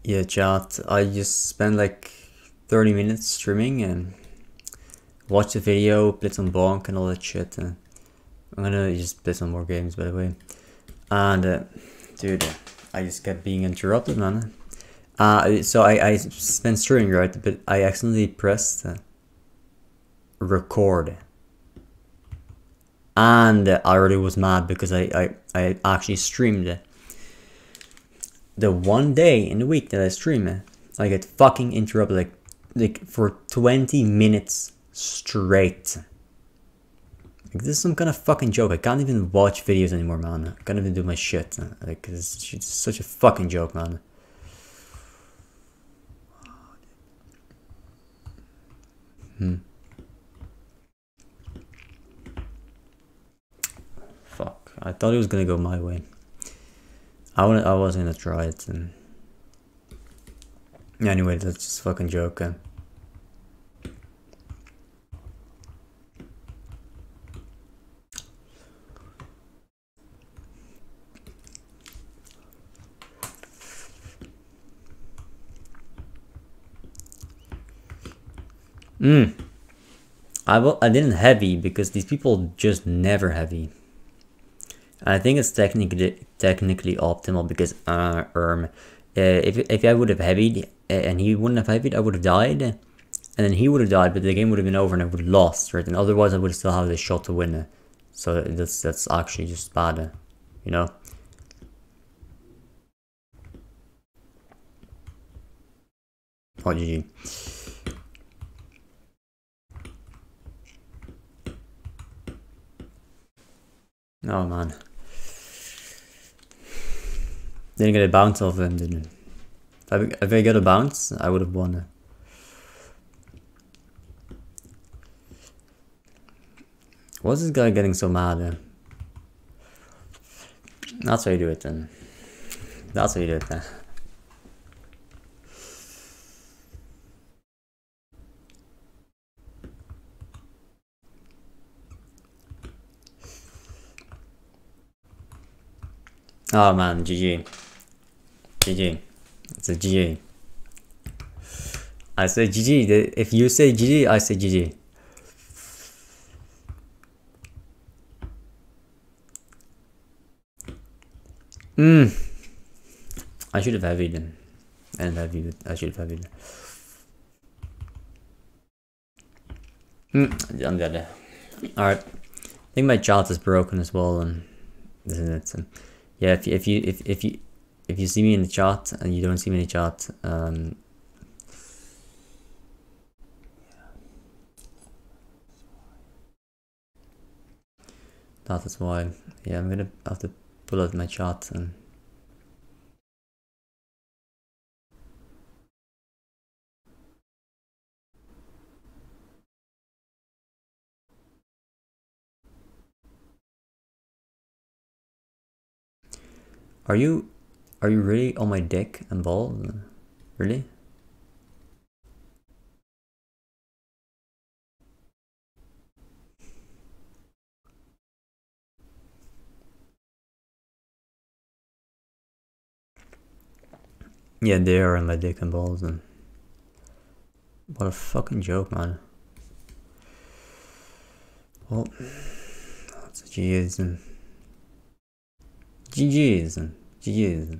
Yeah, chat. I just spent like 30 minutes streaming and watched the video, played some bonk and all that shit. I'm gonna just play some more games, by the way. And dude, I just kept being interrupted, man. So I spent streaming, right? But I accidentally pressed record, and I already was mad because I actually streamed the one day in the week that I stream. I get fucking interrupted like for 20 minutes straight. Like, this is some kind of fucking joke. I can't even watch videos anymore, man. I can't even do my shit. Like, it's such a fucking joke, man. Fuck. I thought it was gonna go my way. I was gonna try it. And anyway, that's just a fucking joke. I didn't heavy because these people just never heavy. I think it's technically optimal because if I would have heavied and he wouldn't have heavied, I would have died, and then he would have died, but the game would have been over and I would have lost, right? And otherwise I would still have the shot to win. So that's actually just bad, you know. Oh, GG. Oh man. Didn't get a bounce off him, didn't it? If I got a bounce, I would have won. What's this guy getting so mad? That's how you do it then. That's how you do it then. Oh man, GG. GG. It's a GG. I say GG. If you say GG, I say GG. I should have heavied him. And heavied. I should have heavied. I'm dead. Alright. I think my chat is broken as well, and this is it. So, yeah, if you see me in the chat and you don't see me in the chat, that is why. Yeah, I'm gonna have to pull out my chat and. Are you really on my dick and balls? Really? Yeah, they are on my dick and balls, and what a fucking joke, man. Well, that's GG's and GG's and GG's.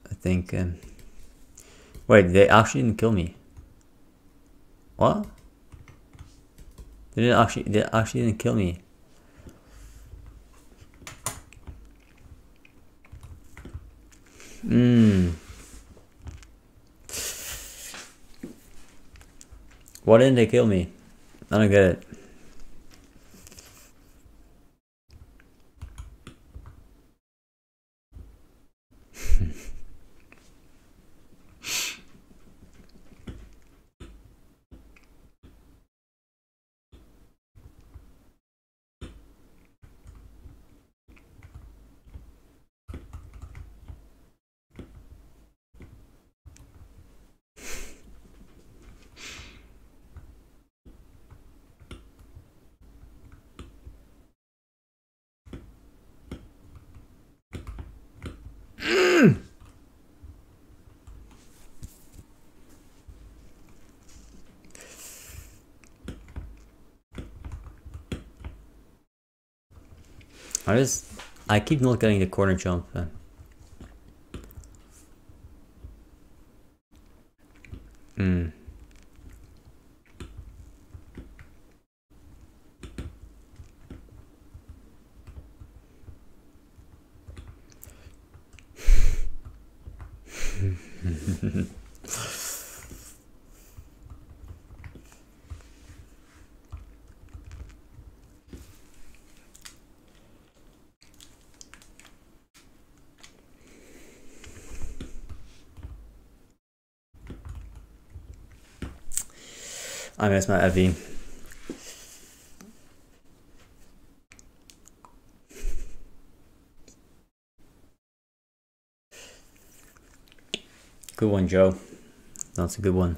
I think. Wait, they actually didn't kill me. What? They actually didn't kill me. Why didn't they kill me? I don't get it. I keep not getting the corner jump. I miss my Evie. Good one, Joe. That's a good one.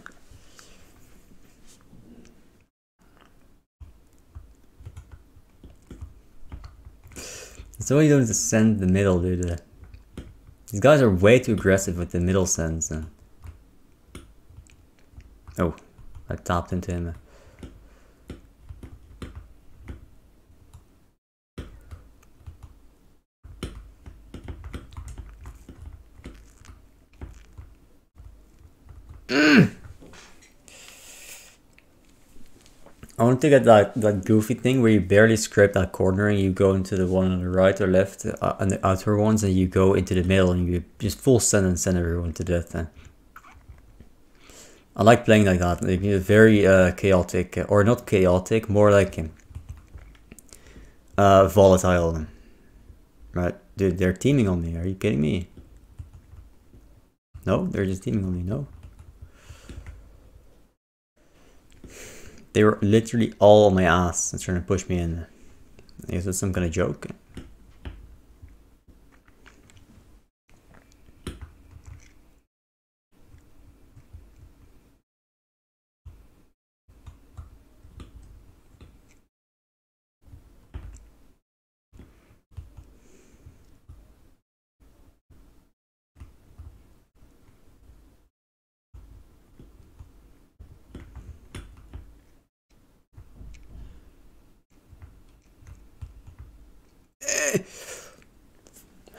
So you don't send the middle, dude. These guys are way too aggressive with the middle sends. Oh, I tapped into him. I want to get that goofy thing where you barely scrape that corner and you go into the one on the right or left and the outer ones, and you go into the middle and you just full send and send everyone to death. I like playing like that, like very chaotic, or not chaotic, more like volatile. Right, dude, they're teaming on me. Are you kidding me? No, they're just teaming on me. No. They were literally all on my ass and trying to push me in. I guess that's some kind of joke.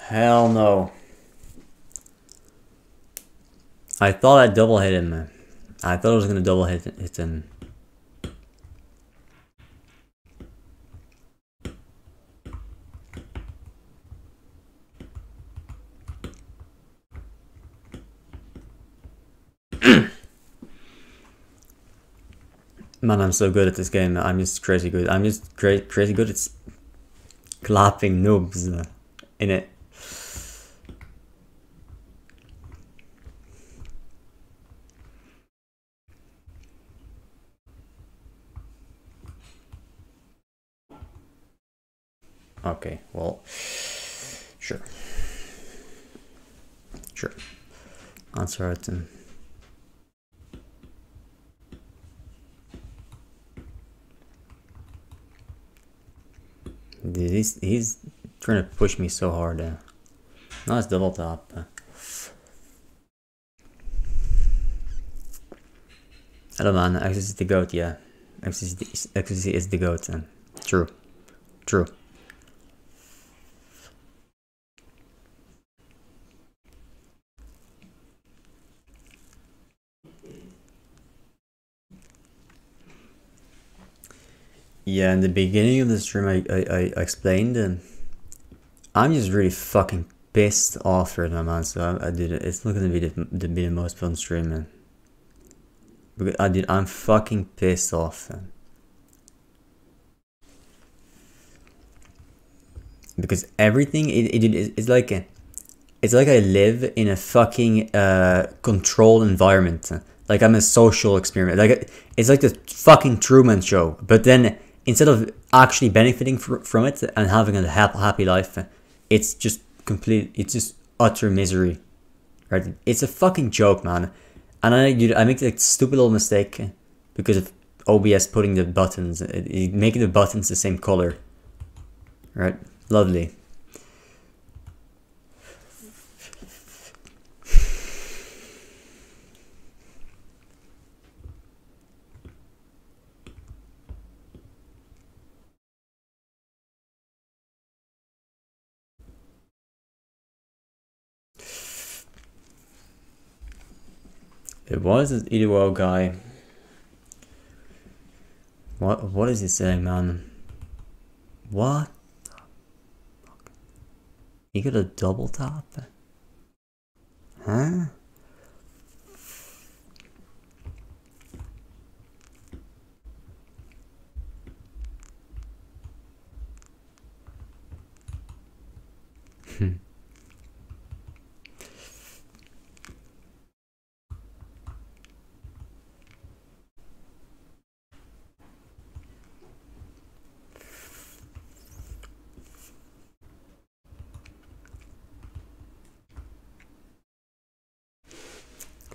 Hell no. I thought I double hit him. I thought I was gonna double hit him. Man, I'm so good at this game. I'm just crazy good. I'm just crazy good at clapping noobs in it. Okay, well, sure. Sure. Answer it. Dude, he's trying to push me so hard. Nice double tap. Hello man, xQc is the goat, yeah. xQc is the goat. True. True. Yeah, in the beginning of the stream I explained, I'm just really fucking pissed off right now, man. So I did it. It's not gonna be the most fun stream, man. Because I'm fucking pissed off, man. Because everything it's like it's like I live in a fucking controlled environment. Like I'm a social experiment. Like it's like the fucking Truman Show, but then instead of actually benefiting from it and having a happy life, it's just it's just utter misery, right? It's a fucking joke, man. And I make like stupid little mistake because of OBS putting the buttons, making the buttons the same color, right? Lovely. It was an either well guy. What is he saying, man? What? He got a double tap? Huh?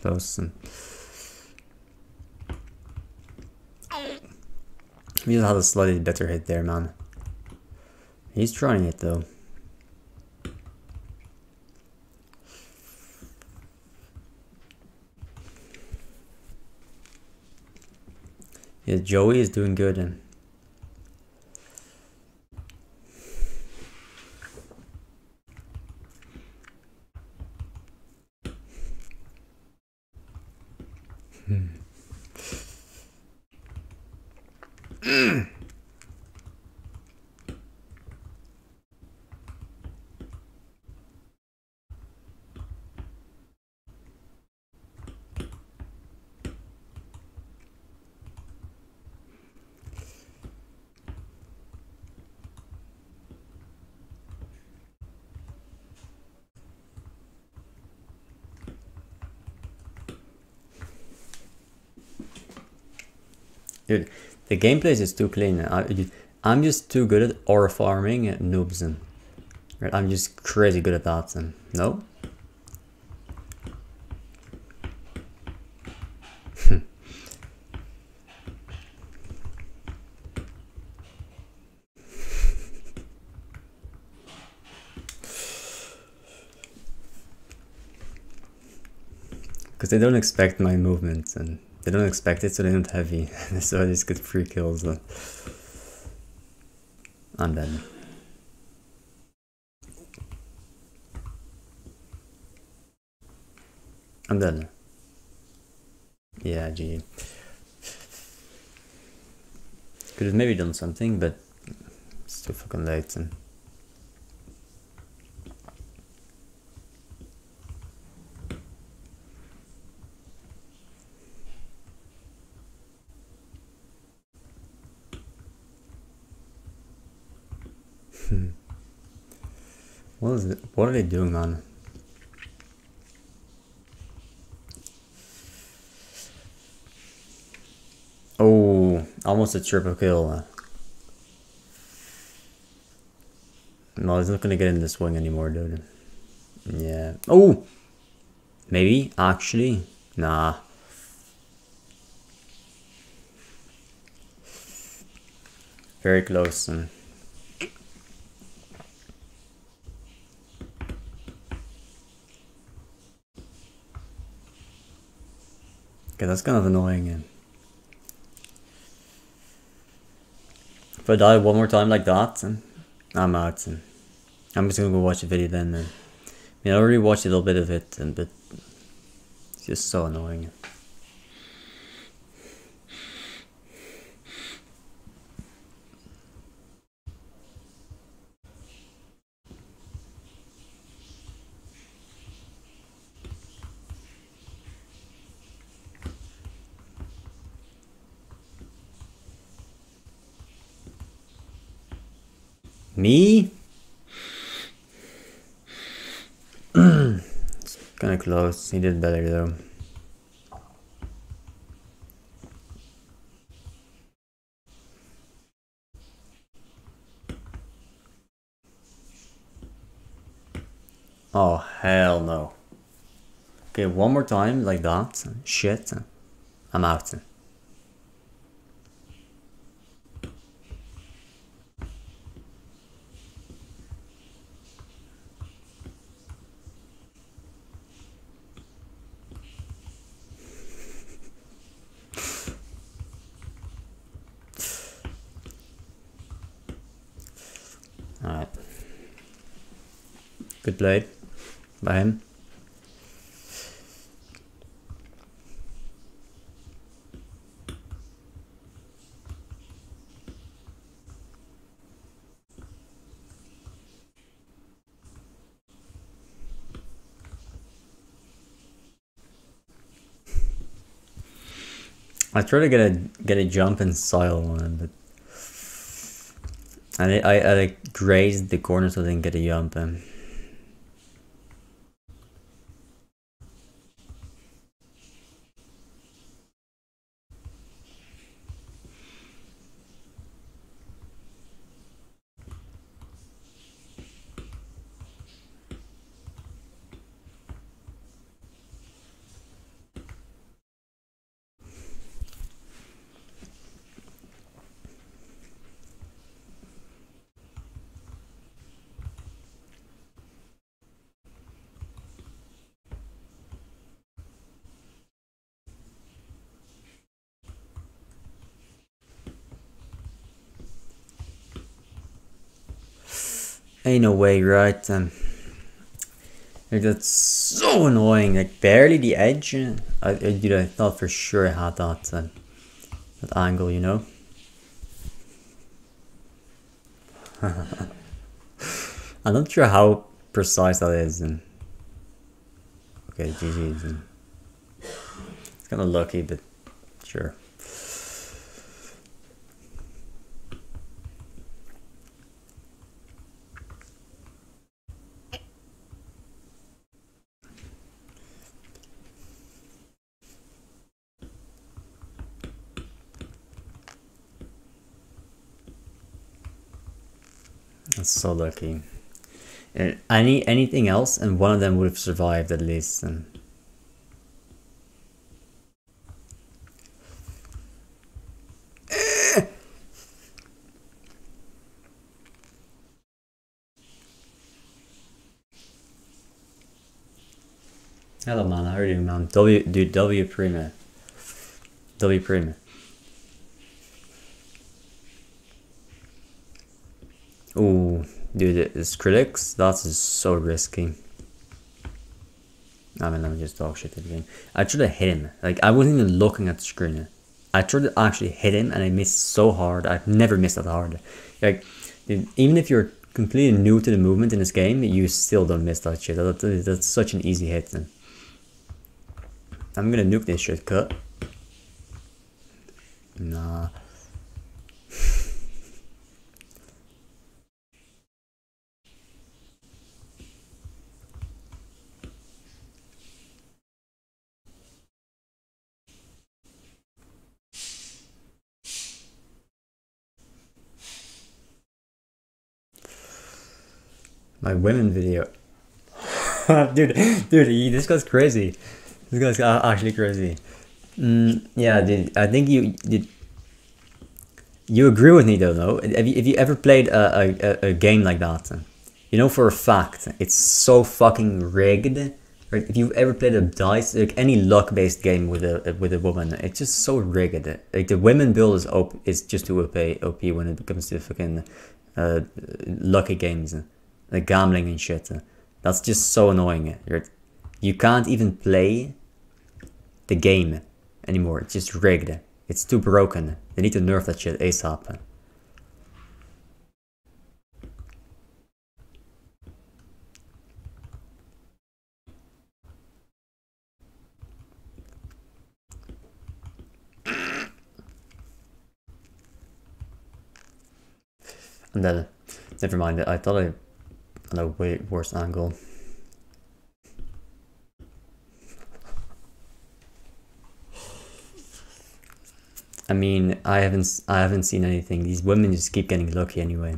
Close. And he just had a slightly better hit there, man. He's trying it though. Yeah, Joey is doing good. And dude, the gameplay is just too clean. I'm just too good at ore farming noobs, and right, I'm just crazy good at that. And no. Because they don't expect my movements, and they don't expect it, so they don't heavy. So I just get free kills. I'm dead. I'm dead. Yeah, GG. Could have maybe done something, but it's too fucking late. And what is it? What are they doing, man? Oh, almost a triple kill. No, he's not gonna get in the swing anymore, dude. Yeah. Oh! Maybe, actually. Nah. Very close. And okay, that's kind of annoying. If I die one more time like that, I'm out. And I'm just gonna go watch the video then. I mean, I already watched a little bit of it, but it's just so annoying. Me? It's kinda close. He did better though. Oh, hell no. Okay, one more time like that. Shit. I'm out. Alright. Good play by him. I tried to get a jump in soil on it, but I like grazed the corner so I didn't get a jump in. Ain't no way, right? Like, that's so annoying. Like barely the edge. I thought for sure I had that angle, you know. I'm not sure how precise that is. And okay, GG's. It's kind of lucky, but sure. That's so lucky. And anything else, and one of them would have survived at least. And hello, man. How are you, man? W Prima. W Prima. Ooh, dude, this critics, that's just so risky. I mean, let me just talk shit to the game. I tried to hit him. Like, I wasn't even looking at the screen. I tried to actually hit him, and I missed so hard. I've never missed that hard. Like, dude, even if you're completely new to the movement in this game, you still don't miss that shit. That's such an easy hit. Then. I'm gonna nuke this shit, cut. Nah. My women video. dude, this guy's crazy. This guy's actually crazy. Yeah, dude, I think you agree with me though, no? If you ever played a game like that, you know for a fact it's so fucking rigged. Right? If you've ever played a dice, like any luck-based game with a woman, it's just so rigged. Like the women build is just too OP when it comes to fucking lucky games, like gambling and shit. That's just so annoying. Right? You can't even play the game anymore. It's just rigged. It's too broken. They need to nerf that shit ASAP. And then, never mind. I thought I had a way worse angle. I mean, I haven't seen anything. These women just keep getting lucky anyway.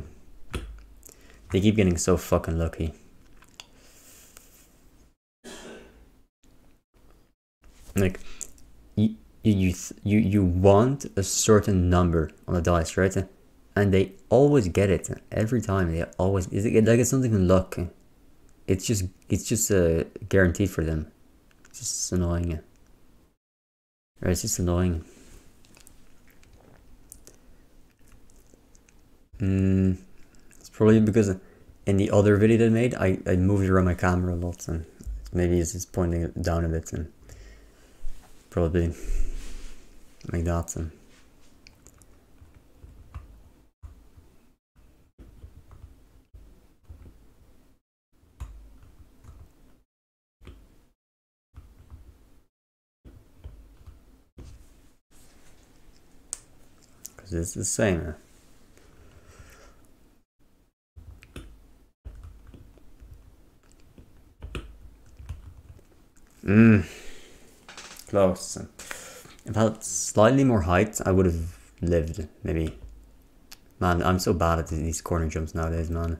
They keep getting so fucking lucky. Like, you want a certain number on the dice, right? And they always get it every time. They always it's something in luck. It's just guaranteed for them. It's just annoying. Right? It's just annoying. It's probably because in the other video that I made, I moved around my camera a lot, and maybe it's just pointing it down a bit, and probably like that. And this is the same. Close. If I had slightly more height, I would have lived, maybe. Man, I'm so bad at these corner jumps nowadays, man.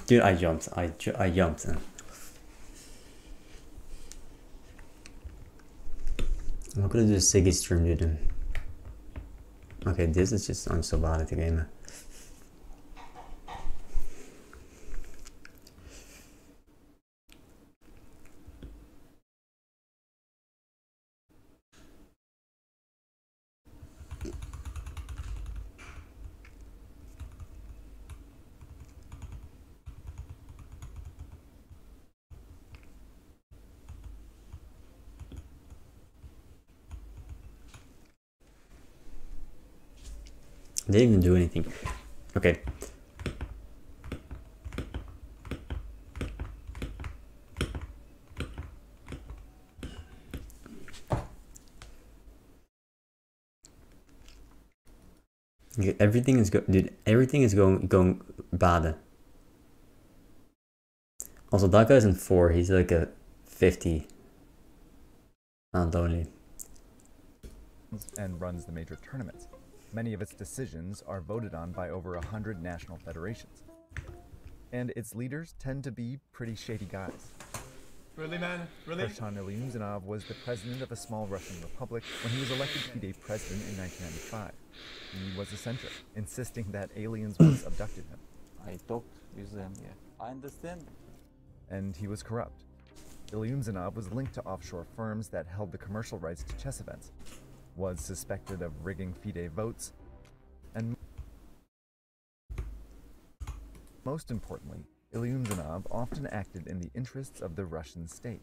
Dude, I jumped. I jumped. I'm not gonna do a Siggy stream, dude. Okay, this is just, I'm so bad at the game. They didn't even do anything. Okay. Everything is dude, everything is going bad. Also, that guy's in 4. He's like a 50. And only. And runs the major tournaments. Many of its decisions are voted on by over 100 national federations. And its leaders tend to be pretty shady guys. Really, man? Really? Ilyushin Ilyumzhinov was the president of a small Russian republic when he was elected FIDE president in 1995. He was eccentric, insisting that aliens once abducted him. I talked with them, yeah. I understand. And he was corrupt. Ilyumzhinov was linked to offshore firms that held the commercial rights to chess events, was suspected of rigging FIDE votes, and most importantly, Ilyumzhinov often acted in the interests of the Russian state.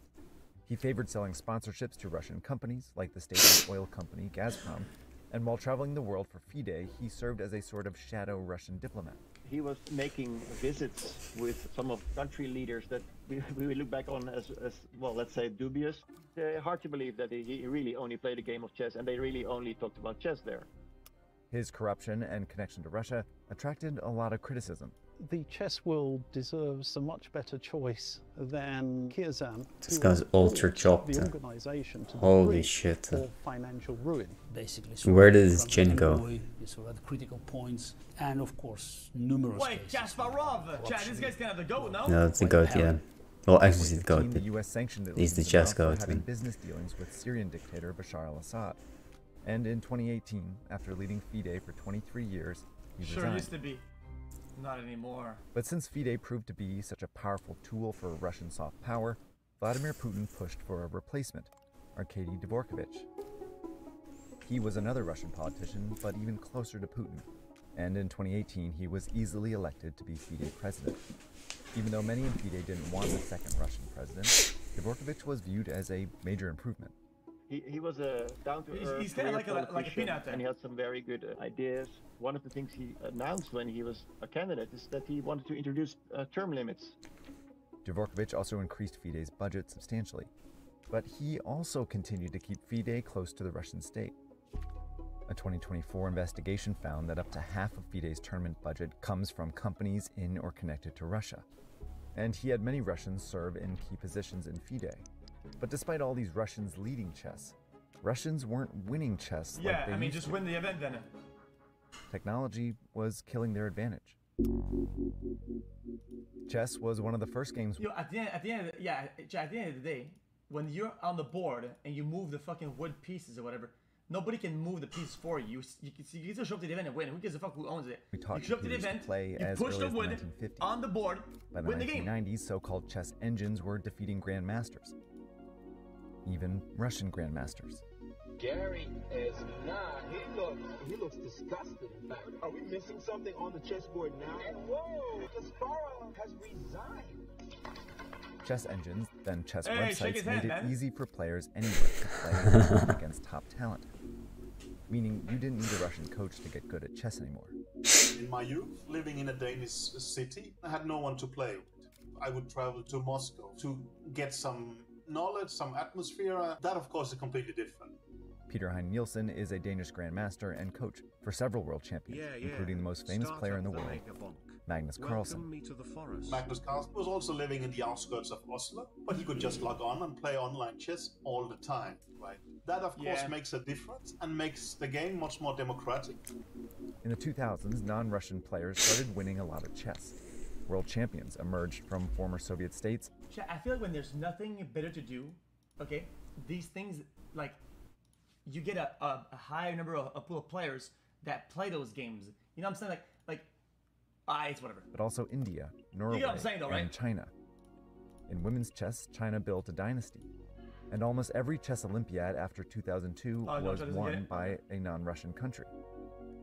He favored selling sponsorships to Russian companies, like the state-owned oil company Gazprom, and while traveling the world for FIDE, he served as a sort of shadow Russian diplomat. He was making visits with some of country leaders that we look back on as well, let's say dubious. Hard to believe that he really only played a game of chess and they really only talked about chess there. His corruption and connection to Russia attracted a lot of criticism. The chess world deserves a much better choice than Kirzan. This guy's ultra chopped. The organization to Holy shit. for financial ruin. Basically, Where did his chin go? So at critical points, and of course, numerous Wait, cases. Kasparov! Chad, this guy's kind of the GOAT, no? No, it's the goat, yeah. Well, actually, he's the goat. The US sanctioned He's the Ilyumzhinov chess for goat. having business dealings with Syrian dictator Bashar al-Assad. And in 2018, after leading FIDE for 23 years, he Sure resigned. used to be. Not anymore. But since FIDE proved to be such a powerful tool for Russian soft power, Vladimir Putin pushed for a replacement, Arkady Dvorkovich. He was another Russian politician, but even closer to Putin. And in 2018, he was easily elected to be FIDE president. Even though many in FIDE didn't want a second Russian president, Dvorkovich was viewed as a major improvement. He was a down-to-earth He's kind of like a peanut and he had some very good ideas. One of the things he announced when he was a candidate is that he wanted to introduce term limits. Dvorkovich also increased FIDE's budget substantially, but he also continued to keep FIDE close to the Russian state. A 2024 investigation found that up to half of FIDE's tournament budget comes from companies in or connected to Russia. And he had many Russians serve in key positions in FIDE. But despite all these Russians leading chess, Russians weren't winning chess like they used just to. win the event then. Technology was killing their advantage. Chess was one of the first games. At the end of the day, when you're on the board and you move the fucking wood pieces or whatever, nobody can move the piece for you. You can still show up to the event and win. Who gives a fuck who owns it? We taught you show up to the computers to event, play you as push the early wood as the 1950s. on the board, By the win the game. 1990s, so-called chess engines were defeating grandmasters, even Russian grandmasters. Gary is not. He looks disgusted. In fact, are we missing something on the chessboard now? And whoa, Kasparov has resigned. Chess engines, then chess Hey, shake websites, his made hand, it man. easy for players anywhere to play against top talent. Meaning you didn't need a Russian coach to get good at chess anymore. In my youth, living in a Danish city, I had no one to play with. I would travel to Moscow to get some knowledge, some atmosphere. That, of course, is completely different. Peter Hein Nielsen is a Danish grandmaster and coach for several world champions, including the most famous player in the world, Magnus Carlsen. Magnus Carlsen was also living in the outskirts of Oslo, but he could just log on and play online chess all the time, right? That, of course, makes a difference and makes the game much more democratic. In the 2000s, non-Russian players started winning a lot of chess. World champions emerged from former Soviet states. I feel like when there's nothing better to do, okay, these things, like, you get a high number of a pool of players that play those games. You know what I'm saying? It's whatever. But also India, Norway, You know what I'm saying, though, right? and China. In women's chess, China built a dynasty. And almost every chess Olympiad after 2002 was won by a non-Russian country.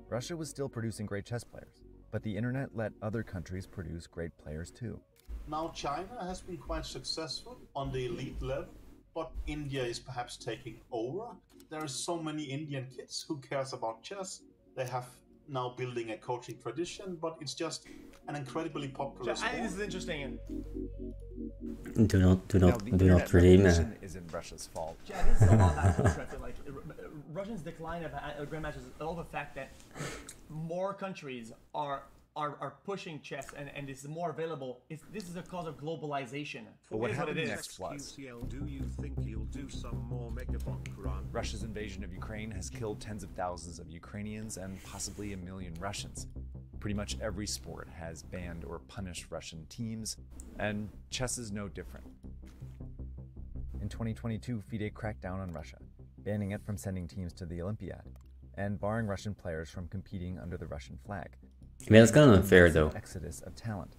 Russia was still producing great chess players, but the internet let other countries produce great players too. Now China has been quite successful on the elite level, but India is perhaps taking over. There are so many Indian kids who cares about chess. They have now building a coaching tradition, but it's just an incredibly popular sport. I think this is interesting. Do not dream. Isn't Russia's fault. Yeah, this is a lot that's interesting. Like Russia's decline of grandmasters is all the fact that more countries are pushing chess and it's more available. This is a cause of globalization. But what happened next was xQcl, do you think he'll do some more Megabonk run? Russia's invasion of Ukraine has killed tens of thousands of Ukrainians and possibly 1 million Russians. Pretty much every sport has banned or punished Russian teams, and chess is no different. In 2022, FIDE cracked down on Russia, banning it from sending teams to the Olympiad, and barring Russian players from competing under the Russian flag. I mean, that's kind of unfair, though. Exodus of talent.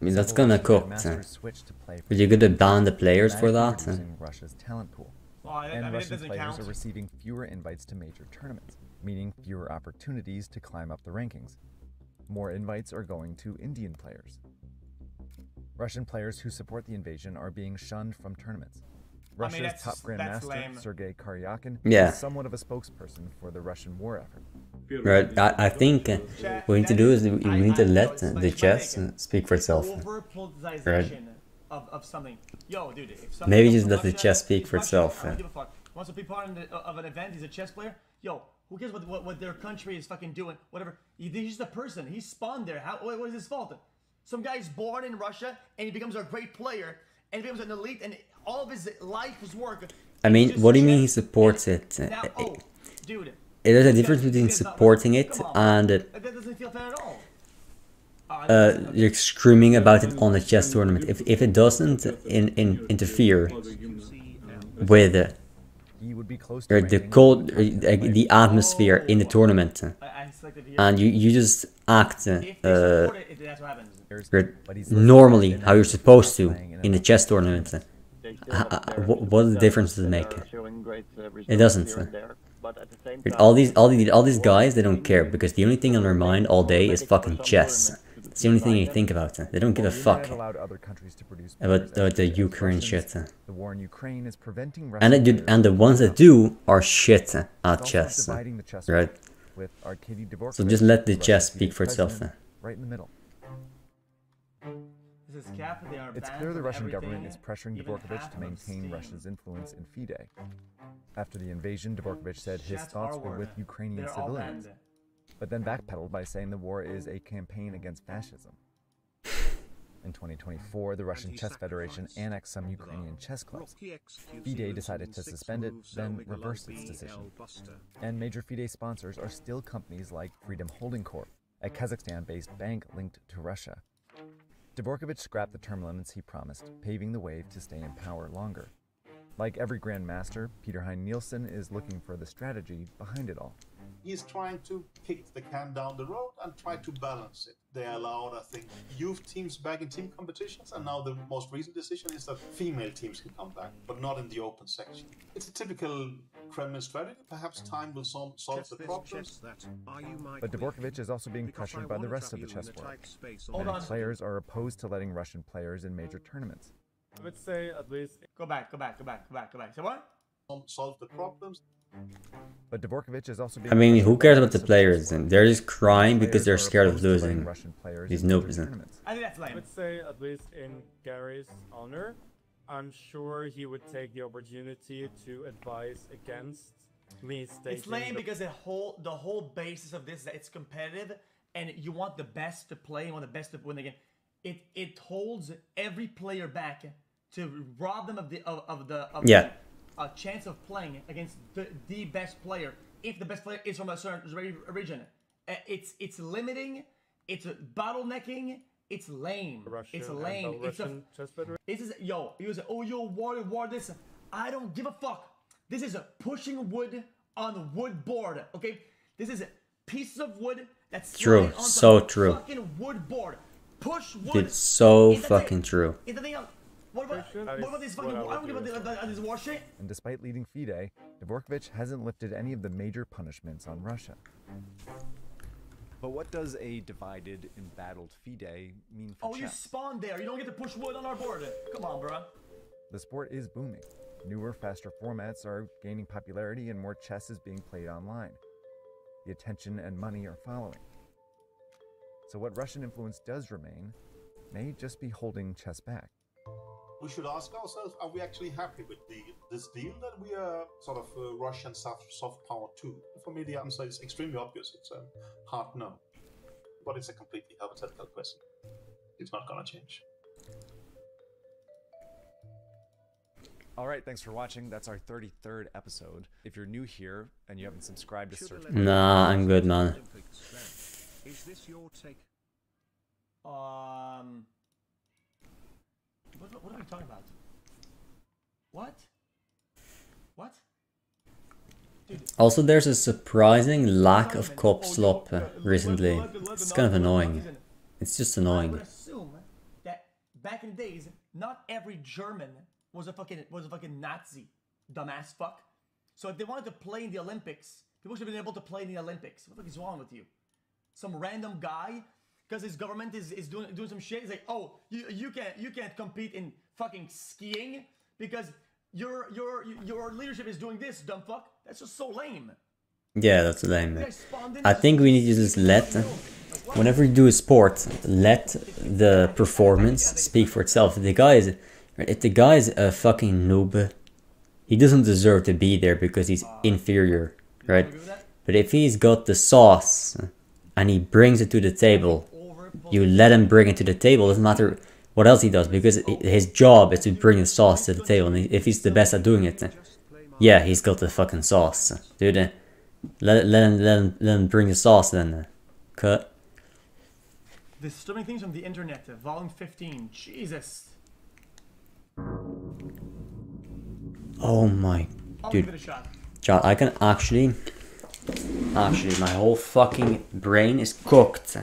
I mean, that's kind of cooked. But you're gonna ban the players for that? Russia's talent pool. Well, and Russian players are receiving fewer invites to major tournaments, meaning fewer opportunities to climb up the rankings. More invites are going to Indian players. Russian players who support the invasion are being shunned from tournaments. Russia's top grandmaster, Sergei Karyakin, is somewhat of a spokesperson for the Russian war effort. Right, I think what we need to do is we need to let the chess speak for itself. Right. Of something. Yo, dude, if maybe just let the chess speak for itself. I don't give a fuck. Wants to be part of an event, he's a chess player. Yo, who cares what their country is fucking doing? Whatever. He's just a person. He's spawned there. What is his fault? Some guy's born in Russia and he becomes a great player and he becomes an elite and all of his life, his work. I mean, what do you mean he supports it? Now, dude. There's a difference between supporting it and that doesn't feel fair at all. you're screaming about it on a chess tournament. If it doesn't interfere with the atmosphere in the tournament, and you just act normally how you're supposed to in a chess tournament, what difference does it make? It doesn't. All these guys, they don't care because the only thing on their mind all day is fucking chess. It's the only thing they think about. They don't give a fuck about the Ukraine shit. The war in Ukraine is preventing and the ones that do are shit at chess, right? So just let the chess speak for itself. Right in the middle. It's clear the Russian government is pressuring Dvorkovich to maintain Russia's influence in FIDE. After the invasion, Dvorkovich said his thoughts were with Ukrainian civilians, but then backpedaled by saying the war is a campaign against fascism. In 2024, the Russian Chess Federation annexed some Ukrainian chess clubs. FIDE decided to suspend it, then reversed its decision. And major FIDE sponsors are still companies like Freedom Holding Corp, a Kazakhstan-based bank linked to Russia. Dvorkovich scrapped the term limits he promised, paving the way to stay in power longer. Like every grandmaster, Peter Hein Nielsen is looking for the strategy behind it all. he's trying to kick the can down the road and try to balance it. They allowed, I think, youth teams back in team competitions, and now the most recent decision is that female teams can come back, but not in the open section. It's a typical Kremlin strategy. Perhaps time will solve the problems. But Dvorkovich is also being pressured by the rest of the chess world. Many players are opposed to letting Russian players in major tournaments. I would say at least... Go back. Say what? Solve the problems. But Dvorkovich is also being I mean, who cares about the pressured by players? rest of the They're just chess world. crying because they're Players are scared of opposed to letting losing. Russian players These in major noobs. tournaments. I think that's I lame. would say, at least in Gary's honor, I'm sure he would take the opportunity to advise against me stating... It's lame because the whole basis of this is that it's competitive, and you want the best to play, you want the best to win the game. It holds every player back to rob them of a chance of playing against the best player if the best player is from a certain region. It's limiting, it's bottlenecking, it's lame. It's lame. War this. I don't give a fuck. This is pushing wood on wood board. Okay, this is pieces of wood that's True, so true. Fucking wood board. Push wood. It's so fucking true. Is the thing else? What about this fucking? I don't give a this war shit. And despite leading FIDE, Dvorkovich hasn't lifted any of the major punishments on Russia. But what does a divided, embattled FIDE mean for chess? You spawned there. You don't get to push wood on our board. Come on, bro. The sport is booming. Newer, faster formats are gaining popularity and more chess is being played online. The attention and money are following. So what Russian influence does remain may just be holding chess back. We should ask ourselves, are we actually happy with this deal that we are sort of Russian soft power too? For me, the answer is extremely obvious. It's a hard no. But it's a completely hypothetical question. It's not gonna change. Alright, thanks for watching. That's our 33rd episode. If you're new here and you haven't subscribed to Search... Nah, I'm good, man. Is this your take? What are we talking about? What? Dude. Also, there's a surprising lack of cop slop recently. It's kind of annoying. It's just annoying. I would assume that back in the days, not every German was a fucking Nazi, dumbass fuck. So if they wanted to play in the Olympics, people should have been able to play in the Olympics. What the fuck is wrong with you? Some random guy, because his government is doing some shit. He's like, oh, you can't compete in fucking skiing because your leadership is doing this, dumb fuck. That's just so lame. Yeah, that's lame. I think we need to just whenever you do a sport, let the performance speak for itself. If the guy is a fucking noob, he doesn't deserve to be there because he's inferior, right? But if he's got the sauce and he brings it to the table, you let him bring it to the table. Doesn't matter what else he does, because his job is to bring the sauce to the table. And if he's the best at doing it, yeah, he's got the fucking sauce, dude. Let him bring the sauce then. Cut. Disturbing things from the internet, volume 15. Jesus. Oh my, dude. Give it a shot. John, I can actually, my whole fucking brain is cooked.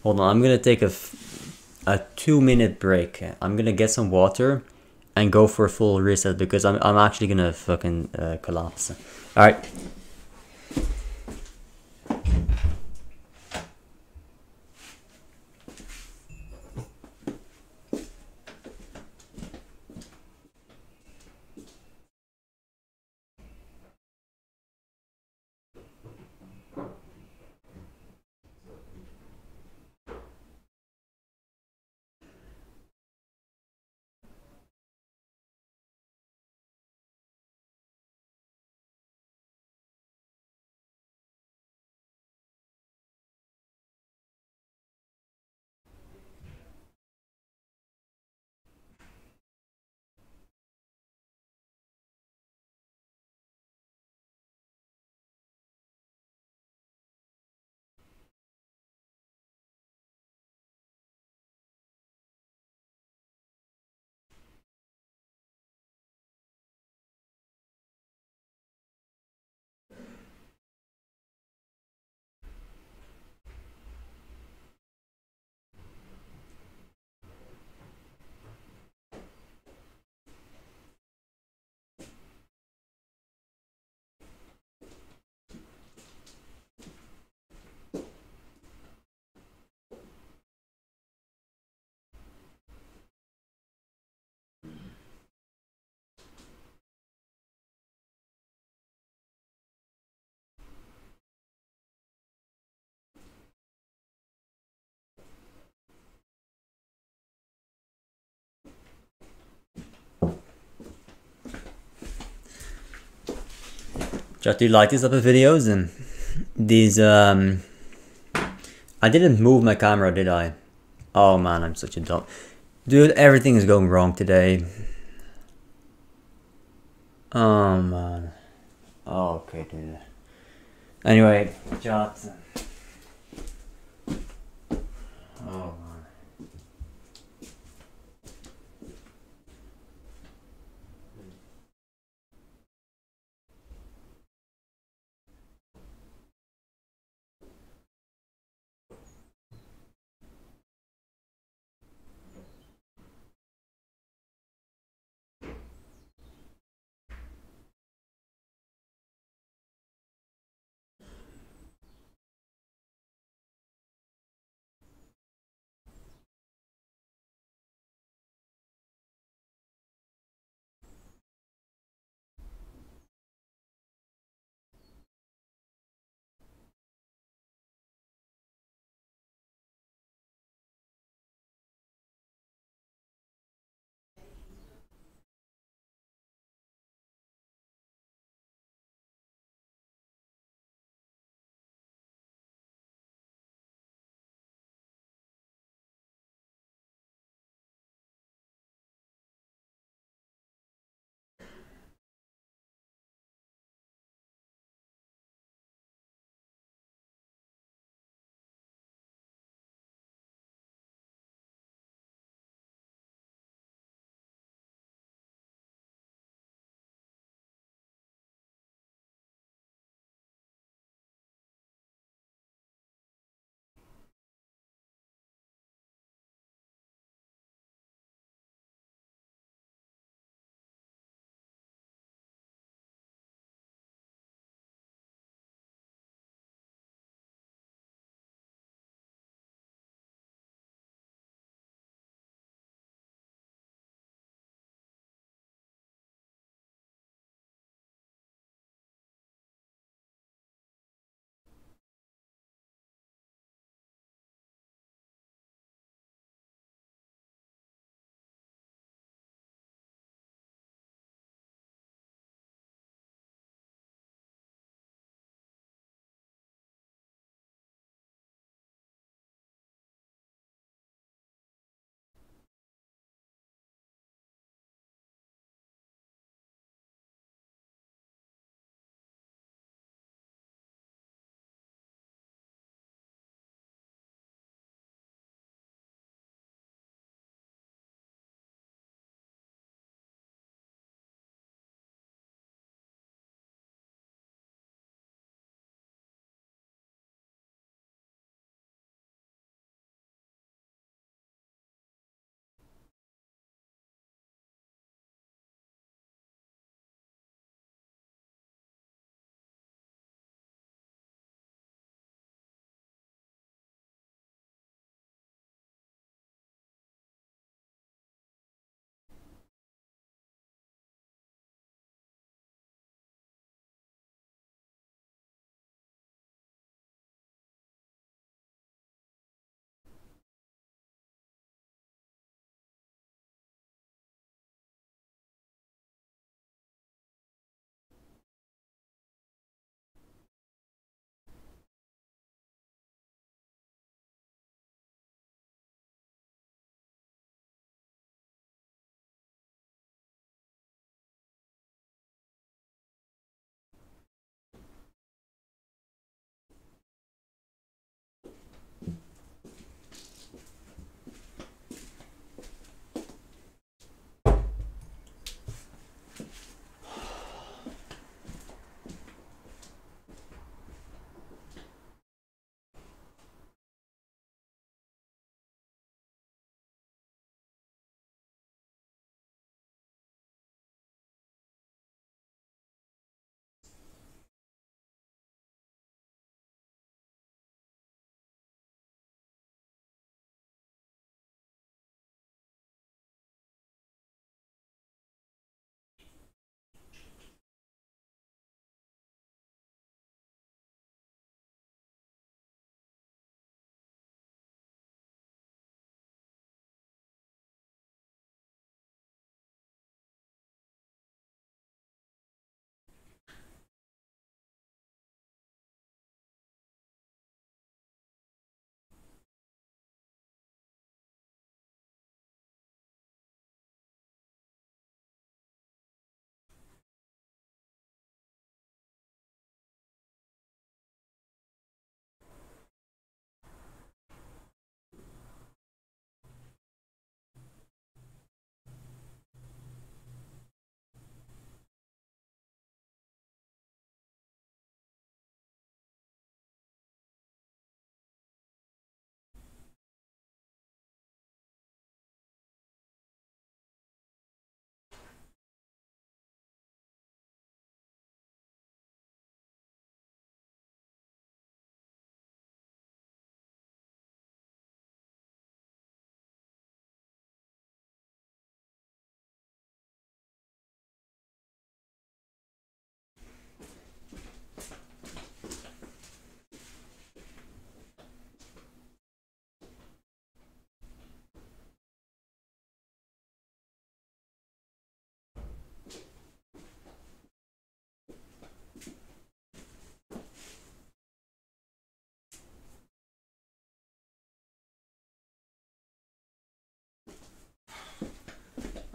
Hold on, I'm gonna take a 2-minute break. I'm gonna get some water and go for a full reset because I'm actually gonna fucking collapse. All right. Just do you like these type of videos? And these I didn't move my camera, did I? Oh man, I'm such a dumb dude. Everything is going wrong today. Oh man. Oh, okay, dude. Anyway, chat. Oh man.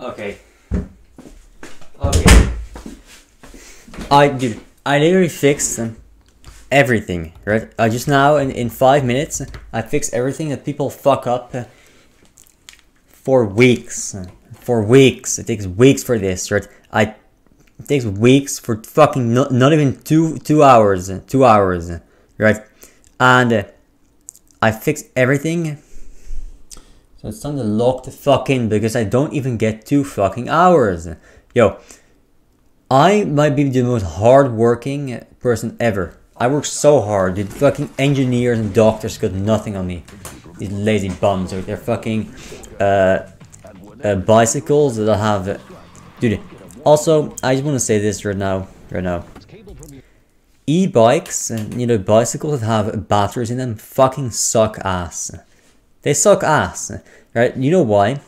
Okay. Okay. I literally fixed everything, right? I just now, in 5 minutes, I fixed everything that people fuck up for weeks. For weeks. It takes weeks for this, right? It takes weeks for fucking not even two hours. 2 hours, right? And I fixed everything. So it's time to lock the fuck in because I don't even get 2 fucking hours. Yo, I might be the most hard-working person ever. I work so hard. The fucking engineers and doctors got nothing on me. These lazy bums with their fucking bicycles that I have. Dude, also, I just want to say this right now. E-bikes, you know, bicycles that have batteries in them fucking suck ass. They suck ass, right? You know why?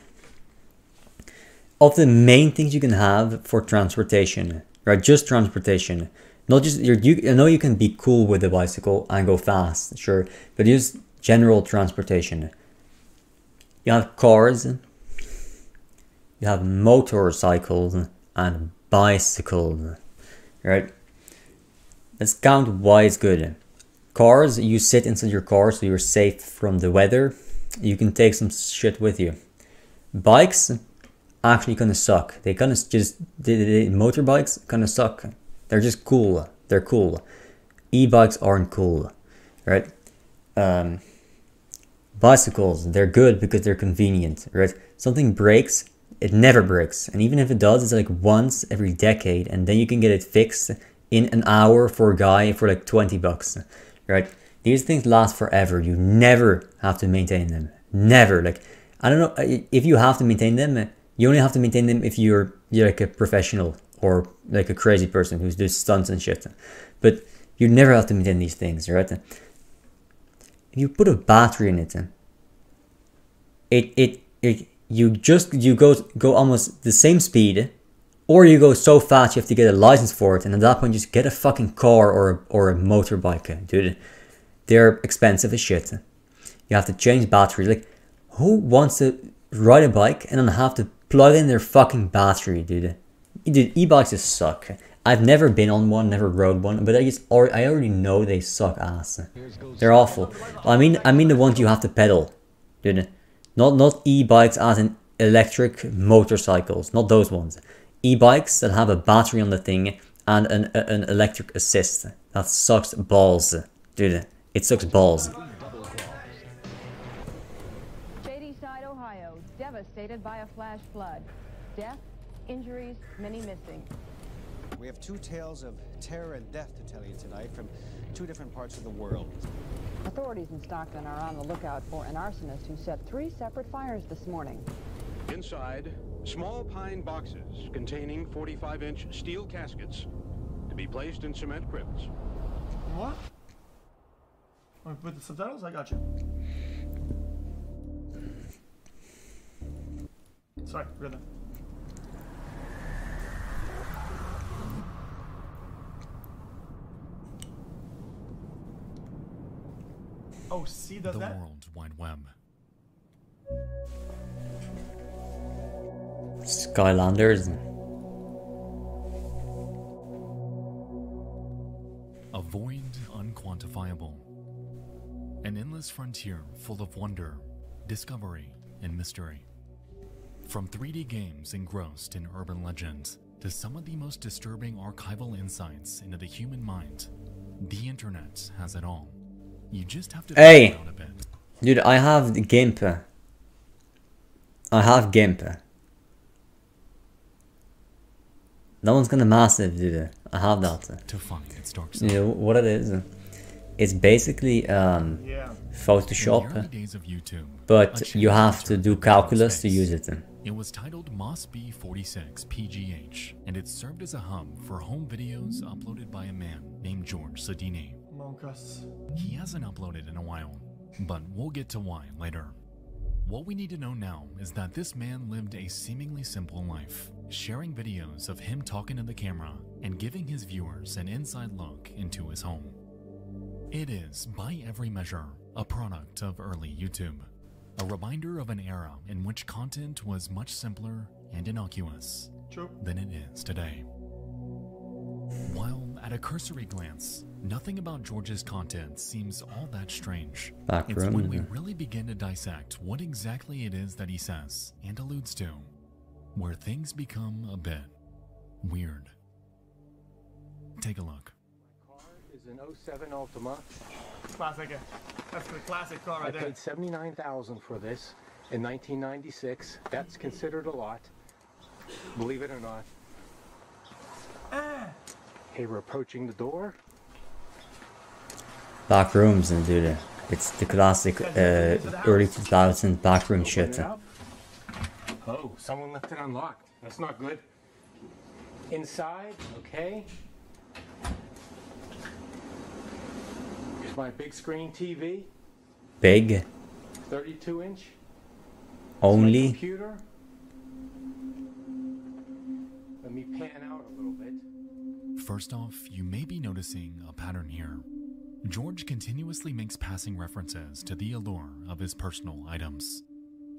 Of the main things you can have for transportation, right? Just transportation. Not just, I know you can be cool with a bicycle and go fast, sure. But just general transportation. You have cars. You have motorcycles and bicycles, right? Let's count why it's good. Cars, you sit inside your car so you're safe from the weather. You can take some shit with you. Bikes actually kind of suck. They kind of just, the motorbikes kind of suck. They're just cool. They're cool. E-bikes aren't cool, right? Bicycles, they're good because they're convenient, right? Something breaks, it never breaks. And even if it does, it's like once every decade. And then you can get it fixed in an hour for a guy for like 20 bucks, right? These things last forever. You never have to maintain them. Never. Like, I don't know, if you have to maintain them, you only have to maintain them if you're like a professional or like a crazy person who's doing stunts and shit. But you never have to maintain these things, right? If you put a battery in it, you go almost the same speed, or you go so fast you have to get a license for it, and at that point just get a fucking car or a motorbike, dude. They're expensive as shit. You have to change batteries. Like, who wants to ride a bike and then have to plug in their fucking battery, dude? Dude, e-bikes just suck. I've never been on one, never rode one, but I already know they suck ass. They're awful. I mean the ones you have to pedal, dude. Not e-bikes as in electric motorcycles, not those ones. E-bikes that have a battery on the thing and an electric assist. That sucks balls, dude. It sucks balls. Shadyside, Ohio, devastated by a flash flood. Death, injuries, many missing. We have 2 tales of terror and death to tell you tonight from 2 different parts of the world. Authorities in Stockton are on the lookout for an arsonist who set 3 separate fires this morning. Inside, small pine boxes containing 45-inch steel caskets to be placed in cement crypts. What? Want to put the subtitles? I got you. Sorry, rhythm. Oh, C does that? The World Wide Web. Skylanders. A void unquantifiable. An endless frontier full of wonder, discovery, and mystery. From 3D games engrossed in urban legends to some of the most disturbing archival insights into the human mind, the internet has it all. You just have to hey, out a bit. Dude, I have the GIMP. I have GIMP. That one's kinda massive, dude. I have that. To find its dark side. You know what it is? It's basically Photoshop, YouTube, but you have to do calculus to use it. It was titled Moss B46 PGH, and it served as a hub for home videos uploaded by a man named George Sadini. He hasn't uploaded in a while, but we'll get to why later. What we need to know now is that this man lived a seemingly simple life, sharing videos of him talking to the camera and giving his viewers an inside look into his home. It is, by every measure, a product of early YouTube, a reminder of an era in which content was much simpler and innocuous True. than it is today. While at a cursory glance, nothing about George's content seems all that strange. It's when we really begin to dissect what exactly it is that he says and alludes to, where things become a bit weird. Take a look. Is an 07 Ultima. Classic. That's the classic car right I there. paid $79,000 for this in 1996. That's considered a lot, believe it or not. Okay, we're approaching the door. Back rooms, and dude, it's the classic early 2000s backroom shit. Oh, someone left it unlocked. That's not good. Inside, okay. Here's my big screen TV. Big. 32-inch. Only. Computer. Let me pan out a little bit. First off, you may be noticing a pattern here. George continuously makes passing references to the allure of his personal items.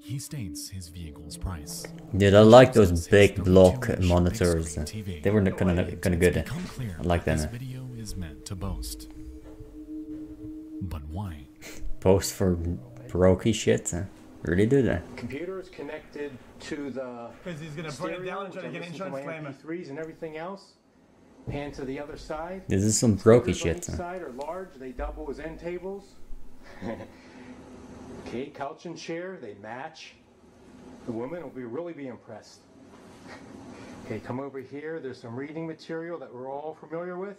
He states his vehicle's price. Dude, I like those big block monitors. They were kind of good. I like them. This video is meant to boast. But why? Boast for brokey shit? Really do that? Computer is connected to the. Because he's gonna burn it down and try to get insurance claim. MP3s and everything else. Pan to the other side. This is some brokey shit. Each side are large. They double as end tables. Okay, couch and chair, they match. The woman will really be impressed. Okay, come over here. There's some reading material that we're all familiar with.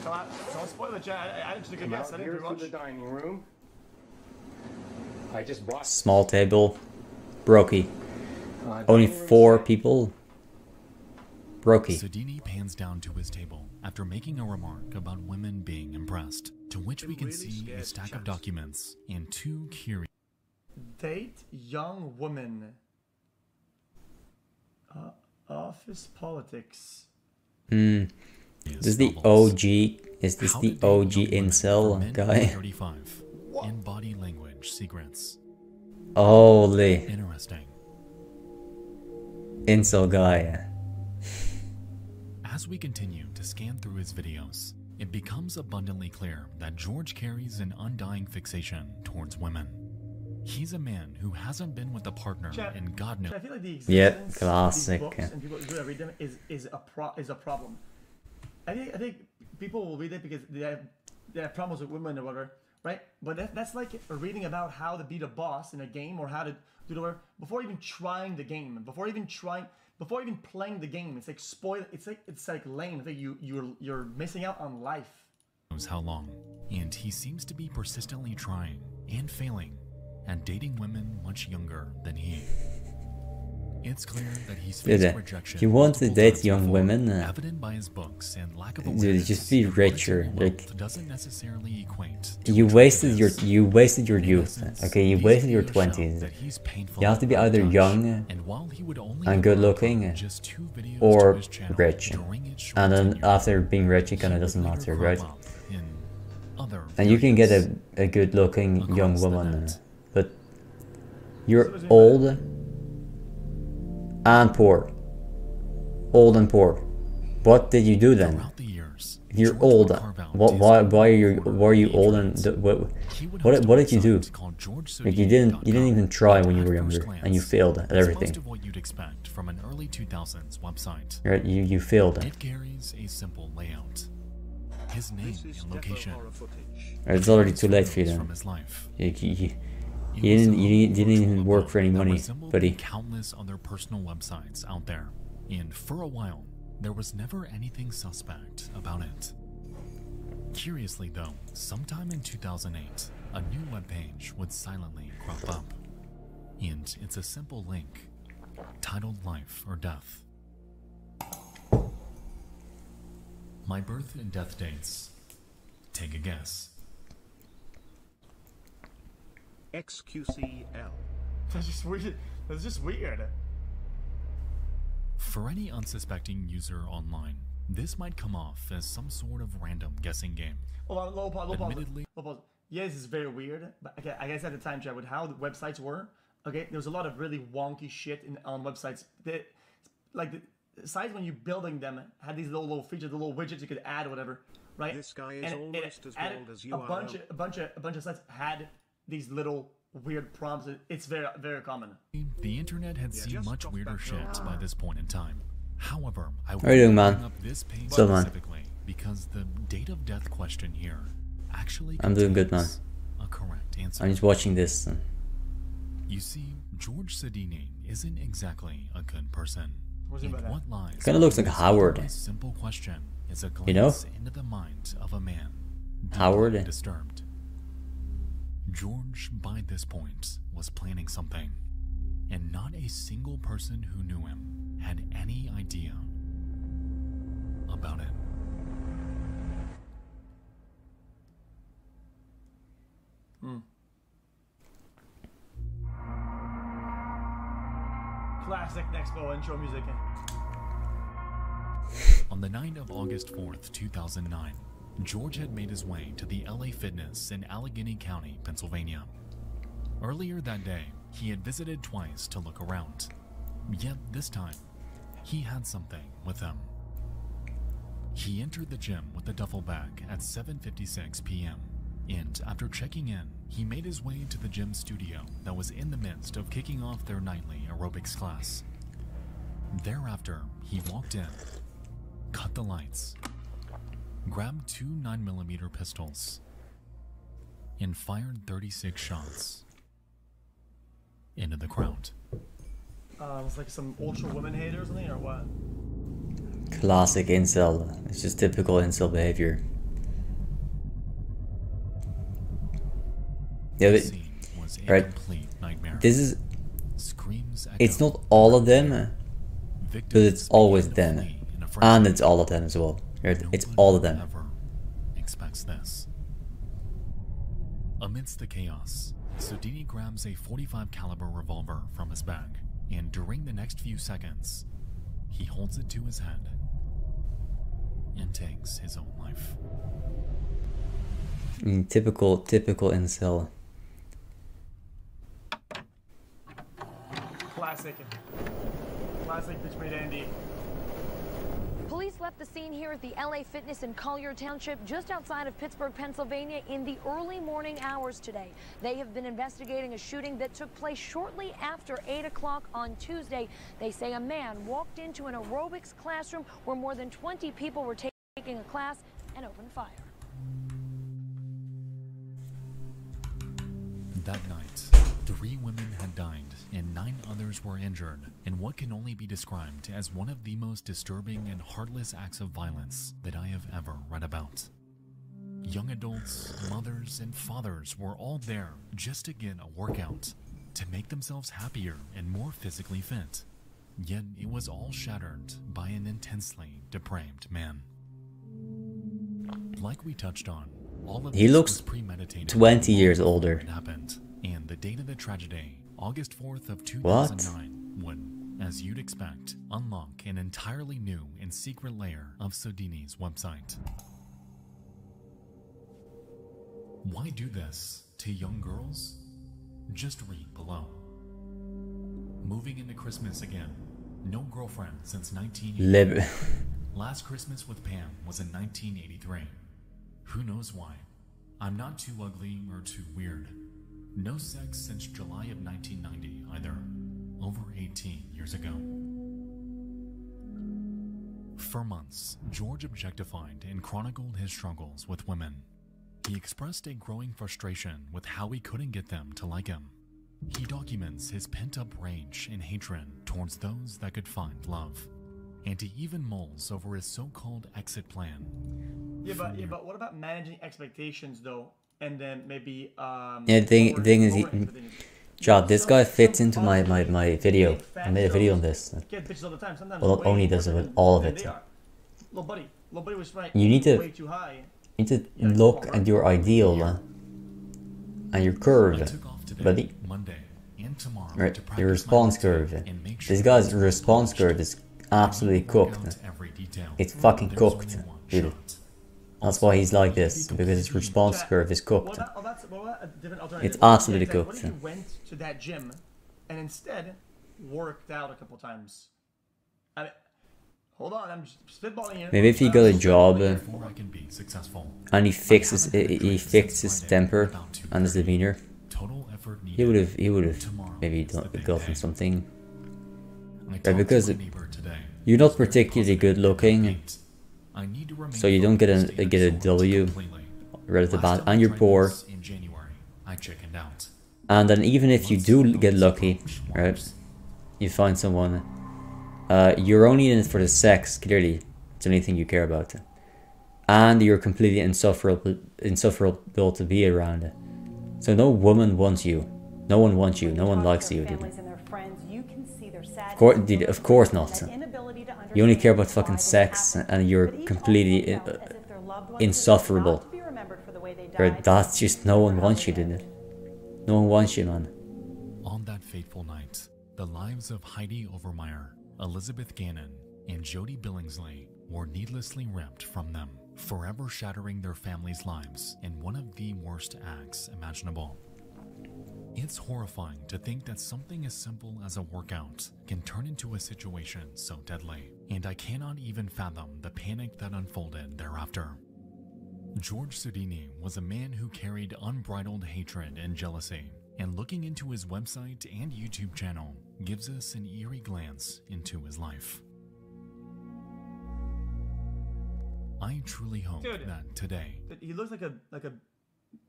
Come on, don't spoil it, Chad. I didn't Come guess. I out didn't here do to much. the dining room. I just bought. Small table. Brokey. Only 4 people. Brokey. Sedini pans down to his table after making a remark about women being impressed, to which we can see a stack of documents and 2 curious. Date young woman. Office politics. This is the OG. Is this the OG incel guy? 35 and body language secrets. Holy. Interesting. Incel guy. As we continue to scan through his videos, it becomes abundantly clear that George carries an undying fixation towards women. He's a man who hasn't been with a partner in God knows. I feel like the Yep, classic. Of these books and people who read them is a problem. I think people will read it because they have problems with women or whatever, right? But that's like reading about how to beat a boss in a game or how to do the work before even trying the game, before even playing the game. It's like spoil. It's like lame. It's like you're missing out on life. Knows how long, and he seems to be persistently trying and failing and dating women much younger than he. It's clear that he's faced rejection. If you want to date young women, evident by his books and lack of dude, just be richer. Like, doesn't necessarily equate. You wasted your youth. Okay, you wasted your 20s. You have to be either young and good looking, or rich. And then after being rich, it kind of doesn't matter, right? And you can get a good looking young woman, but you're old and poor. Old and poor. What did you do then? If you're old, why are you old and what did you do? Like you didn't even try when you were younger and you failed at everything. Most of what you'd expect from an early 2000s website. Right? You failed. It carries a simple layout. His name and location. It's already too late for you then. You didn't even work for any money, buddy. Countless other personal websites out there, and for a while, there was never anything suspect about it. Curiously though, sometime in 2008, a new webpage would silently crop up, and it's a simple link titled Life or Death. My birth and death dates. Take a guess. xQcl. That's just weird. That's just weird. For any unsuspecting user online, this might come off as some sort of random guessing game. Hold on, low pause. Admittedly, Yeah, this is very weird. But okay, I guess at the time, Chad, with how the websites were, Okay, there was a lot of really wonky shit on websites. Like the sites when you're building them had these little features, the little widgets you could add or whatever, right? This guy is and almost as bald as you a are. bunch of sites had these little weird prompts. It's very common. The internet had seen much weirder shit by this point in time. However, I How are you doing, want to man? bring up this page What's up, man? specifically because the date of death question here actually I'm doing good, man. contains a correct answer. I'm just watching this. You see, George Sedini isn't exactly a good person. What's he And about that? what lies Kinda looks like in this Howard. otherwise simple question is a glance You know? into the mind of a man deeply Howard. disturbed. George, by this point, was planning something, and not a single person who knew him had any idea about it. Classic Nexpo intro music. On the night of August 4th, 2009, George had made his way to the LA Fitness in Allegheny County, Pennsylvania. Earlier that day, he had visited twice to look around. Yet this time, he had something with him. He entered the gym with a duffel bag at 7:56 p.m. and after checking in, he made his way to the gym studio that was in the midst of kicking off their nightly aerobics class. Thereafter, he walked in, cut the lights, grabbed two 9mm pistols, and fired 36 shots into the crowd. It's like some ultra woman hater or something, or what? Classic incel. It's just typical incel behavior. Yeah, but, Scene was a right. complete nightmare. This is. Screams It's echoed. not all of them, but Victims it's always began to them, flee in a frenzy. and it's all of them as well. Right? It's all of them. Ever expects this. Amidst the chaos, Sedini grabs a .45 caliber revolver from his bag, and during the next few seconds, he holds it to his head and takes his own life. Typical incel. Classic bitch made Andy. Police left the scene here at the LA Fitness in Collier Township, just outside of Pittsburgh, Pennsylvania, in the early morning hours today. They have been investigating a shooting that took place shortly after 8 o'clock on Tuesday. They say a man walked into an aerobics classroom where more than 20 people were taking a class and opened fire. That night, 3 women had died and 9 others were injured in what can only be described as one of the most disturbing and heartless acts of violence that I have ever read about. Young adults, mothers, and fathers were all there just to get a workout, to make themselves happier and more physically fit. Yet it was all shattered by an intensely depraved man. Like we touched on, all of He this looks was premeditated 20 years older. it happened, and the date of the tragedy, August 4th of 2009, would, as you'd expect, unlock an entirely new and secret layer of Sedini's website. Why do this to young girls? Just read below. Moving into Christmas again. No girlfriend since 1983. Last Christmas with Pam was in 1983. Who knows why? I'm not too ugly or too weird. No sex since July of 1990 either. Over 18 years ago. For months, George objectified and chronicled his struggles with women. He expressed a growing frustration with how he couldn't get them to like him. He documents his pent-up rage and hatred towards those that could find love. And he even mulls over his so-called exit plan. Yeah, but what about managing expectations though, and then maybe Yeah, thing is, Chad, this guy fits into my video. I made a video on this. Get bitches all the time. Sometimes Well, not only does it, but all of it. Little buddy was right. You need to way too high. look at your ideal and your curve, buddy. Monday and tomorrow Right, to your practice response my curve. routine and make sure This guy's response curve is absolutely cooked. It's fucking cooked, dude. That's why he's like this, because his response curve is cooked. It's absolutely What cooked. if you went to that gym and instead worked out a couple times. I mean, hold on, I'm just spitballing here. Maybe if he got a job Before I can be successful. and he fixed his temper and his demeanor, Total effort he would have maybe gotten something. Right, because you're not particularly good looking, so you don't get a W right at the bat, and you're poor. In January, I chickened out. And then even if you do get lucky, right, you find someone, you're only in it for the sex, clearly. It's the only thing you care about. And you're completely insufferable to be around. So no woman wants you. No one wants you. No one likes you. Of course not. You only care about fucking sex, and you're completely insufferable. Right, that's just, no one wants you, didn't it? No one wants you, man. On that fateful night, the lives of Heidi Overmeyer, Elizabeth Gannon, and Jody Billingsley were needlessly ripped from them, forever shattering their families' lives in one of the worst acts imaginable. It's horrifying to think that something as simple as a workout can turn into a situation so deadly, and I cannot even fathom the panic that unfolded thereafter. George Sudini was a man who carried unbridled hatred and jealousy, and looking into his website and YouTube channel gives us an eerie glance into his life. I truly hope that today... He looks like a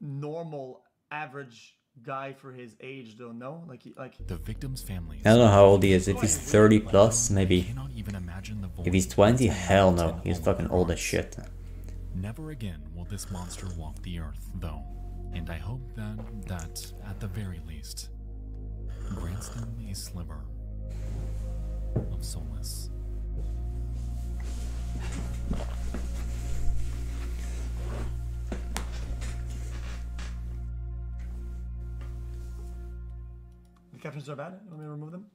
normal, average guy for his age, though, no? Like the victim's family. I don't know how old he is. If he's 30 plus, maybe. If he's 20, hell no. He's fucking old as shit. Never again will this monster walk the earth, though, and I hope that at the very least, grants them a sliver of solace. The captions are bad? You want me to remove them?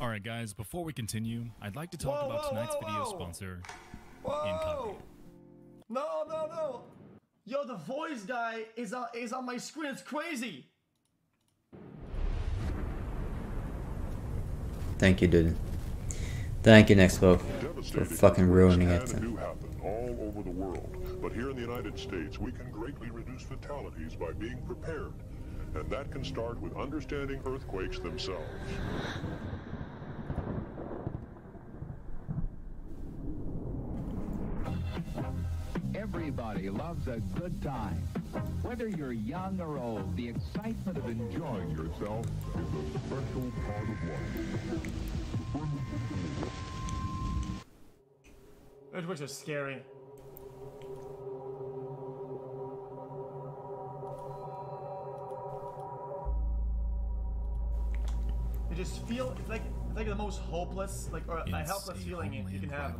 Alright guys, before we continue, I'd like to talk about tonight's video sponsor, Incoming. No! Yo, the voice guy is on my screen. It's crazy. Thank you, dude. Thank you, Nexpo, for fucking ruining it. Do happen all over the world, but here in the United States, we can greatly reduce fatalities by being prepared, and that can start with understanding earthquakes themselves. Everybody loves a good time. Whether you're young or old, the excitement of enjoying yourself is a special part of life. Earthquakes are scary. You just feel it's like the most hopeless, or a helpless feeling you can have.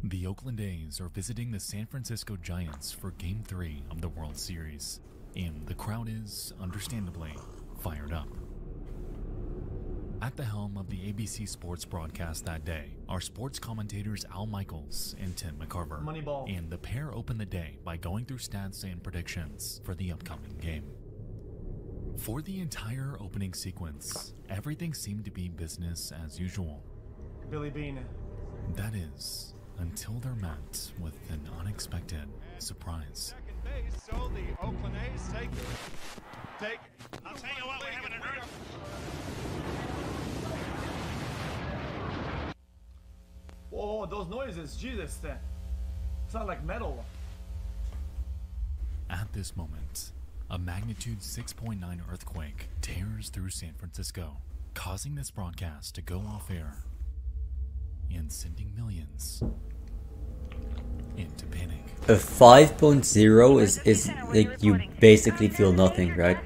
The Oakland A's are visiting the San Francisco Giants for Game 3 of the World Series, and the crowd is, understandably, fired up. At the helm of the ABC Sports broadcast that day are sports commentators Al Michaels and Tim McCarver, Moneyball. And the pair open the day by going through stats and predictions for the upcoming game. For the entire opening sequence, everything seemed to be business as usual. Billy Bean. That is, until they're met with an unexpected surprise. So the Oakland A's take. I'll tell you what, we're having an Whoa, those noises, Jesus, that sound like metal. At this moment, a magnitude 6.9 earthquake tears through San Francisco, causing this broadcast to go off air and sending millions into panic. A 5.0 is like you basically feel nothing, right?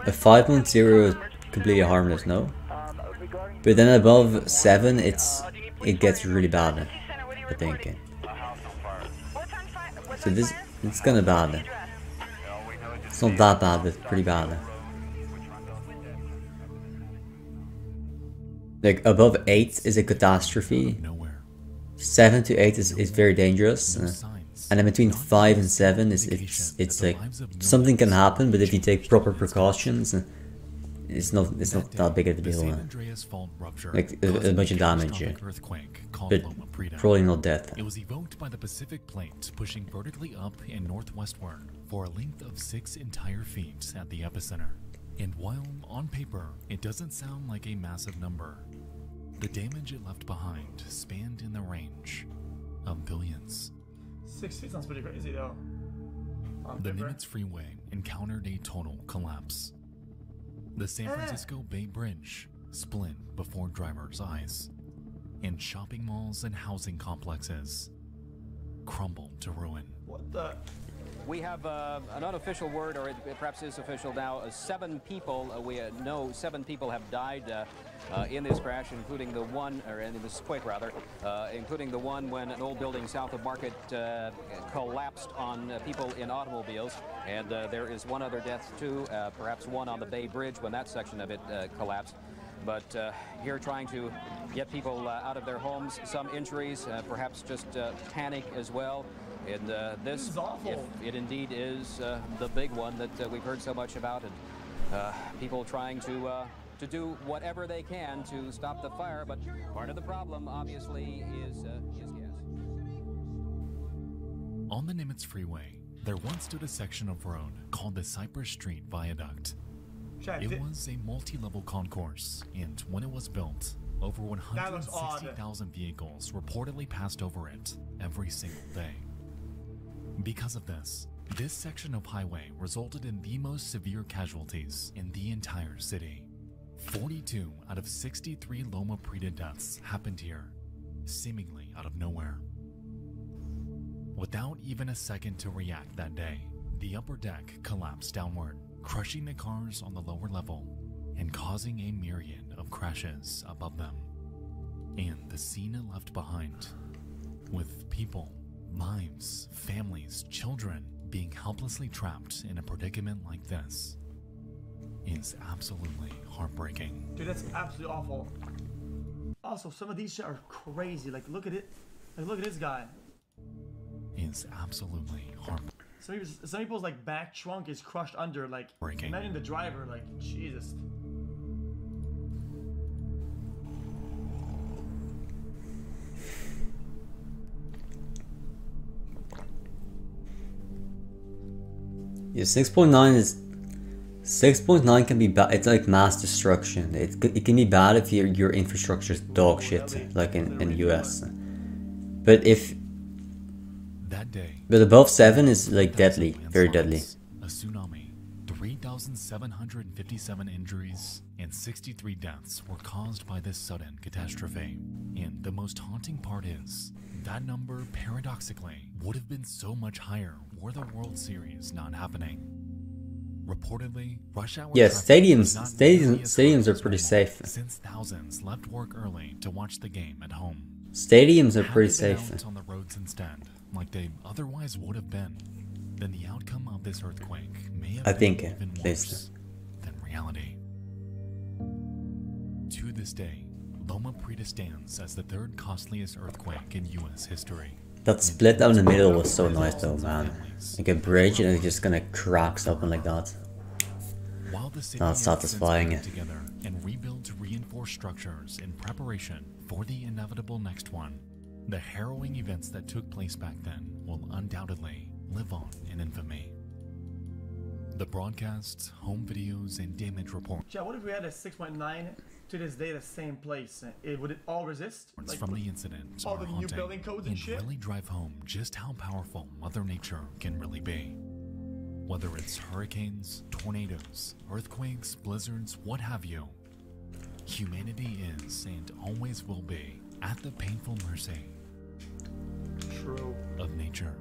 A 5.0 is completely harmless, no? But then above 7, it gets really bad, I think. So it's kinda bad. It's not that bad, but pretty bad. Like above 8 is a catastrophe. 7 to 8 is very dangerous. And then between 5 and 7 is it's like something can happen, but if you take proper precautions, it's not that big of a deal. Like a bunch of damage, but probably not death. It was evoked by the Pacific Plate pushing vertically up and northwestward for a length of 6 entire feet at the epicenter. And while on paper it doesn't sound like a massive number, the damage it left behind spanned in the range of billions. 6 feet sounds pretty crazy though. The Nimitz Freeway encountered a total collapse. The San Francisco Bay Bridge split before drivers' eyes, and shopping malls and housing complexes crumbled to ruin. What the? We have an unofficial word, or it perhaps is official now. 7 people, we know 7 people have died in this crash, including the one, or in this quake rather, including the one when an old building south of Market collapsed on people in automobiles. And there is one other death too, perhaps one on the Bay Bridge when that section of it collapsed. But here trying to get people out of their homes, some injuries, perhaps just panic as well. And this is awful. If it indeed is the big one that we've heard so much about, and people trying to do whatever they can to stop the fire, but part of the problem, obviously, is gas. On the Nimitz Freeway, there once stood a section of road called the Cypress Street Viaduct. It was a multi-level concourse, and when it was built, over 160,000 vehicles reportedly passed over it every single day. Because of this section of highway resulted in the most severe casualties in the entire city. 42 out of 63 Loma Prieta deaths happened here, seemingly out of nowhere. Without even a second to react that day, the upper deck collapsed downward, crushing the cars on the lower level and causing a myriad of crashes above them. And the scene it left behind, with people, lives, families, children being helplessly trapped in a predicament like this, is absolutely heartbreaking. Dude, that's absolutely awful. Also, some of these shit are crazy. Like, look at it. Like, look at this guy. Is absolutely heartbreaking. Some people's like back trunk is crushed under. Like, imagine the driver. Like, Jesus. Yeah, 6.9 can be bad. It's like mass destruction. It can be bad if your infrastructure is dog shit, like in the US. But but above 7 is like deadly, very deadly. A tsunami, 3,757 injuries and 63 deaths were caused by this sudden catastrophe. And the most haunting part is that number, paradoxically, would have been so much higher were the World Series not happening. Reportedly, rush hour stadiums are pretty safe. Since thousands left work early to watch the game at home. Stadiums are pretty safe. On the roads instead, like they otherwise would have been, then the outcome of this earthquake may have been even worse than reality. To this day, Loma Prieta stands as the 3rd costliest earthquake in US history. That split down the middle was so nice though, man. Like a bridge and it just kinda cracks open like that. That's satisfying. Together and rebuild reinforced structures in preparation for the inevitable next one. The harrowing events that took place back then will undoubtedly live on in infamy. The broadcasts, home videos, and damage reports. Chat, what if we had a 6.9 to this day the same place? Would it all resist? Like, from the incident all the new building codes and shit? Really drive home just how powerful Mother Nature can really be. Whether it's hurricanes, tornadoes, earthquakes, blizzards, what have you, humanity is and always will be at the painful mercy of nature.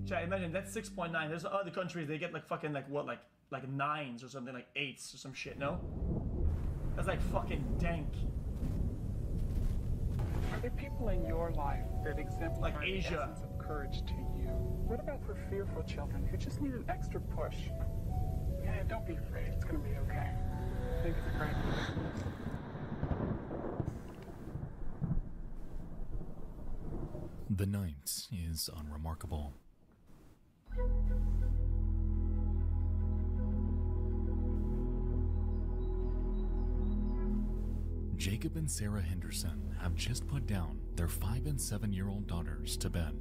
Chat, imagine that's 6.9. There's other countries they get like fucking like what, like 9s or something, like 8s or some shit. No. That's like fucking dank. Are there people in your life that exemplify Like the Asia. essence of courage to you? What about for fearful children who just need an extra push? Yeah, don't be afraid. It's gonna be okay. I think it's great. The night is unremarkable. Jacob and Sarah Henderson have just put down their 5- and 7-year-old daughters to bed.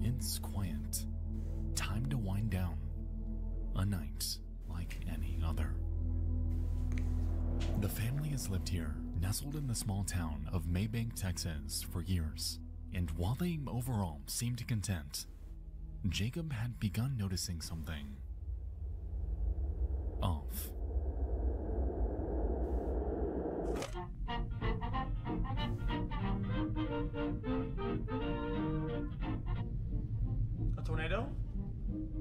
It's quiet. Time to wind down. A night like any other. The family has lived here, nestled in the small town of Maybank, Texas, for years, and while they overall seemed content, Jacob had begun noticing something off. A tornado?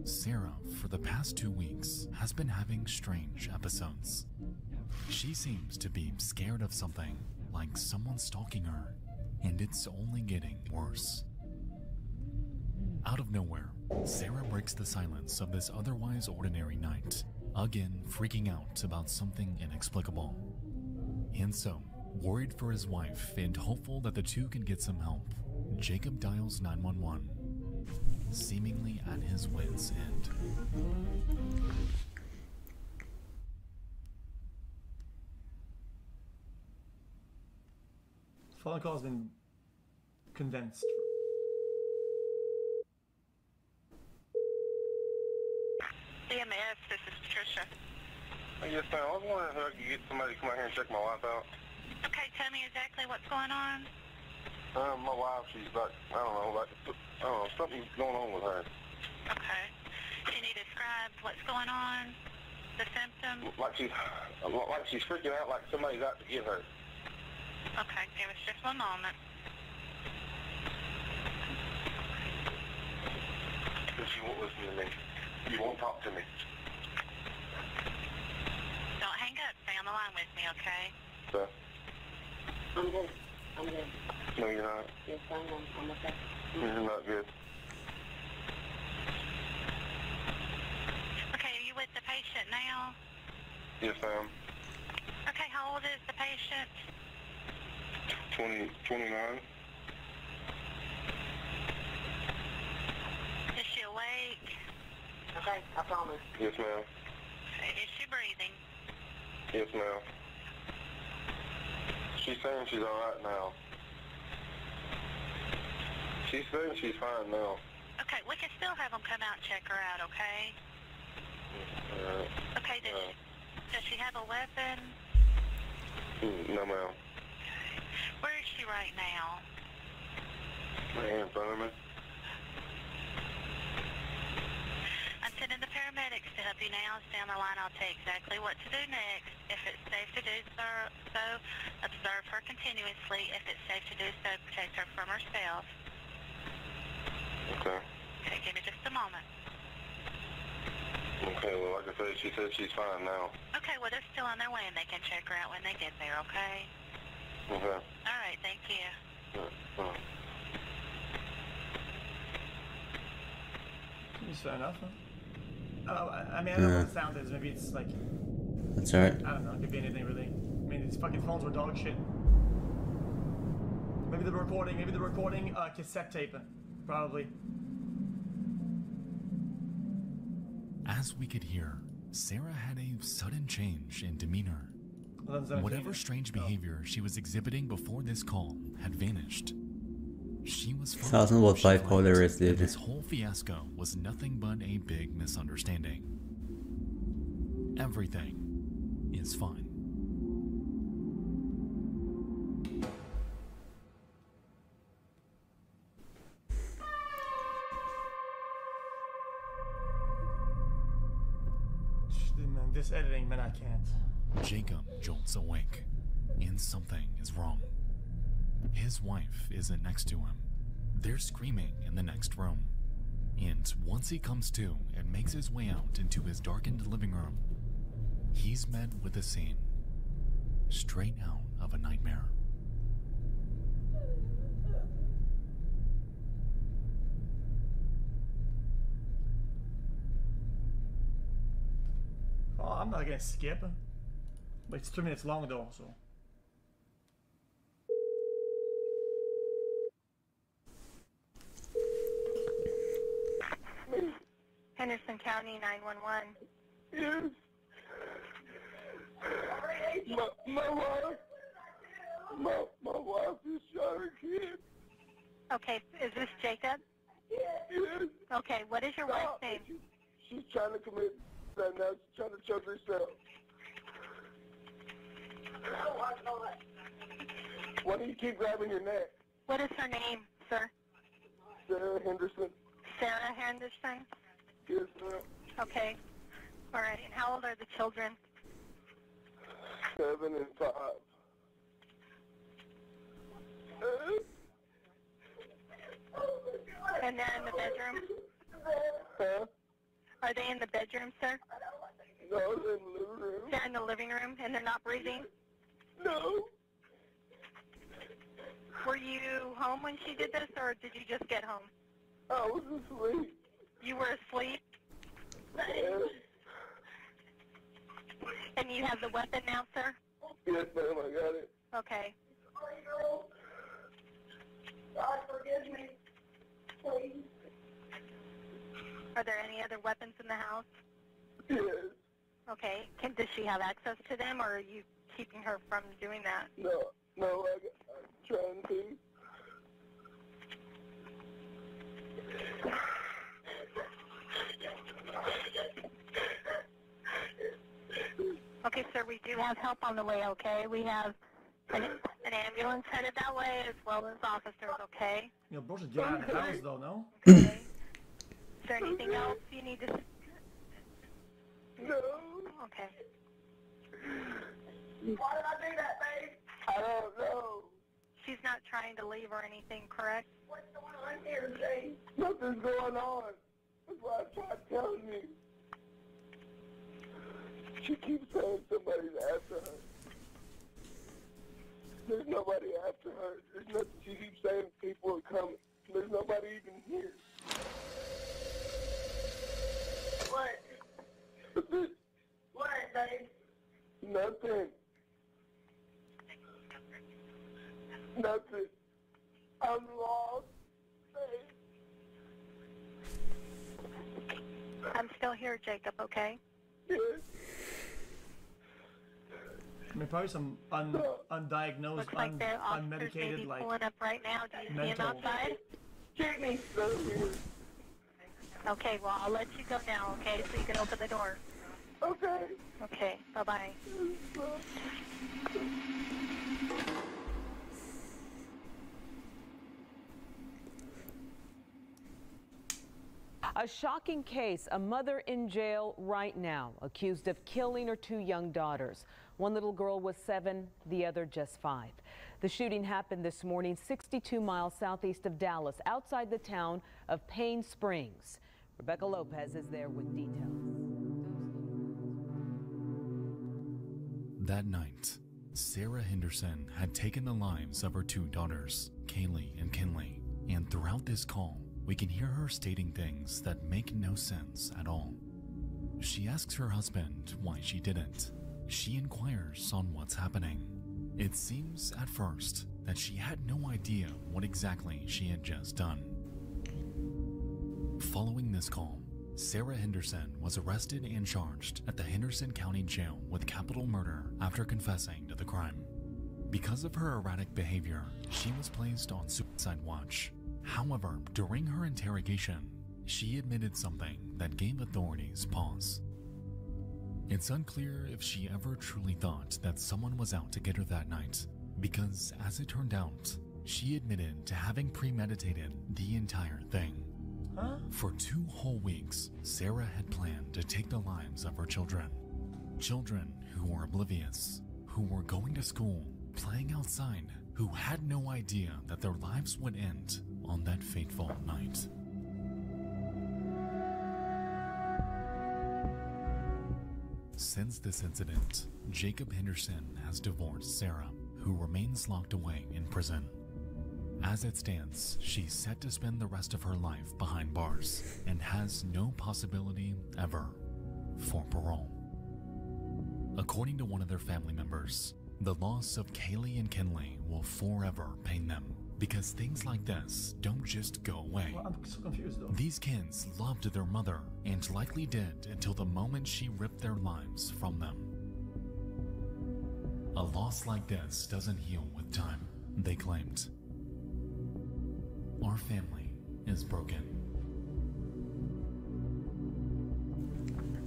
Sarah, for the past 2 weeks, has been having strange episodes. She seems to be scared of something, like someone stalking her, and it's only getting worse. Out of nowhere, Sarah breaks the silence of this otherwise ordinary night, again freaking out about something inexplicable. And so, worried for his wife and hopeful that the two can get some help, Jacob dials 911, seemingly at his wit's end. Phone call has been condensed. EMS, this is Patricia. Yes, ma'am. I was wondering if I could get somebody to come out here and check my wife out. Okay, tell me exactly what's going on. My wife, she's like, I don't know, something's going on with her. Okay. Can you describe what's going on? The symptoms? Like she's freaking out like somebody's out to get her. Okay, give us just one moment. But she won't listen to me. You won't talk to me. Don't hang up. Stay on the line with me, okay? So, I'm good. I'm good. no, you're not. Yes, I'm okay. You're not good. Okay, are you with the patient now? Yes, ma'am. Okay, how old is the patient? 29. Is she awake? Okay, I promise. Yes, ma'am. Is she breathing? Yes, ma'am. She's saying she's alright now. She's saying she's fine now. Okay, we can still have them come out and check her out, okay? Okay, does she have a weapon? No, ma'am. Where is she right now? Right here in front of me. I'm sending the paramedics to help you now. Stay on the line. I'll tell you exactly what to do next. If it's safe to do so, observe her continuously. If it's safe to do so, protect her from herself. Okay. Okay, give me just a moment. Okay, well, like I said, she said she's fine now. Okay, well, they're still on their way, and they can check her out when they get there, okay? Okay. All right, thank you. Seems fair enough, huh? I mean, I don't know what the sound is. Maybe it's like... That's alright. I don't know. It could be anything, really. I mean, these fucking phones were dog shit. Maybe they're recording cassette tape. Probably. As we could hear, Sarah had a sudden change in demeanor. Whatever strange behavior she was exhibiting before this call had vanished. She was fine. Thousand what life call there is, dude. This whole fiasco was nothing but a big misunderstanding. Everything is fine. Man, this editing, man, I can't. Jacob jolts awake, and something is wrong. His wife isn't next to him. They're screaming in the next room. And once he comes to and makes his way out into his darkened living room, he's met with a scene straight out of a nightmare. Oh, I'm not gonna skip. But it's 2 minutes long though, so. Henderson County 911. Yes. My wife just shot her kid. Okay, is this Jacob? Yes. Okay, what is your wife's name? She's trying to commit that now. She's trying to choke herself. Why do you keep grabbing your neck? What is her name, sir? Sarah Henderson. Sarah Henderson? Yes, ma'am. Okay. All right, and how old are the children? 7 and 5. And they're in the bedroom? Huh? Are they in the bedroom, sir? No, they're in the living room. They're in the living room and they're not breathing? No. Were you home when she did this, or did you just get home? I was asleep. You were asleep? Yes. And you have the weapon now, sir? Yes, ma'am, I got it. Okay. God forgive me, please. Are there any other weapons in the house? Yes. Okay. Does she have access to them, or are you keeping her from doing that? No, I'm trying to. Okay, sir, we do have help on the way, okay? We have an ambulance headed that way, as well as officers, okay? Yo, bro should get out of the house though, no? Okay. Is there anything else you need to... No. Okay. Why did I do that, babe? I don't know. She's not trying to leave or anything, correct? What's going on here, Jay? Nothing's going on. That's why I tried telling you. She keeps saying somebody's after her. There's nobody after her. There's nothing. She keeps saying people are coming. There's nobody even here. What? What, babe? Nothing. Nothing. I'm lost, babe. I'm still here, Jacob, okay? Yes. I mean, probably some undiagnosed, Looks like the officers may unmedicated, be like, pulling up right now. Do you see him mental. outside? Take me. Okay, well, I'll let you go now, okay, so you can open the door. Okay. Okay, bye-bye. A shocking case, a mother in jail right now, accused of killing her 2 young daughters. One little girl was 7, the other just 5. The shooting happened this morning 62 miles southeast of Dallas, outside the town of Payne Springs. Rebecca Lopez is there with details. That night, Sarah Henderson had taken the lives of her 2 daughters, Kaylee and Kinley, and throughout this call, we can hear her stating things that make no sense at all. She asks her husband why she didn't. She inquires on what's happening. It seems at first that she had no idea what exactly she had just done. Following this call, Sarah Henderson was arrested and charged at the Henderson County Jail with capital murder after confessing to the crime. Because of her erratic behavior, she was placed on suicide watch. However, during her interrogation, she admitted something that gave authorities pause. It's unclear if she ever truly thought that someone was out to get her that night, because as it turned out, she admitted to having premeditated the entire thing. For 2 whole weeks, Sarah had planned to take the lives of her children. Children who were oblivious, who were going to school, playing outside, who had no idea that their lives would end on that fateful night. since this incident, Jacob Henderson has divorced Sarah, who remains locked away in prison. As it stands, she's set to spend the rest of her life behind bars and has no possibility ever for parole. According to one of their family members, the loss of Kaylee and Kinley will forever pain them because things like this don't just go away. Well, I'm so confused though. These kids loved their mother and likely did until the moment she ripped their lives from them. A loss like this doesn't heal with time, they claimed. Our family is broken.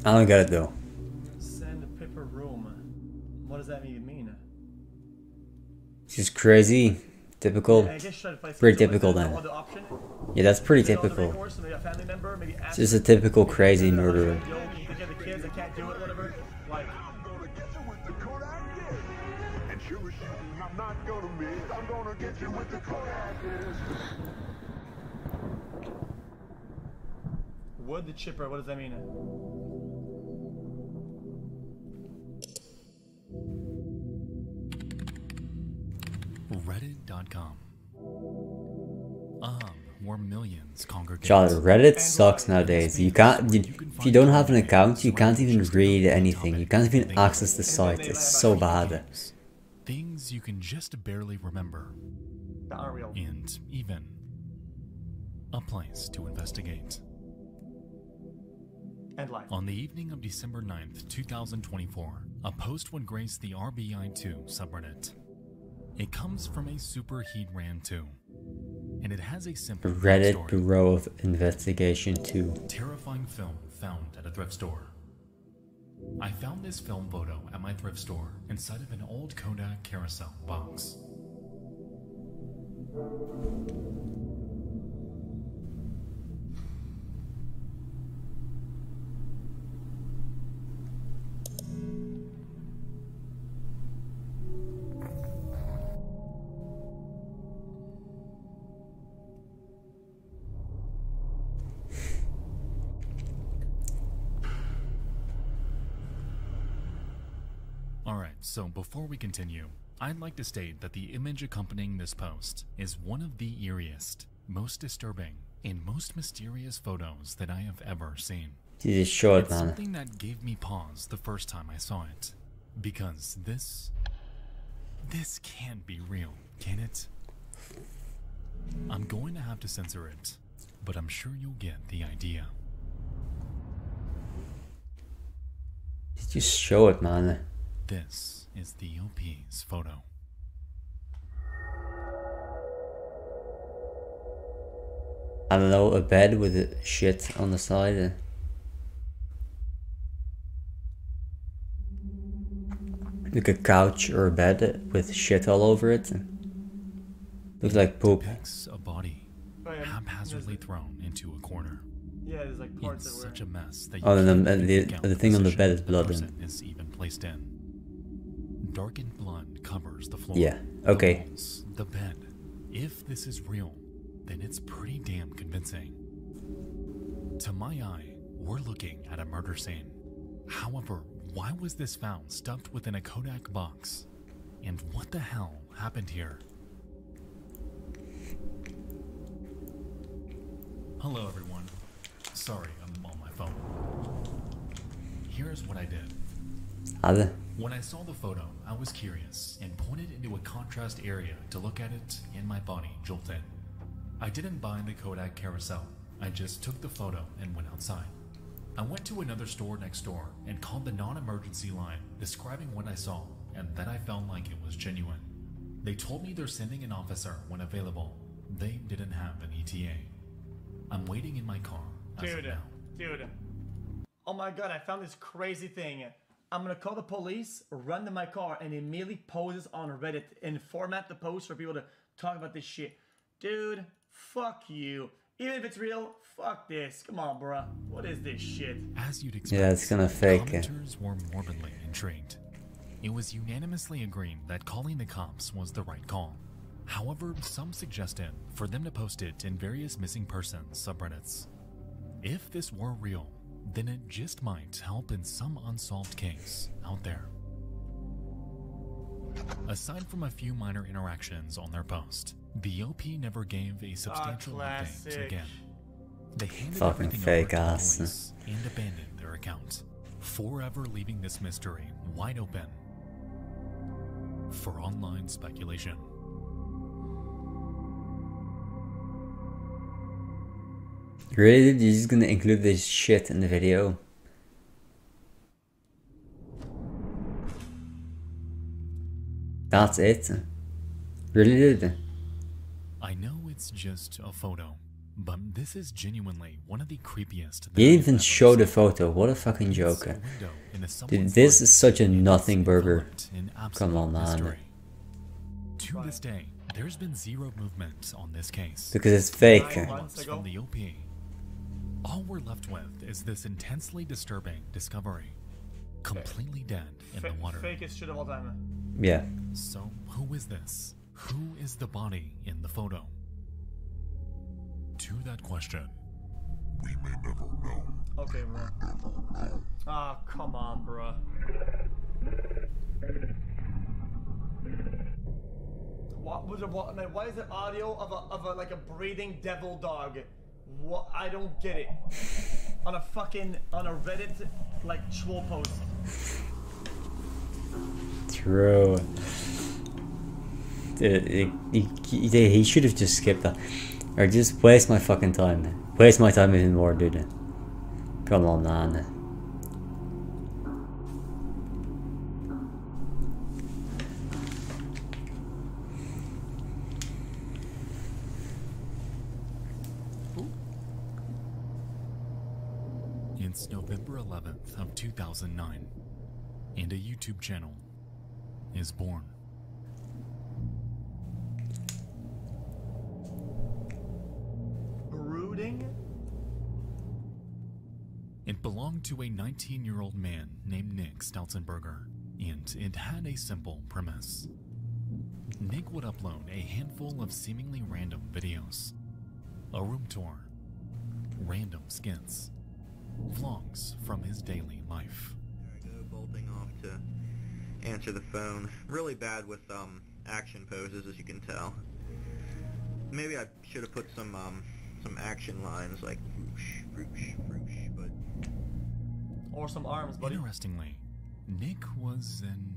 I don't get it though. Send a paper room. What does that even mean? She's crazy. Typical. Yeah, I guess try to find Pretty some typical other then. option. Yeah, that's pretty Sit on the typical. recourse, maybe a family member, maybe ask Just a typical them, crazy maybe murderer. Yo, can you take care of the kids? I can't do it, whatever. Like, And sure as shit, I'm not gonna miss. I'm gonna get you with the Kodak. wood the chipper, what does that mean? Reddit.com. Where millions congregate. God, Reddit sucks nowadays. You can't. If you don't have an account, you can't even read anything. You can't even access the site. It's so bad. Things you can just barely remember. And even a place to investigate. And life. On the evening of December 9th, 2024, a post would grace the RBI2 subreddit. It comes from a superheat ran 2, and it has a simple Reddit story. Bureau of Investigation 2. Terrifying film found at a thrift store. I found this film photo at my thrift store inside of an old Kodak carousel box. Alright, so before we continue, I'd like to state that the image accompanying this post is one of the eeriest, most disturbing, and most mysterious photos that I have ever seen. You just show it, It's man. something that gave me pause the first time I saw it. Because this can't be real, can it? I'm going to have to censor it, but I'm sure you'll get the idea. Just show it, man. This is the OP's photo. I don't know, a bed with a shit on the side. Like a couch or a bed with shit all over it. Looks like poop. Depicts a body haphazardly thrown into a corner. Yeah, there's like parts It's that were such a mess that you Oh, and can't then even count the thing on the position bed is the blood. person is even placed in. Darkened blood covers the floor. Yeah, okay. The walls, the bed. If this is real, then it's pretty damn convincing. To my eye, we're looking at a murder scene. However, why was this found stuffed within a Kodak box? And what the hell happened here? Hello everyone. Sorry, I'm on my phone. Here's what I did. Other. When I saw the photo, I was curious and pointed into a contrast area to look at it, and my body jolted. I didn't buy the Kodak carousel. I just took the photo and went outside. I went to another store next door and called the non-emergency line, describing what I saw and that I felt like it was genuine. They told me they're sending an officer when available. They didn't have an ETA. I'm waiting in my car as of now. Dude. Oh my god, I found this crazy thing. I'm gonna call the police, run to my car, and immediately post this on Reddit and format the post for people to talk about this shit. Dude, fuck you. Even if it's real, fuck this. Come on, bruh. What is this shit? As you'd expect, Yeah, it's gonna fake it. commenters were morbidly intrigued. It was unanimously agreed that calling the cops was the right call. However, some suggested for them to post it in various missing persons subreddits. If this were real, then it just might help in some unsolved case out there. Aside from a few minor interactions on their post, the OP never gave a substantial update again. They handed fucking everything fake over to ass. police and abandoned their account, forever leaving this mystery wide open for online speculation. Really? You're just gonna include this shit in the video? That's it? Really did? I know it's just a photo, but this is genuinely one of the creepiest. You didn't even show the photo. What a fucking joke. Dude, this is such a nothing burger. Come on, man. To this day, there's been zero movement on this case. Because it's fake. From the OP. All we're left with is this intensely disturbing discovery. Completely dead in the water. Fakest shit of all time. Yeah. So, who is this? Who is the body in the photo? To that question, we may never know. Okay, bro. Ah, come on, bro. What was it? What, man, why is there audio of a like a breathing devil dog? What? I don't get it. On a Reddit like troll post. True. He should have just skipped that. Or just waste my fucking time. Waste my time even more, dude. Come on, man. It's November 11th of 2009, and a YouTube channel is born. Brooding? It belonged to a 19-year-old man named Nick Stoutenberger, and it had a simple premise. Nick would upload a handful of seemingly random videos, a room tour, random skits, vlogs from his daily life. There I go, bolting off to answer the phone. Really bad with action poses, as you can tell. Maybe I should have put some action lines like whoosh, whoosh, whoosh, but... Or some arms, buddy. Interestingly, Nick was an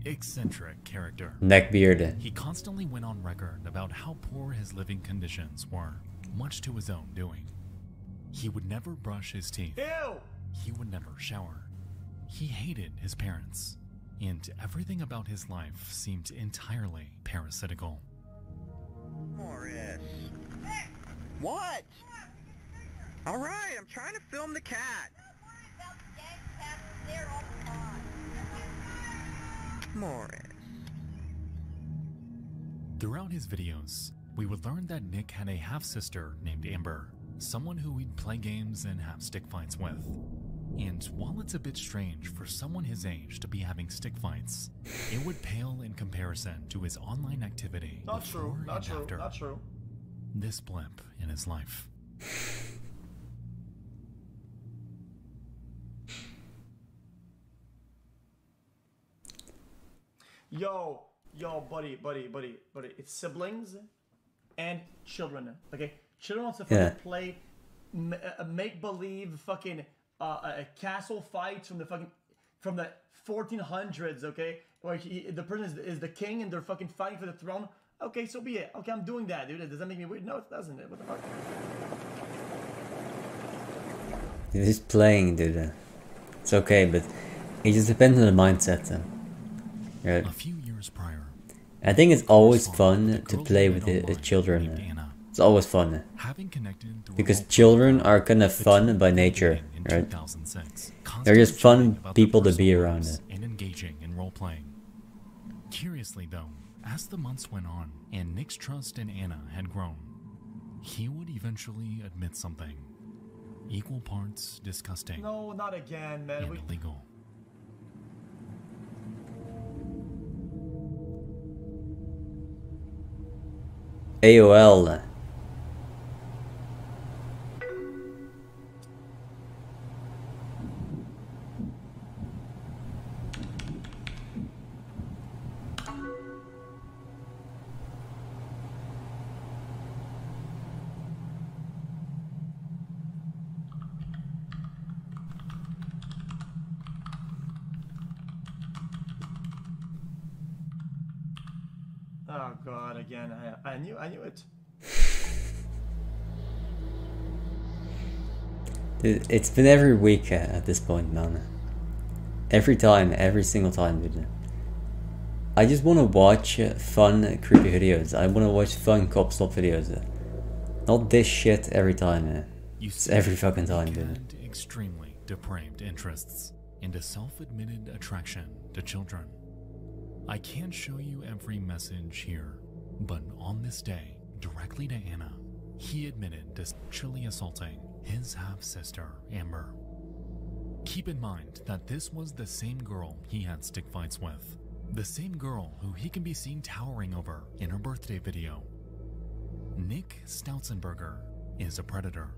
eccentric character. Neckbeard. He constantly went on record about how poor his living conditions were, much to his own doing. He would never brush his teeth. Ew! He would never shower. He hated his parents, and everything about his life seemed entirely parasitical. Morris. What? Alright, I'm trying to film the cat. Morris. Throughout his videos, we would learn that Nick had a half-sister named Amber, someone who he'd play games and have stick fights with. And while it's a bit strange for someone his age to be having stick fights, it would pale in comparison to his online activity Not before true, not and true, after not true. this blip in his life. Yo, buddy. It's siblings and children. Okay, children wants to fucking play make-believe fucking castle fights from the 1400s. Okay, where the person is the king and they're fucking fighting for the throne. Okay, so be it. Okay, I'm doing that, dude. Does that make me weird? No, it doesn't. What the fuck? He's playing, dude. It's okay, but it just depends on the mindset. Right. A few years prior, I think it's always fun to play with the children. It's always fun. Because children are kind of fun by nature, right? They're just fun people to be around. And engaging in role-playing. Curiously though, as the months went on and Nick's trust in Anna had grown, he would eventually admit something. Equal parts disgusting. No, not again, man. And illegal. Oh god, again. I knew it. It's been every week at this point, man. Every time, every single time, dude. I just want to watch fun, creepy videos. I want to watch fun cop stop videos. Not this shit every time. It's every fucking time, dude. Extremely depraved interests and a self-admitted attraction to children. I can't show you every message here, but on this day, directly to Anna, he admitted to sexually assaulting his half-sister, Amber. Keep in mind that this was the same girl he had stick fights with. The same girl who he can be seen towering over in her birthday video. Nick Stautzenberger is a predator,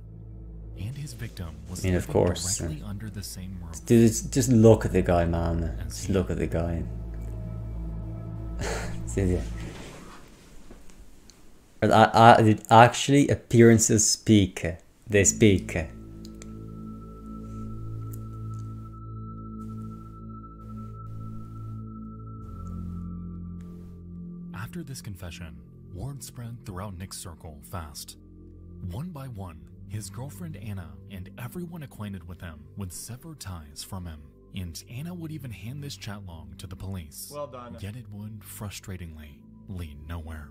and his victim was of course. directly under the same roof. Dude, just look at the guy, man. Just look at the guy. Actually, appearances speak. They speak. After this confession, word spread throughout Nick's circle fast. One by one, his girlfriend Anna and everyone acquainted with him would sever ties from him, and Anna would even hand this chat log to the police. Well done. Yet it would, frustratingly, lead nowhere.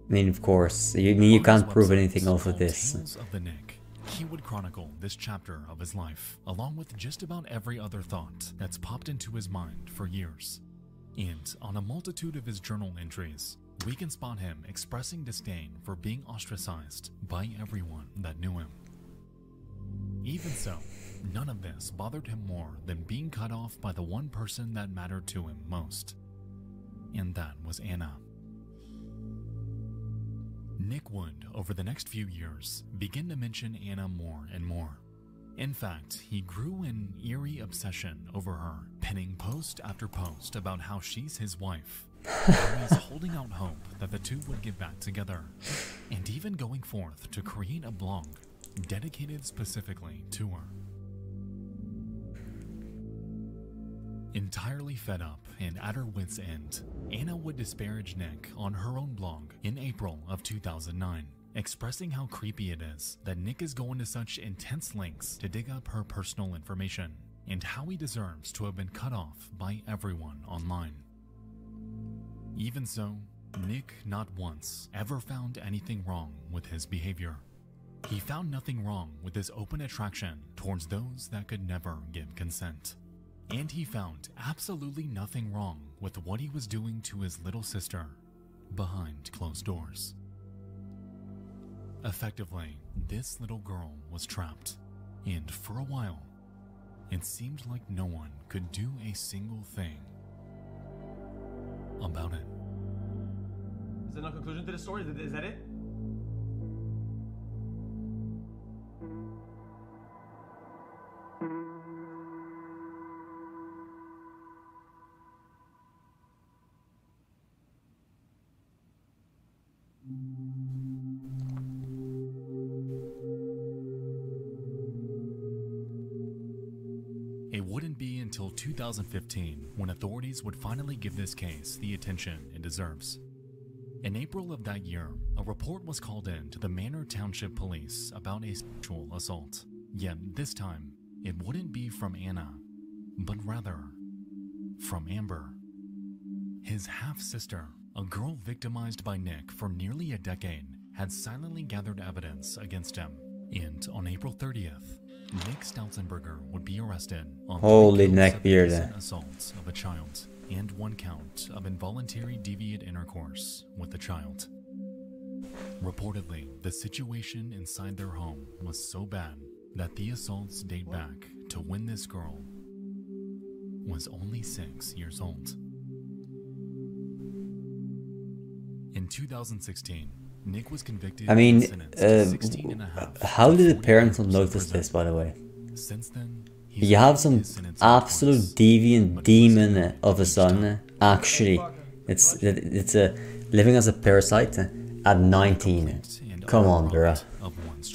I mean, of course, you can't prove anything off of this. Tales of the Nick, he would chronicle this chapter of his life, along with just about every other thought that's popped into his mind for years. And on a multitude of his journal entries, we can spot him expressing disdain for being ostracized by everyone that knew him. Even so, none of this bothered him more than being cut off by the one person that mattered to him most. And that was Anna. Nick would, over the next few years, begin to mention Anna more and more. In fact, he grew an eerie obsession over her, penning post after post about how she's his wife, always holding out hope that the two would get back together, and even going forth to create a blog dedicated specifically to her. Entirely fed up and at her wit's end, Anna would disparage Nick on her own blog in April of 2009. Expressing how creepy it is that Nick is going to such intense lengths to dig up her personal information, and how he deserves to have been cut off by everyone online. Even so, Nick not once ever found anything wrong with his behavior. He found nothing wrong with his open attraction towards those that could never give consent. And he found absolutely nothing wrong with what he was doing to his little sister behind closed doors. Effectively, this little girl was trapped, and for a while, it seemed like no one could do a single thing about it. Is there no conclusion to the story? Is that it? It wouldn't be until 2015 when authorities would finally give this case the attention it deserves. In April of that year, a report was called in to the Manor Township Police about a sexual assault. Yet this time, it wouldn't be from Anna, but rather from Amber. His half-sister, a girl victimized by Nick for nearly a decade, had silently gathered evidence against him. And on April 30th, Nick Stautzenberger would be arrested on Holy 3 counts of neckbeard. indecent assaults of a child and 1 count of involuntary deviant intercourse with the child. Reportedly, the situation inside their home was so bad that the assaults date back to when this girl was only 6 years old. In 2016, Nick was convicted. I mean, and sentenced to 16 and a half how did the to parents 40 not years notice prison. this, by the way? Since then, he's You have served some his sentence absolute twice, deviant demon of a son. Actually, it's a living as a parasite at 19. Come on, bro.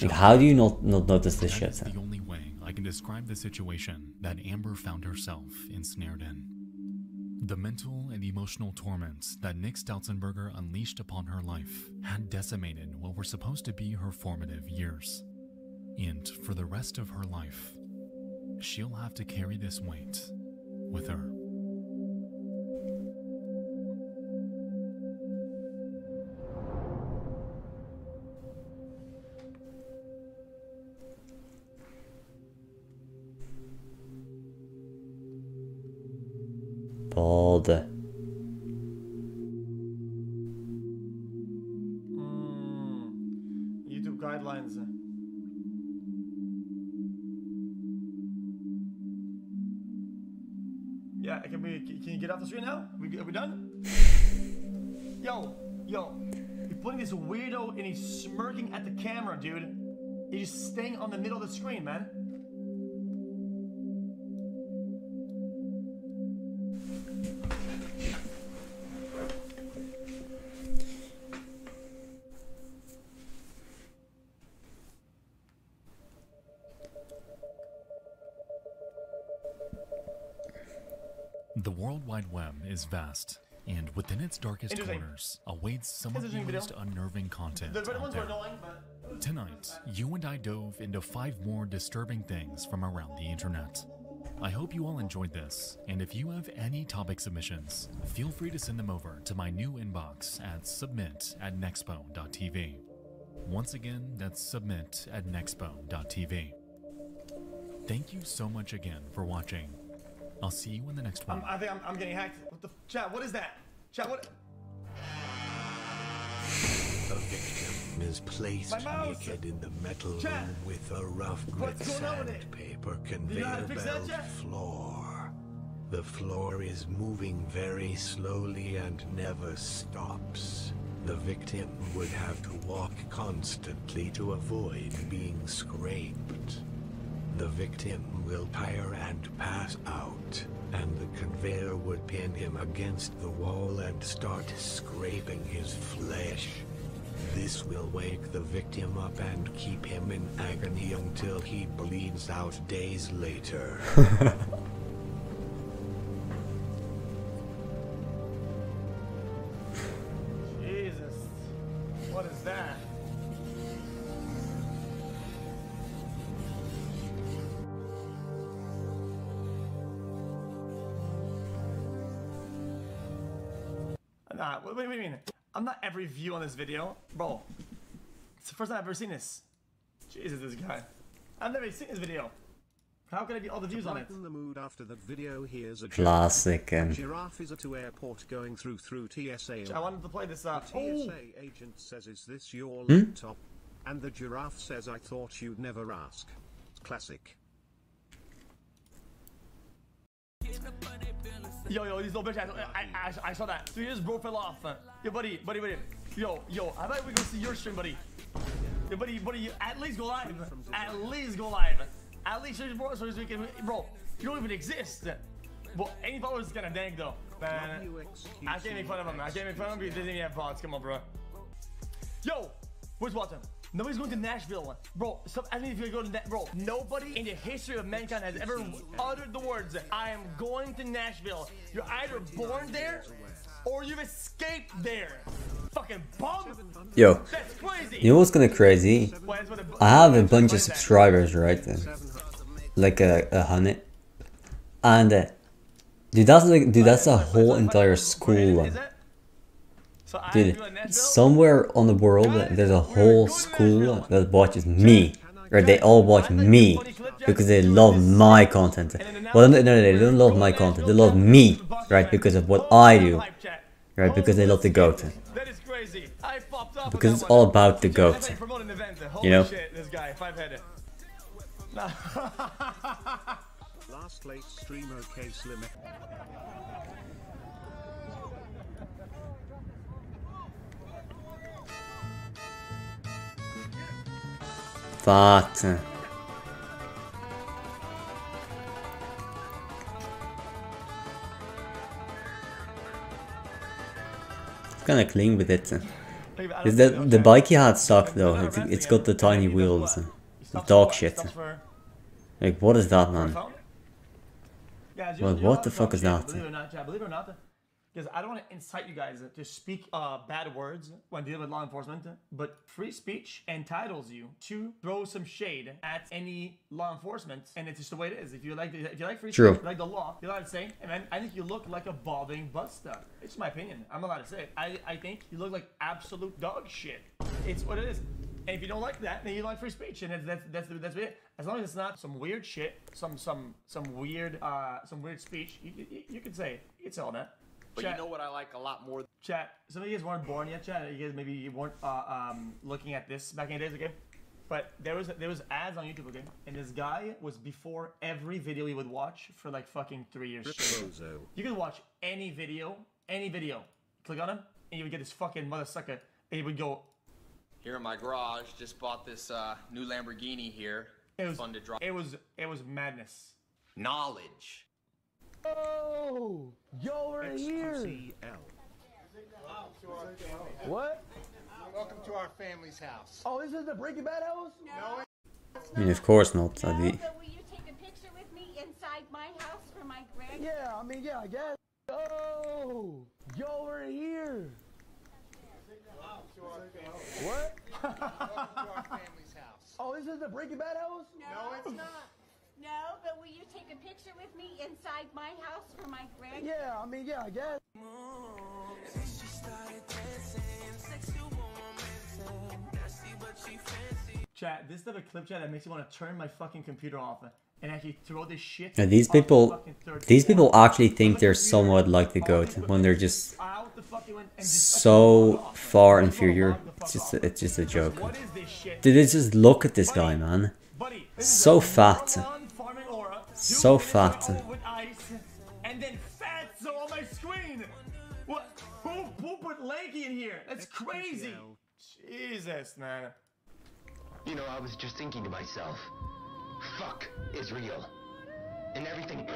Like, how do you not notice this shit? That's the only way I can describe the situation that Amber found herself ensnared in. The mental and emotional torments that Nick Stautzenberger unleashed upon her life had decimated what were supposed to be her formative years. And for the rest of her life, she'll have to carry this weight with her. Bald. YouTube guidelines. Yeah, can you get off the screen now? Are we done? Yo, you're putting this weirdo and he's smirking at the camera, dude. He's just staying on the middle of the screen, man. The World Wide Web is vast, and within its darkest corners awaits some of the most unnerving content out there. Tonight, you and I dove into 5 more disturbing things from around the internet. I hope you all enjoyed this, and if you have any topic submissions, feel free to send them over to my new inbox at submit@nexpo.tv. Once again, that's submit@nexpo.tv. Thank you so much again for watching. I'll see you in the next one. I think I'm getting hacked. What the chat? What is that? Chat, what? The victim is placed naked in the metal room with a rough grit sandpaper conveyor belt floor. The floor is moving very slowly and never stops. The victim would have to walk constantly to avoid being scraped. The victim will tire and pass out, and the conveyor would pin him against the wall and start scraping his flesh. This will wake the victim up and keep him in agony until he bleeds out days later. Jesus. What is that? Nah, what do you mean? I'm not every view on this video. Bro, it's the first time I've ever seen this. Jesus, this guy. I've never seen this video. How can I be all the views on it? The mood after that video, here's a Classic. giraffe is to airport going through TSA. I wanted to play this The TSA agent says, "Is this your Hmm? laptop?" And the giraffe says, "I thought you'd never ask." Classic. Yo, these little bitch, I saw that. So his bro fell off. Yo, buddy. Yo, how about we go see your stream, buddy? Yo, buddy, you at least go live. At least go live. At least show bro, so we can, bro, you don't even exist. Well, any followers is kind of dank though. Man, I can't make fun of him. He doesn't even have bots. Come on, bro. Yo, where's Walton? Nobody's going to Nashville, bro. I mean, if you go to bro, nobody in the history of mankind has ever uttered the words, "I am going to Nashville." You're either born there or you've escaped there. Fucking bum. Yo, that's crazy. You know what's kind of crazy? I have a bunch of subscribers, right? Like 100, and dude, that's a whole entire school. Dude, somewhere on the world, there's a whole school that watches me. Right? They all watch me because they love my content. Well, no, they don't love my content. They love me, right? Because of what I do, right? Because they love the goat. Because it's all about the goat. You know? Last late stream, okay, Slim. Fat. Kinda clean with it. The bike he had sucked though. It's got the tiny wheels. The dog shit. Like, what is that, man? Guys, Well, what the fuck is that? Believe it or not, because I don't want to incite you guys to speak bad words when dealing with law enforcement, but free speech entitles you to throw some shade at any law enforcement, and it's just the way it is. If you like free True. speech, you like the law, you're allowed to say, hey man, I think you look like a balding buster. It's my opinion. I'm allowed to say it. I think you look like absolute dog shit. It's what it is. And if you don't like that, then you don't like free speech, and that's it. As long as it's not some weird shit, some weird speech, you can say it. You can say all that. But Chat, you know what I like a lot more? Chat, some of you guys weren't born yet, chat. You guys maybe weren't looking at this back in the days, okay? But there was ads on YouTube, okay? And this guy was before every video he would watch for like fucking 3 years straight. You could watch any video, click on him, and you would get this fucking mother sucker, and he would go. Here in my garage, just bought this new Lamborghini here. It was fun to drive. It was madness. Knowledge. Oh, yo, we're here. What? Welcome to our family's house. Oh, this is the Breaking Bad house? No. I mean, of course not. But will you take a picture with me inside my house for my grandkids? Yeah, I mean, yeah, I guess. Oh, yo, we're here. What? Welcome to our family's house. Oh, this is the Breaking Bad house? No, it's not. No, but will you take a picture with me inside my house for my grandkids? Yeah, I mean, yeah, I guess. Chat, this is the clip chat that makes you want to turn my fucking computer off and actually throw this shit. Yeah, these people actually think they're somewhat like the GOAT when they're just so far inferior. It's just a joke. Did they just look at this guy, man? So fat. So fat. And then fatso on my screen. What? Who put lanky in here? That's crazy. Jesus, man. You know, I was just thinking to myself, fuck is real. And everything.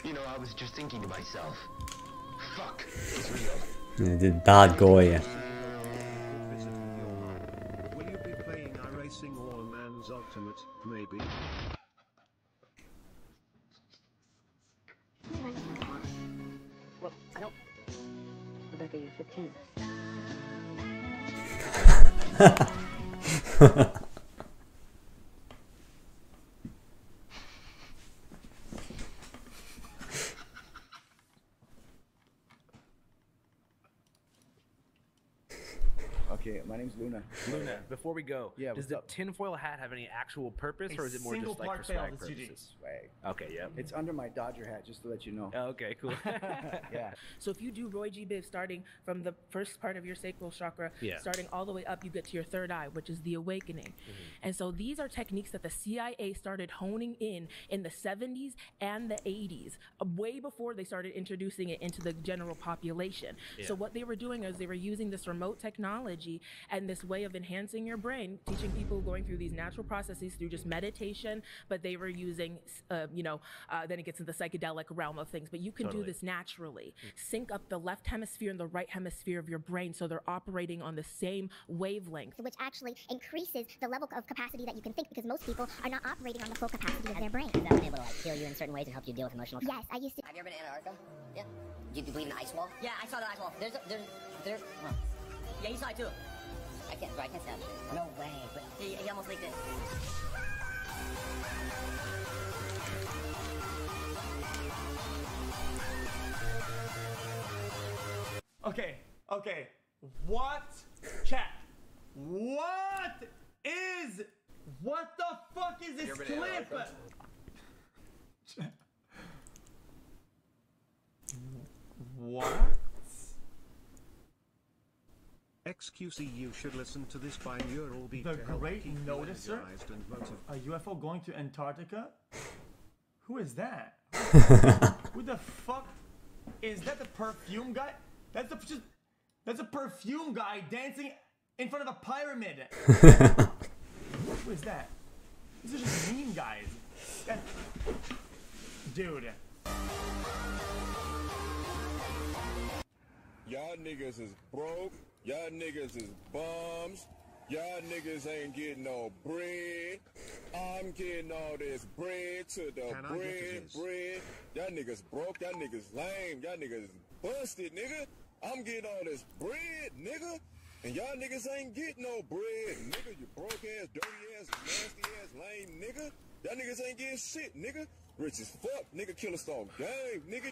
You know, I was just thinking to myself, fuck is real. Yeah, the bad guy. Will you be playing iRacing or Man's Ultimate, maybe? Well, I don't. Rebecca, you're 15. Okay, my name's Luna. Luna, before we go, yeah, does the tinfoil hat have any actual purpose, or is it more just like for swag purposes? Swag. Okay, yeah. It's under my Dodger hat, just to let you know. Okay, cool. Yeah. So if you do Roy G. Biv starting from the first part of your sacral chakra, starting all the way up, you get to your third eye, which is the awakening. And so these are techniques that the CIA started honing in the 70s and the 80s, way before they started introducing it into the general population. So what they were doing is they were using this remote technology and this way of enhancing your brain, teaching people going through these natural processes through just meditation, but they were using, then it gets into the psychedelic realm of things, but you can do this naturally. Sync up the left hemisphere and the right hemisphere of your brain so they're operating on the same wavelength. Which actually increases the level of capacity that you can think, because most people are not operating on the full capacity of their brain. Has that been able to heal you in certain ways and help you deal with emotional? Yes, I used to. Have you ever been to Antarctica? Yeah. Do you believe in the ice wall? Yeah, I saw the ice wall. There's well, yeah, he saw it too. I can't say that shit. No way. But he almost leaked it. Okay. What? Chat. What the fuck is this clip? What? xQc, you should listen to this binaural beat. The to help Great keep you Noticer? energized and motivated. A UFO going to Antarctica? Who is that? Who the fuck is that? The perfume guy? That's a perfume guy dancing in front of a pyramid. Who is that? These are just mean guys. Dude. Y'all niggas is broke. Y'all niggas is bums. Y'all niggas ain't getting no bread. I'm getting all this bread to the bread. Y'all niggas broke. Y'all niggas lame. Y'all niggas busted, nigga. I'm getting all this bread, nigga. And y'all niggas ain't getting no bread, nigga. You broke ass, dirty ass, nasty ass, lame nigga. Y'all niggas ain't getting shit, nigga. Rich as fuck, nigga. Killer Star game, nigga.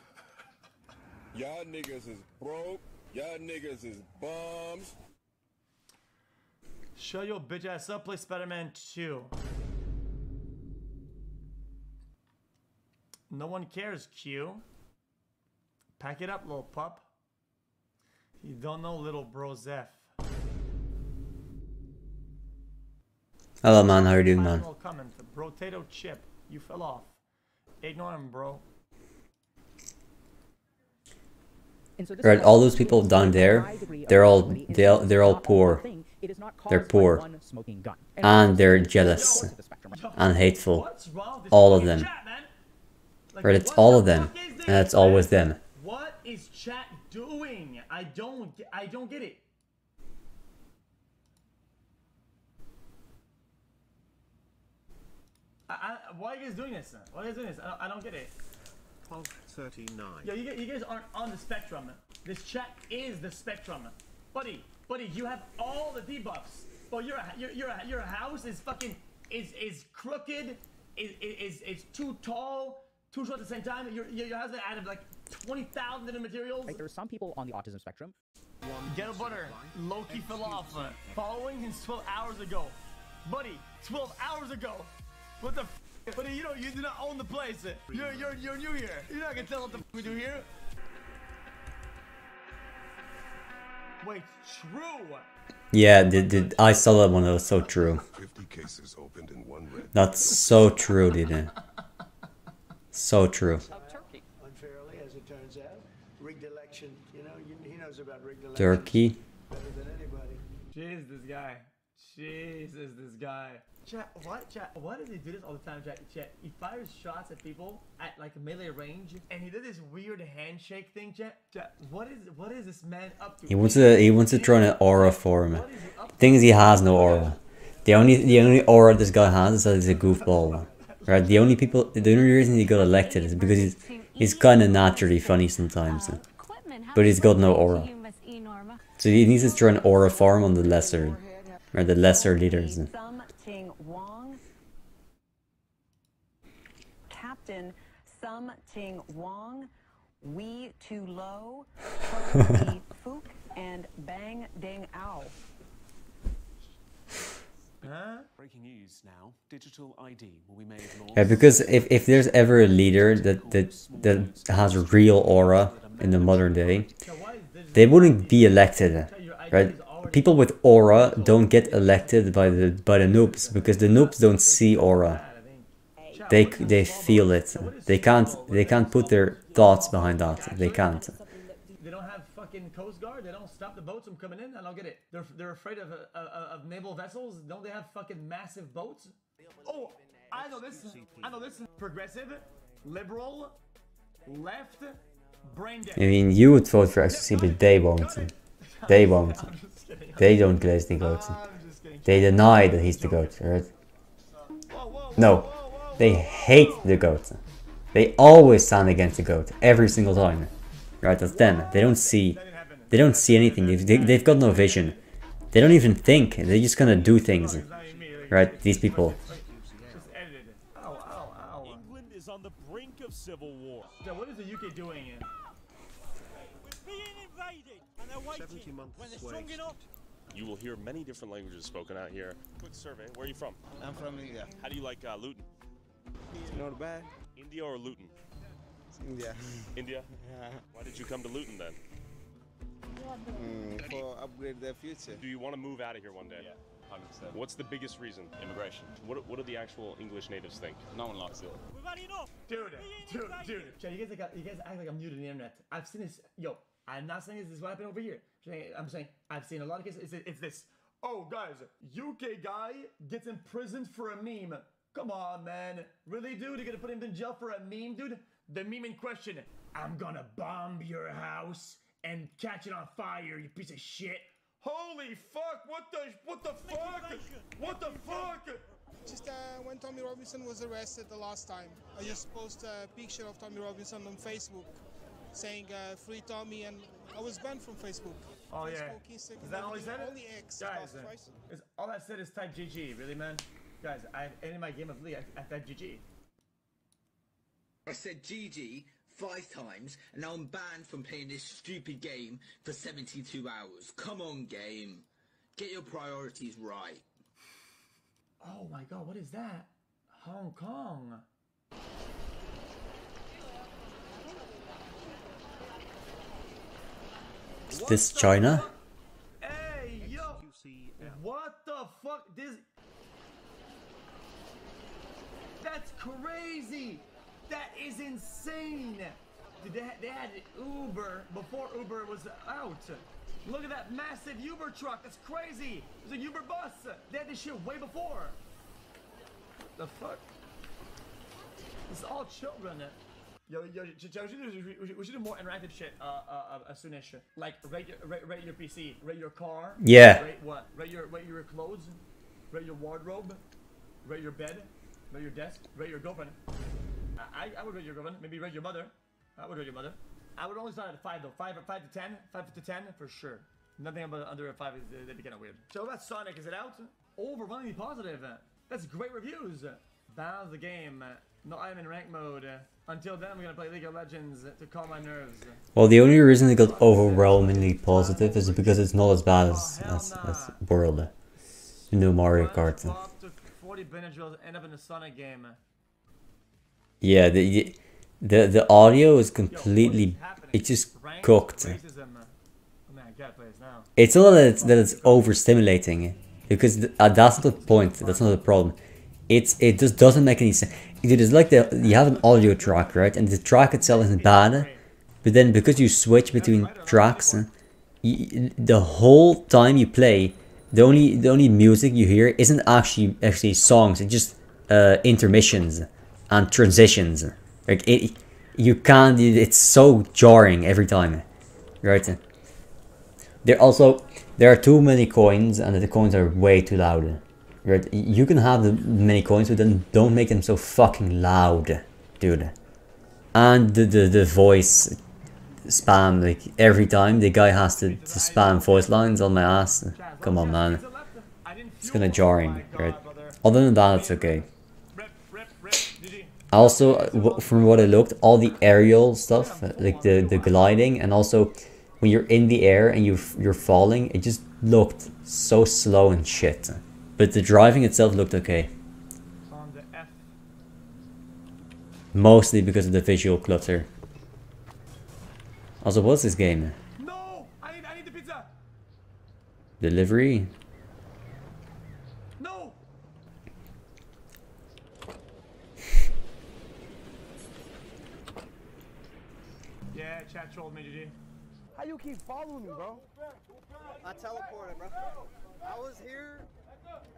Y'all niggas is broke. Y'all niggas is bums. Show your bitch ass up, play Spider-Man 2. No one cares, Q. Pack it up, little pup. You don't know little bro Zeph. Hello man, how are you doing, man? Comment. Potato chip. You fell off. Ignore him, bro. Right, all those people down there, they're all poor. They're poor. And they're jealous. And hateful. All of them. Right, it's all of them. And it's always them. What is chat doing? I don't get it. Why are you guys doing this? Why are you guys doing this? I don't get it. 39. Yo, you guys aren't on the spectrum. This chat is the spectrum, buddy. You have all the debuffs, but your house is fucking is crooked, is too tall, too short at the same time. Your house added like 20,000 different materials. Like, there are some people on the autism spectrum. Ghetto Butter, Loki fell off. Following since 12 hours ago, buddy. 12 hours ago. What the? Buddy, you do not own the place. You're new here. You're not gonna tell what the we do here. Wait, true. Yeah, I saw that one. That was so true. 50 cases opened in one red. That's so true, dude. So true. Unfairly, as it turns out, rigged election. You know, he knows about rigged election. Turkey. Better than anybody. Jeez, this guy. Jesus, this guy. Chat, why does he do this all the time, chat? He fires shots at people at like melee range, and he did this weird handshake thing, chat. What is this man up to? He wants to throw an aura for him. Thing is, he has no aura. The only aura this guy has is that he's a goofball. Right? The only reason he got elected is because he's kind of naturally funny sometimes, but he's got no aura. So he needs to throw an aura farm on the lesser leaders. Captain Sum Ting Wong, We Too Low, Fook, and Bang Ding Ow. Breaking news now. Digital ID will be made law. Yeah, because if there's ever a leader that has a real aura in the modern day, they wouldn't be elected, right? People with aura don't get elected by the noobs because the noobs don't see aura. They feel it. They can't put their thoughts behind that. They can't. They don't have fucking Coast Guard. They don't stop the boats from coming in. I don't get it. They're afraid of naval vessels. Don't they have fucking massive boats? Oh, I know this. Progressive, liberal, left, brain dead. I mean, you would vote for xQc, but they won't. They won't. They don't glaze the goat. They deny that he's the goat, right? No. They hate the goat. They always stand against the goat every single time. Right, that's them. They don't see anything. They've got no vision. They don't even think. They're just gonna do things. Right, these people. England is on the brink of civil war. So what is the UK doing here? We're being invaded, and they're waiting. When they're strong enough. You will hear many different languages spoken out here. Quick survey. Where are you from? I'm from India. How do you like Luton? It's not bad. India or Luton? It's India. India? Yeah. Why did you come to Luton then? For upgrade their future. Do you want to move out of here one day? Yeah, 100%. What's the biggest reason? Immigration. What do the actual English natives think? No one likes it. Dude. Chat, you guys act like I'm new to the internet. I've seen this. Yo, I'm not saying this is what happened over here. I'm saying I've seen a lot of cases. It's this. Oh, guys, UK guy gets imprisoned for a meme. Come on, man. Really, dude? You're gonna put him in jail for a meme, dude? The meme in question, I'm gonna bomb your house and catch it on fire, you piece of shit. Holy fuck, what the fuck? What the fuck? Just when Tommy Robinson was arrested the last time, I just posted a picture of Tommy Robinson on Facebook saying free Tommy, and I was banned from Facebook. Oh Facebook, yeah. Instagram, Is that all he said? Only X. Guys, all that said is type GG, really, man? Guys, I ended my game of League, I typed GG. I said GG 5 times, and now I'm banned from playing this stupid game for 72 hours. Come on, game. Get your priorities right. Oh my god, what is that? Hong Kong. Is this China? Hey, yo! What the fuck? That's crazy! That is insane! Dude, they had Uber before Uber was out. Look at that massive Uber truck. That's crazy. There's a Uber bus. They had this shit way before. The fuck? It's all children. Yo, we should do more interactive shit as soon as shit. Like rate your PC, rate your car. Yeah. Rate what? Rate your clothes. Rate your wardrobe. Rate your bed. Rate your desk. Rate your girlfriend. I would rate your girlfriend. Maybe rate your mother. I would rate your mother. I would only start at 5 though. 5 to 10. 5 to 10 for sure. Nothing about under a 5 is they'd be kind of weird. So about Sonic, is it out? Overwhelmingly positive. That's great reviews. Balance the game. No, I'm in rank mode. Until then, I'm gonna play League of Legends to calm my nerves. Well, the only reason it got overwhelmingly positive is because it's not as bad as World. The new Mario Kart. 40 binge will end up in a Sonic game. Yeah, the audio is completely, it just cooked. It's not that it's overstimulating, because that's not the point. That's not the problem. It just doesn't make any sense. It is like you have an audio track, right, and the track itself isn't bad, but then because you switch between tracks, the whole time you play, the only music you hear isn't actually songs. It's just intermissions and transitions. Like you can't. It's so jarring every time, right? There are too many coins, and the coins are way too loud. Right? You can have the many coins, but then don't make them so fucking loud, dude. And the voice spam, like every time the guy has to spam voice lines on my ass. Come on, man. It's kinda jarring, right? Other than that, it's okay. Also, from what I looked, all the aerial stuff, like the gliding, and also when you're in the air and you're falling, it just looked so slow and shit. But the driving itself looked okay. Mostly because of the visual clutter. Also, what's this game? No! I need the pizza! Delivery? No! Yeah, chat trolled me, GG. How you keep following me, bro? I teleported, bro. I was here.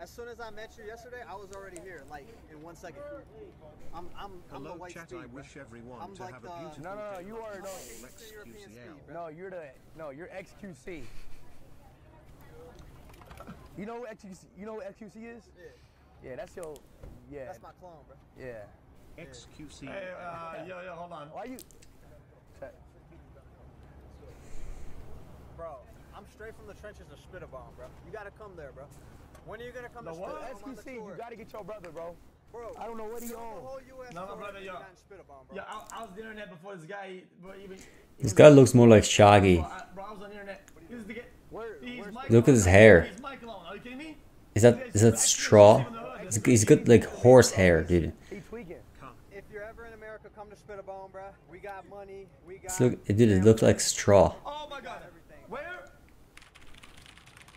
As soon as I met you yesterday, I was already here, like in 1 second. I'm the white chat, speed, I wish everyone I'm to like have a beautiful no, you already know. xQcl. You're xQc. You know what xQc is? Yeah. That's your, That's my clone, bro. Yeah. xQc. Hey, yo, hold on. Why you? Bro, I'm straight from the trenches of Spitterbomb, bro. You gotta come there, bro. When are you gonna come to Spitterbomb? xQc, you gotta get your brother, bro. Bro, I don't know what he on. No, brother, yo. Yeah, I was on the internet before this guy. This guy looks more like Shaggy. Bro, I was on the internet. Look at his hair. He's my clone. Are you kidding me? Is that straw? He's got like horse hair, dude. If you're ever in America, come to Spitterbomb, bro. We got money. We got. Dude, it looks like straw. Oh my god. Where?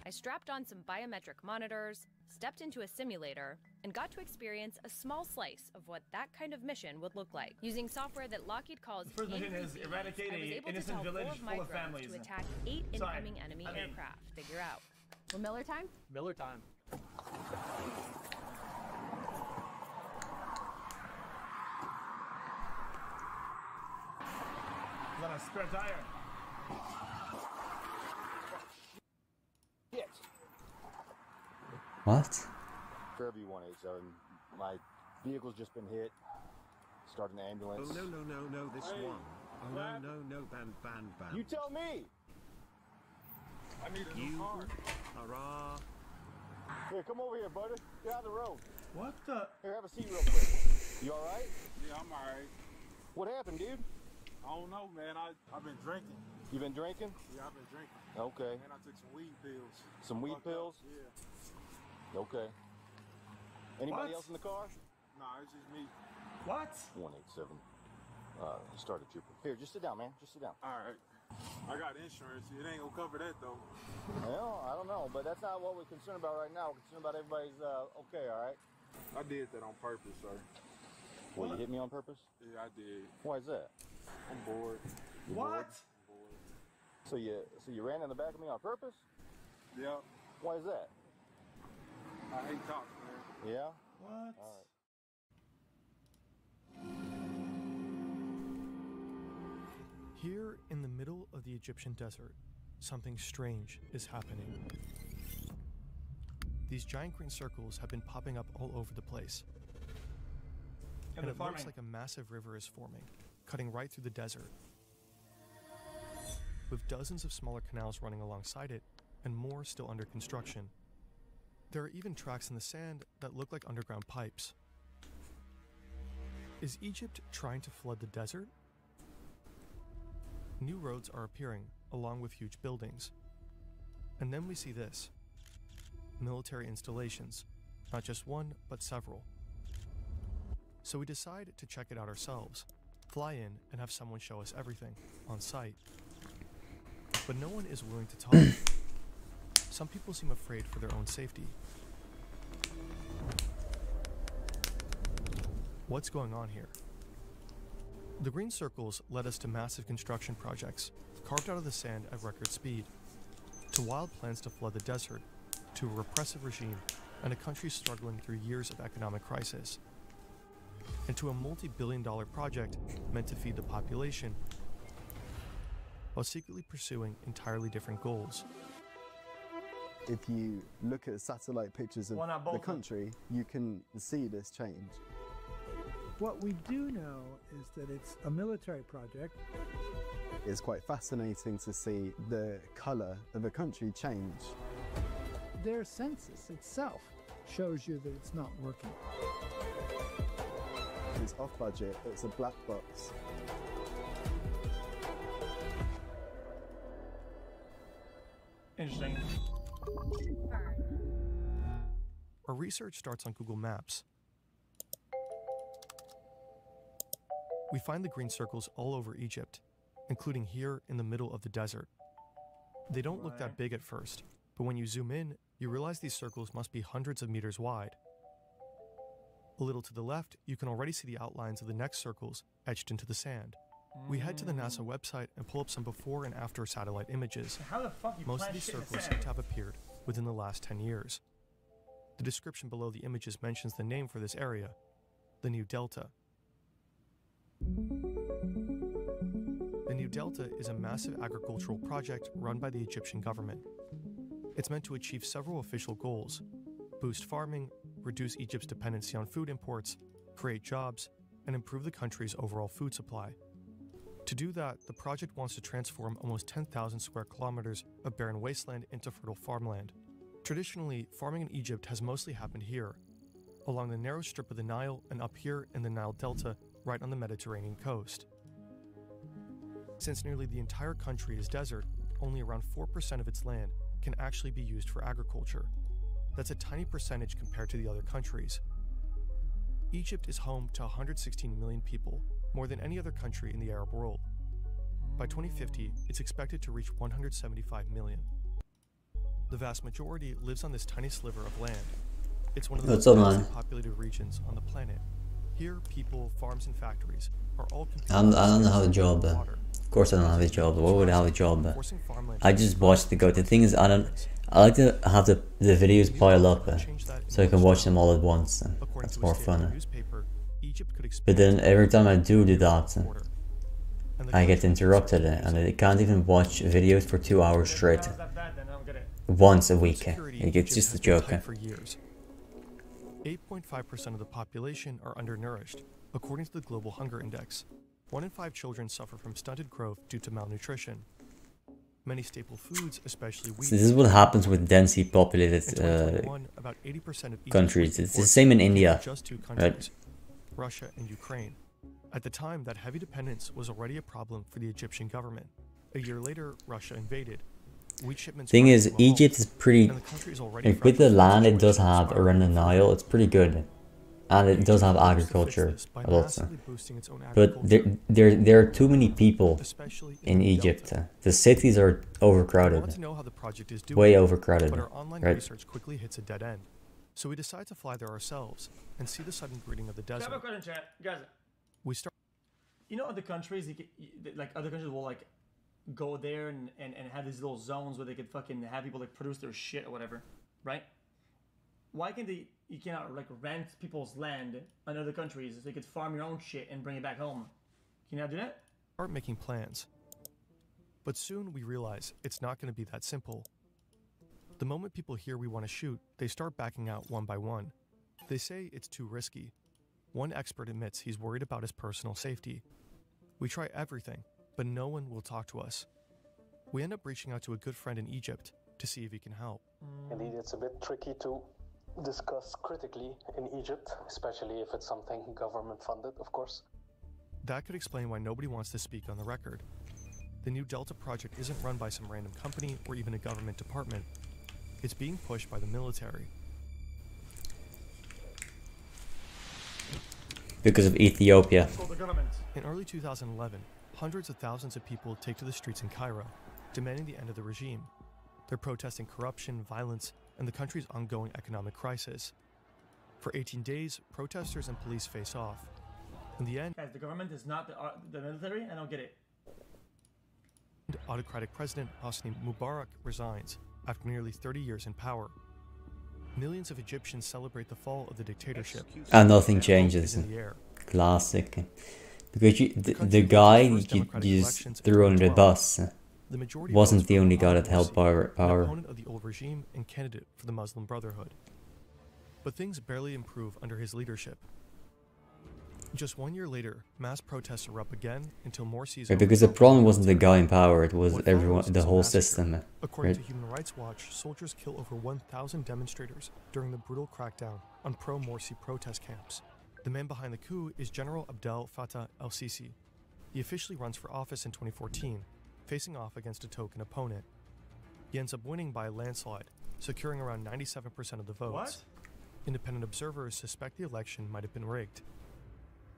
I strapped on some biometric monitors, stepped into a simulator, and got to experience a small slice of what that kind of mission would look like. Using software that Lockheed calls first mission is eradicate an innocent village full of families. To attack 8 incoming enemy aircraft. Figure out. Well, Miller time? Miller time. Is that a spare tire? What? Fairview 187. My vehicle's just been hit. Started an ambulance. Oh, no, this one. Oh, no, ban. You tell me! I need a new car. Hurrah. Here, come over here, buddy. Get out of the road. What the? Here, have a seat real quick. You alright? Yeah, I'm alright. What happened, dude? I don't know, man. I've been drinking. You been drinking? Yeah, I've been drinking. Okay. And I took some weed pills. Some weed pills? Yeah. Okay. Anybody What? else in the car? Nah, it's just me. What? 187. Started trooper. Here, just sit down, man. Just sit down. Alright. I got insurance. It ain't gonna cover that though. Well, I don't know, but that's not what we're concerned about right now. We're concerned about everybody's okay, alright? I did that on purpose, sir. Well, you hit me on purpose? Yeah, I did. Why is that? I'm bored. You What? bored? So you ran in the back of me on purpose? Yep. Why is that? I hate cops, man. Yeah? What? Alright. Here in the middle of the Egyptian desert, something strange is happening. These giant green circles have been popping up all over the place. And it looks like a massive river is forming, cutting right through the desert, with dozens of smaller canals running alongside it and more still under construction. There are even tracks in the sand that look like underground pipes. Is Egypt trying to flood the desert? New roads are appearing, along with huge buildings. And then we see this. Military installations. Not just one, but several. So we decide to check it out ourselves, fly in and have someone show us everything, on site. But no one is willing to talk. Some people seem afraid for their own safety. What's going on here? The green circles led us to massive construction projects, carved out of the sand at record speed, to wild plans to flood the desert, to a repressive regime and a country struggling through years of economic crisis, and to a multi-billion-dollar project meant to feed the population, while secretly pursuing entirely different goals. If you look at satellite pictures of the country, you can see this change. What we do know is that it's a military project. It's quite fascinating to see the colour of a country change. Their census itself shows you that it's not working. It's off budget, it's a black box. Interesting. Our research starts on Google Maps. We find the green circles all over Egypt, including here in the middle of the desert. They don't look that big at first, but when you zoom in, you realize these circles must be hundreds of meters wide. A little to the left, you can already see the outlines of the next circles etched into the sand. We head to the NASA website and pull up some before and after satellite images. How the fuck you Most of plant these shit in the circles sand? seem to have appeared within the last 10 years. The description below the images mentions the name for this area, the New Delta. The New Delta is a massive agricultural project run by the Egyptian government. It's meant to achieve several official goals: boost farming, reduce Egypt's dependency on food imports, create jobs, and improve the country's overall food supply. To do that, the project wants to transform almost 10,000 square kilometers of barren wasteland into fertile farmland. Traditionally, farming in Egypt has mostly happened here, along the narrow strip of the Nile and up here in the Nile Delta, right on the Mediterranean coast. Since nearly the entire country is desert, only around 4% of its land can actually be used for agriculture. That's a tiny percentage compared to the other countries. Egypt is home to 116 million people, more than any other country in the Arab world. By 2050, it's expected to reach 175 million. The vast majority lives on this tiny sliver of land. It's one of the most densely populated regions on the planet. Here, people, farms, and factories are all competing. I don't have a job. Of course I don't have a job. Why would I have a job? I just watch the go. The thing is, I like to have the videos pile up so I can watch them all at once. That's more fun. But then every time I do that, I get interrupted and I can't even watch videos for 2 hours straight once a week. Security Like, it's Egypt just a has been joke. tight for years. 8.5% of the population are undernourished, according to the Global Hunger Index. 1 in 5 children suffer from stunted growth due to malnutrition. Many staple foods, especially wheat. So this is what happens with densely populated about 80% of countries. It's the same in India, just 2 right? countries, Russia and Ukraine. At the time, that heavy dependence was already a problem for the Egyptian government. A year later, Russia invaded. Wheat shipments Thing ground is, to a halt, Egypt is pretty, and the country is already like, with the fragile land it does situation have spiraling around the further. Nile, it's pretty good. And it does have Egypt hopes to fix agriculture this by a lot. massively boosting its own But agriculture, there are too many people especially in the Egypt. Delta. The cities are We overcrowded. want to know how the project is doing, Way overcrowded, but our online right? research quickly hits a dead end. So we decide to fly there ourselves and see the sudden breeding of the I have a desert. question, chat. Guys, We start. you know, other countries, like other countries will like go there and have these little zones where they could fucking have people like produce their shit or whatever, right? Why can't you cannot like rent people's land in other countries so you could farm your own shit and bring it back home? Can you not do that? Start making plans. But soon we realize it's not going to be that simple. The moment people hear we want to shoot, they start backing out one by one. They say it's too risky. One expert admits he's worried about his personal safety. We try everything, but no one will talk to us. We end up reaching out to a good friend in Egypt to see if he can help. Indeed, it's a bit tricky to discuss critically in Egypt, especially if it's something government funded, of course. That could explain why nobody wants to speak on the record. The New Delta project isn't run by some random company or even a government department. It's being pushed by the military. Because of Ethiopia. In early 2011, hundreds of thousands of people take to the streets in Cairo, demanding the end of the regime. They're protesting corruption, violence, and the country's ongoing economic crisis. For 18 days, protesters and police face off. In the end, Guys, the government is not the military. I don't get it. autocratic president Hosni Mubarak resigns after nearly 30 years in power. Millions of Egyptians celebrate the fall of the dictatorship. And nothing changes. In the air. Classic. Because the guy you just threw under the bus wasn't the only guy that held power. Opponent of the old regime and candidate for the Muslim Brotherhood. But things barely improve under his leadership. Just 1 year later, mass protests erupt again until Morsi's. Right, because the problem wasn't the guy in power; it was everyone, the whole system. According Right? to Human Rights Watch, soldiers kill over 1,000 demonstrators during the brutal crackdown on pro-Morsi protest camps. The man behind the coup is General Abdel Fattah el-Sisi. He officially runs for office in 2014, facing off against a token opponent. He ends up winning by a landslide, securing around 97% of the votes. What? Independent observers suspect the election might have been rigged.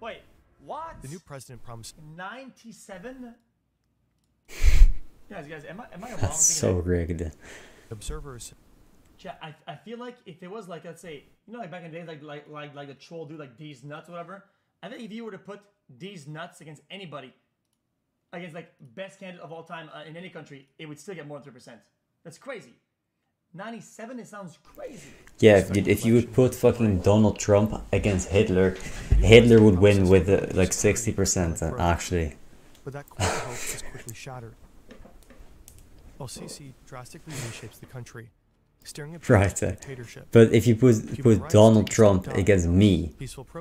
Wait, what? The new president promised 97. Guys, am I wrong? That's so rigged. Observers. Chat, I feel like if it was like, let's say, you know, like back in the days, like the troll dude, like these nuts, whatever. I think if you were to put these nuts against anybody, against like best candidate of all time in any country, it would still get more than 3%. That's crazy. 97, it sounds crazy. Yeah, if you would put fucking Donald Trump against Hitler, Hitler would win with like 60% actually. But that core hope is quickly shattered. El-Sisi drastically reshapes the country, steering it Right. dictatorship. But if you put Donald Trump against me,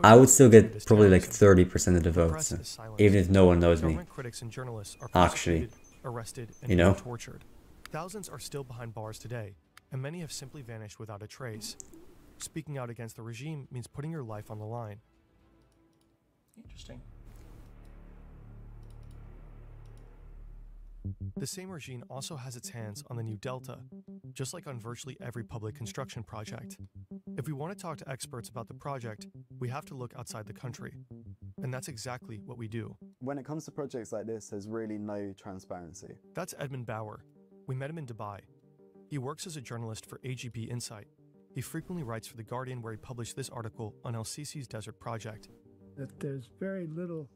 I would still get probably like 30% of the votes, even if no one knows me. Government critics and journalists are Actually, persecuted, arrested, and you know. tortured. Thousands are still behind bars today, and many have simply vanished without a trace. Speaking out against the regime means putting your life on the line. Interesting. The same regime also has its hands on the New Delta, just like on virtually every public construction project. If we want to talk to experts about the project, we have to look outside the country. And that's exactly what we do. When it comes to projects like this, there's really no transparency. That's Edmund Bauer. We met him in Dubai. He works as a journalist for AGB Insight. He frequently writes for The Guardian, where he published this article on El-Sisi's desert project. That there's very little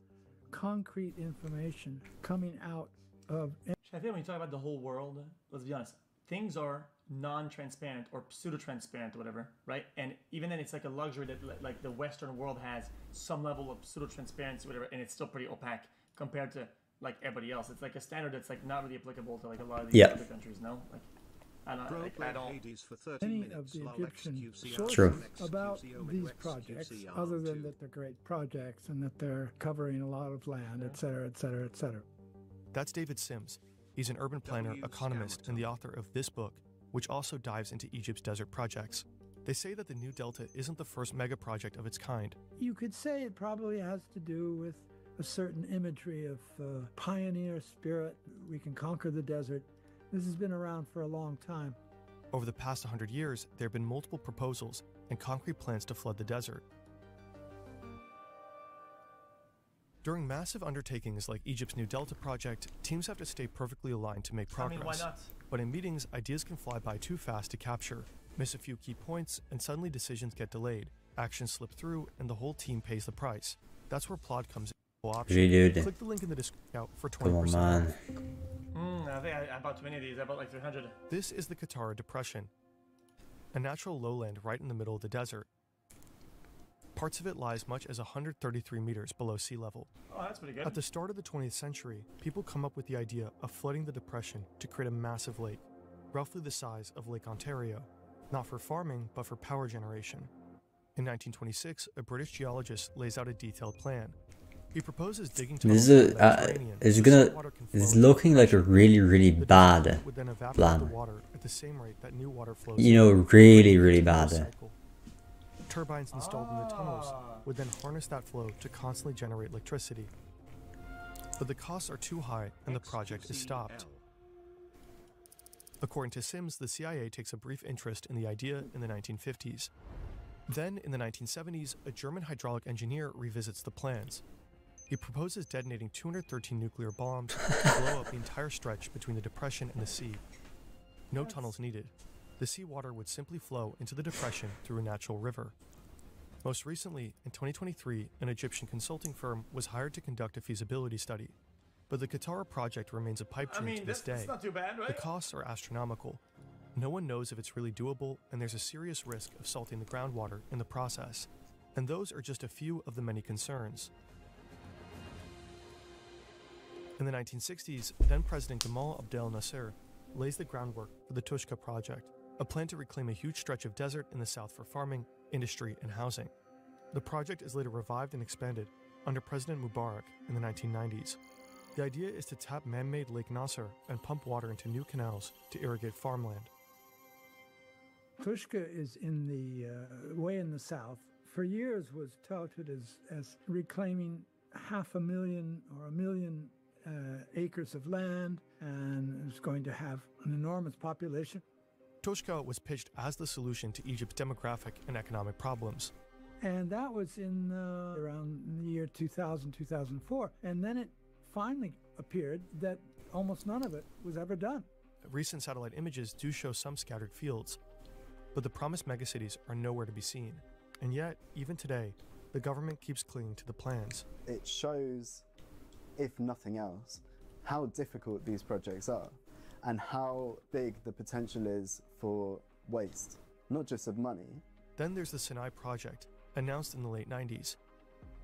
concrete information coming out of... I think when you talk about the whole world, let's be honest, things are non-transparent or pseudo-transparent or whatever, right? And even then, it's like a luxury that like the Western world has some level of pseudo-transparency or whatever, and it's still pretty opaque compared to like everybody else. It's like a standard that's like not really applicable to like a lot of these other countries, no? Like, Any of the Egyptian sources about these projects, other than that they're great projects and that they're covering a lot of land, etc., etc., etc. That's David Sims. He's an urban planner, economist, and the author of this book, which also dives into Egypt's desert projects. They say that the New Delta isn't the first mega project of its kind. You could say it probably has to do with a certain imagery of pioneer spirit. We can conquer the desert. This has been around for a long time. Over the past 100 years, there have been multiple proposals and concrete plans to flood the desert. During massive undertakings like Egypt's New Delta project, teams have to stay perfectly aligned to make progress. why not? But in meetings, ideas can fly by too fast to capture, miss a few key points, and suddenly decisions get delayed. Actions slip through, and the whole team pays the price. That's where Plod comes in. Click the link in the description for 20%. Come on, man. I think I bought too many of these. I bought like 300. This is the Qattara Depression, a natural lowland right in the middle of the desert. Parts of it lie as much as 133 meters below sea level. Oh, that's pretty good. At the start of the 20th century, people come up with the idea of flooding the depression to create a massive lake, roughly the size of Lake Ontario, not for farming, but for power generation. In 1926, a British geologist lays out a detailed plan. He proposes digging tunnels This is it's looking like a really bad plan. You know, really bad. Turbines installed in the tunnels would then harness that flow to constantly generate electricity. But the costs are too high and the project is stopped. According to Sims, the CIA takes a brief interest in the idea in the 1950s. Then, in the 1970s, a German hydraulic engineer revisits the plans. He proposes detonating 213 nuclear bombs to blow up the entire stretch between the depression and the sea. No tunnels needed. The seawater would simply flow into the depression through a natural river. Most recently, in 2023, an Egyptian consulting firm was hired to conduct a feasibility study. But the Qattara project remains a pipe dream to this day. That's not too bad, right? The costs are astronomical. No one knows if it's really doable, and there's a serious risk of salting the groundwater in the process. And those are just a few of the many concerns. In the 1960s, then-President Gamal Abdel Nasser lays the groundwork for the Tushka project, a plan to reclaim a huge stretch of desert in the south for farming, industry, and housing. The project is later revived and expanded under President Mubarak in the 1990s. The idea is to tap man-made Lake Nasser and pump water into new canals to irrigate farmland. Tushka is in the way in the south. For years was touted as reclaiming 500,000 or 1 million acres of land, and is going to have an enormous population. Tushka was pitched as the solution to Egypt's demographic and economic problems. And that was in around the year 2000, 2004. And then it finally appeared that almost none of it was ever done. Recent satellite images do show some scattered fields, but the promised megacities are nowhere to be seen. And yet, even today, the government keeps clinging to the plans. It shows, if nothing else, how difficult these projects are and how big the potential is for waste, not just of money. Then there's the Sinai project, announced in the late 90s.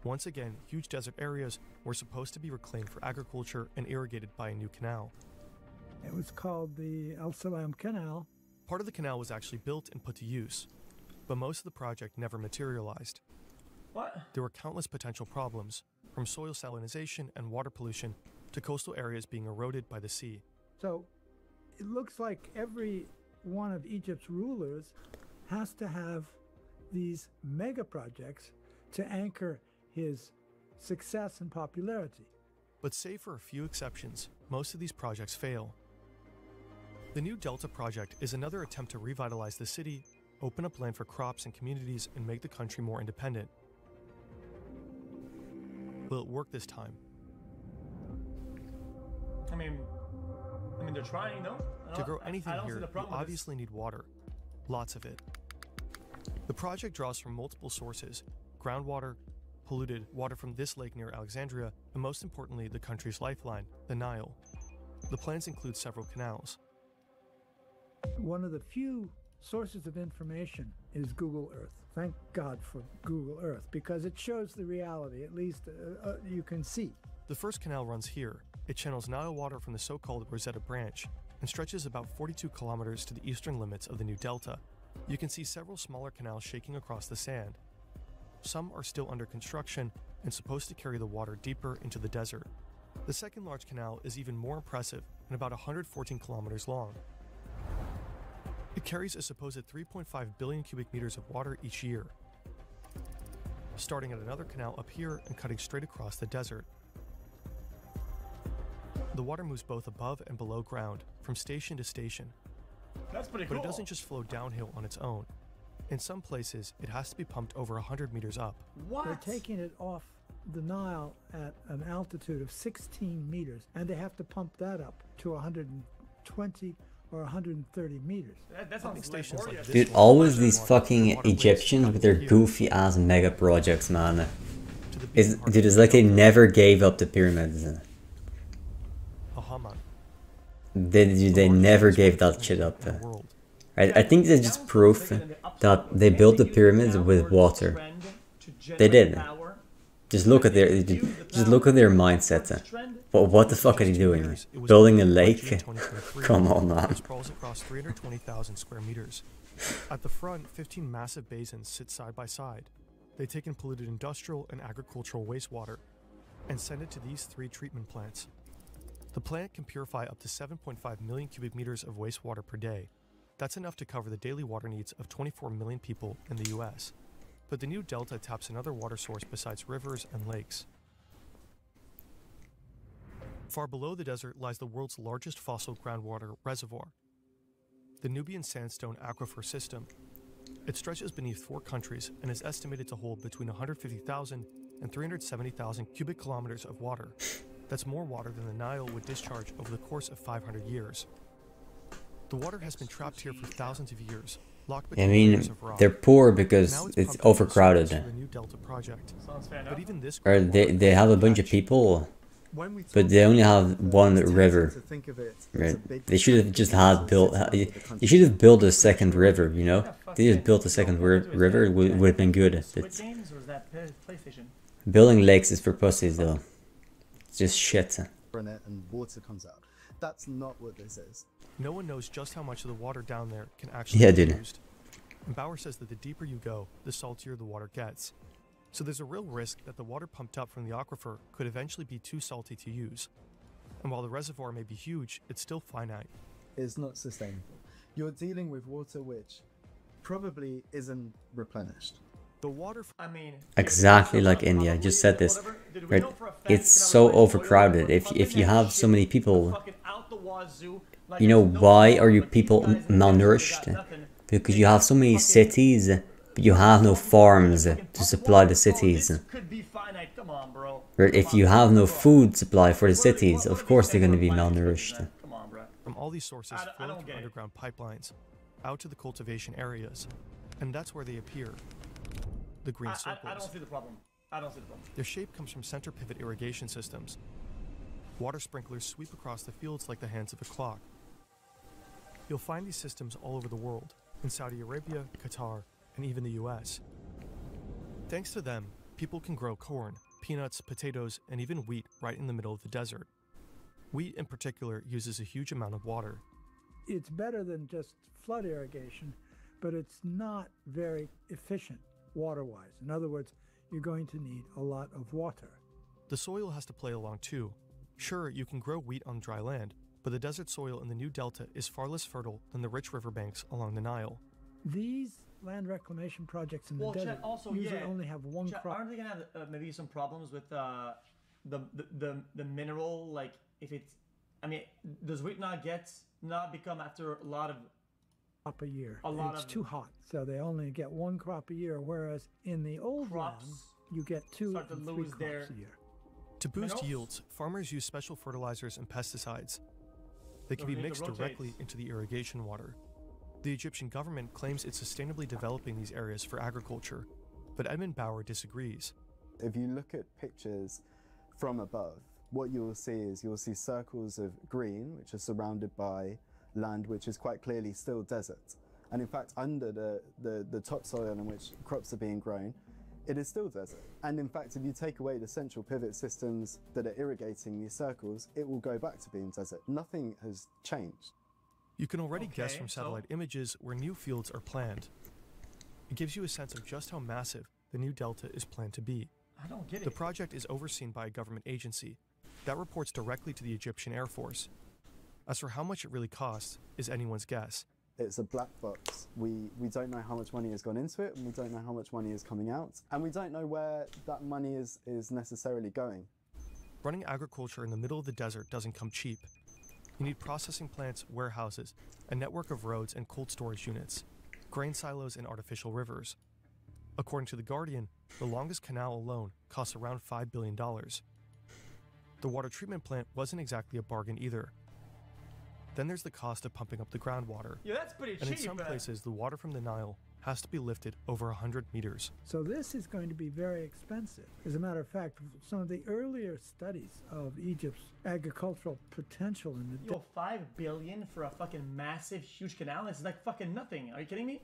Once again, huge desert areas were supposed to be reclaimed for agriculture and irrigated by a new canal. It was called the El Salam Canal. Part of the canal was actually built and put to use, but most of the project never materialized. What? There were countless potential problems, from soil salinization and water pollution to coastal areas being eroded by the sea. So it looks like every one of Egypt's rulers has to have these mega projects to anchor his success and popularity. But save for a few exceptions, most of these projects fail. The New Delta project is another attempt to revitalize the city, open up land for crops and communities, and make the country more independent. Will it work this time? I mean they're trying, though. To grow anything here, you obviously need water. Lots of it. The project draws from multiple sources: groundwater, polluted water from this lake near Alexandria, and most importantly, the country's lifeline, the Nile. The plans include several canals. One of the few sources of information is Google Earth. Thank God for Google Earth, because it shows the reality, at least you can see. The first canal runs here. It channels Nile water from the so-called Rosetta Branch and stretches about 42 kilometers to the eastern limits of the new delta. You can see several smaller canals shaking across the sand. Some are still under construction and supposed to carry the water deeper into the desert. The second large canal is even more impressive and about 114 kilometers long. It carries a supposed 3.5 billion cubic meters of water each year, starting at another canal up here and cutting straight across the desert. The water moves both above and below ground, from station to station. That's pretty But cool. it doesn't just flow downhill on its own. In some places, it has to be pumped over 100 meters up. What? They're taking it off the Nile at an altitude of 16 meters, and they have to pump that up to 120 or 130 meters. That sounds laborious. Dude, always these fucking Egyptians with their goofy ass mega projects, man. Dude, it's like they never gave up the pyramids. They never gave that shit up. I think that's just proof that they built the pyramids with water. They did. Just look at their mindset. But what the fuck are they doing? Building a lake? Come on, man. It sprawls across 320,000 square meters. At the front, 15 massive basins sit side by side. They take in polluted industrial and agricultural wastewater and send it to these 3 treatment plants. The plant can purify up to 7.5 million cubic meters of wastewater per day. That's enough to cover the daily water needs of 24 million people in the US. But the new delta taps another water source besides rivers and lakes. Far below the desert lies the world's largest fossil groundwater reservoir, the Nubian Sandstone Aquifer System. It stretches beneath 4 countries and is estimated to hold between 150,000 and 370,000 cubic kilometers of water. That's more water than the Nile would discharge over the course of 500 years. The water has been trapped here for thousands of years, locked between layers of rock. They're poor because it's overcrowded. But even this Or they have a bunch of people, but they only have one river. Right? They should have just had built. You should have built a second river. You know, they just built a second river. Would have been good. But building lakes is for pussies, though. It's just shit. And water comes out. That's not what this is. No one knows just how much of the water down there can actually be used. And Bauer says that the deeper you go, the saltier the water gets. So there's a real risk that the water pumped up from the aquifer could eventually be too salty to use. And while the reservoir may be huge, it's still finite. It's not sustainable. You're dealing with water which probably isn't replenished. The water, Exactly like India. I just said this. Right? It's so overcrowded. If you have so many people, you know, why are you people malnourished? Because you have so many cities, but you have no farms to supply the cities. Right? If you have no food supply for the cities, of course they're going to be malnourished. From all these sources flow through underground pipelines out to the cultivation areas, and that's where they appear. The green circles. I don't see the problem. I don't see the problem. Their shape comes from center pivot irrigation systems. Water sprinklers sweep across the fields like the hands of a clock. You'll find these systems all over the world, in Saudi Arabia, Qatar, and even the US. Thanks to them, people can grow corn, peanuts, potatoes, and even wheat right in the middle of the desert. Wheat in particular uses a huge amount of water. It's better than just flood irrigation, but it's not very efficient water-wise. In other words, you're going to need a lot of water. The soil has to play along too. Sure, you can grow wheat on dry land, but the desert soil in the new delta is far less fertile than the rich riverbanks along the Nile. These land reclamation projects in the desert usually only have one crop. Aren't they gonna have maybe some problems with the mineral? Like if it's, I mean, does wheat not become after a lot of crop a year? It's too hot, so they only get one crop a year. Whereas in the old land, you get 2 and 3 crops a year. To boost yields, farmers use special fertilizers and pesticides. They can be mixed directly into the irrigation water. The Egyptian government claims it's sustainably developing these areas for agriculture, but Edmund Bauer disagrees. If you look at pictures from above, what you'll see circles of green, which are surrounded by land which is quite clearly still desert. And in fact, under the topsoil in which crops are being grown, it is still desert. And in fact, if you take away the central pivot systems that are irrigating these circles, it will go back to being desert. Nothing has changed. You can already guess from satellite images where new fields are planned. It gives you a sense of just how massive the new delta is planned to be. I don't get it. The project is overseen by a government agency that reports directly to the Egyptian Air Force. As for how much it really costs is anyone's guess. It's a black box. We don't know how much money has gone into it, and we don't know how much money is coming out, and we don't know where that money is necessarily going. Running agriculture in the middle of the desert doesn't come cheap. You need processing plants, warehouses, a network of roads and cold storage units, grain silos and artificial rivers. According to The Guardian, the longest canal alone costs around $5 billion. The water treatment plant wasn't exactly a bargain either. Then there's the cost of pumping up the groundwater. Yeah, that's pretty cheap. And in some places, the water from the Nile has to be lifted over 100 meters. So this is going to be very expensive. As a matter of fact, some of the earlier studies of Egypt's agricultural potential in the... Yo, $5 billion for a fucking massive, huge canal? This is like fucking nothing. Are you kidding me?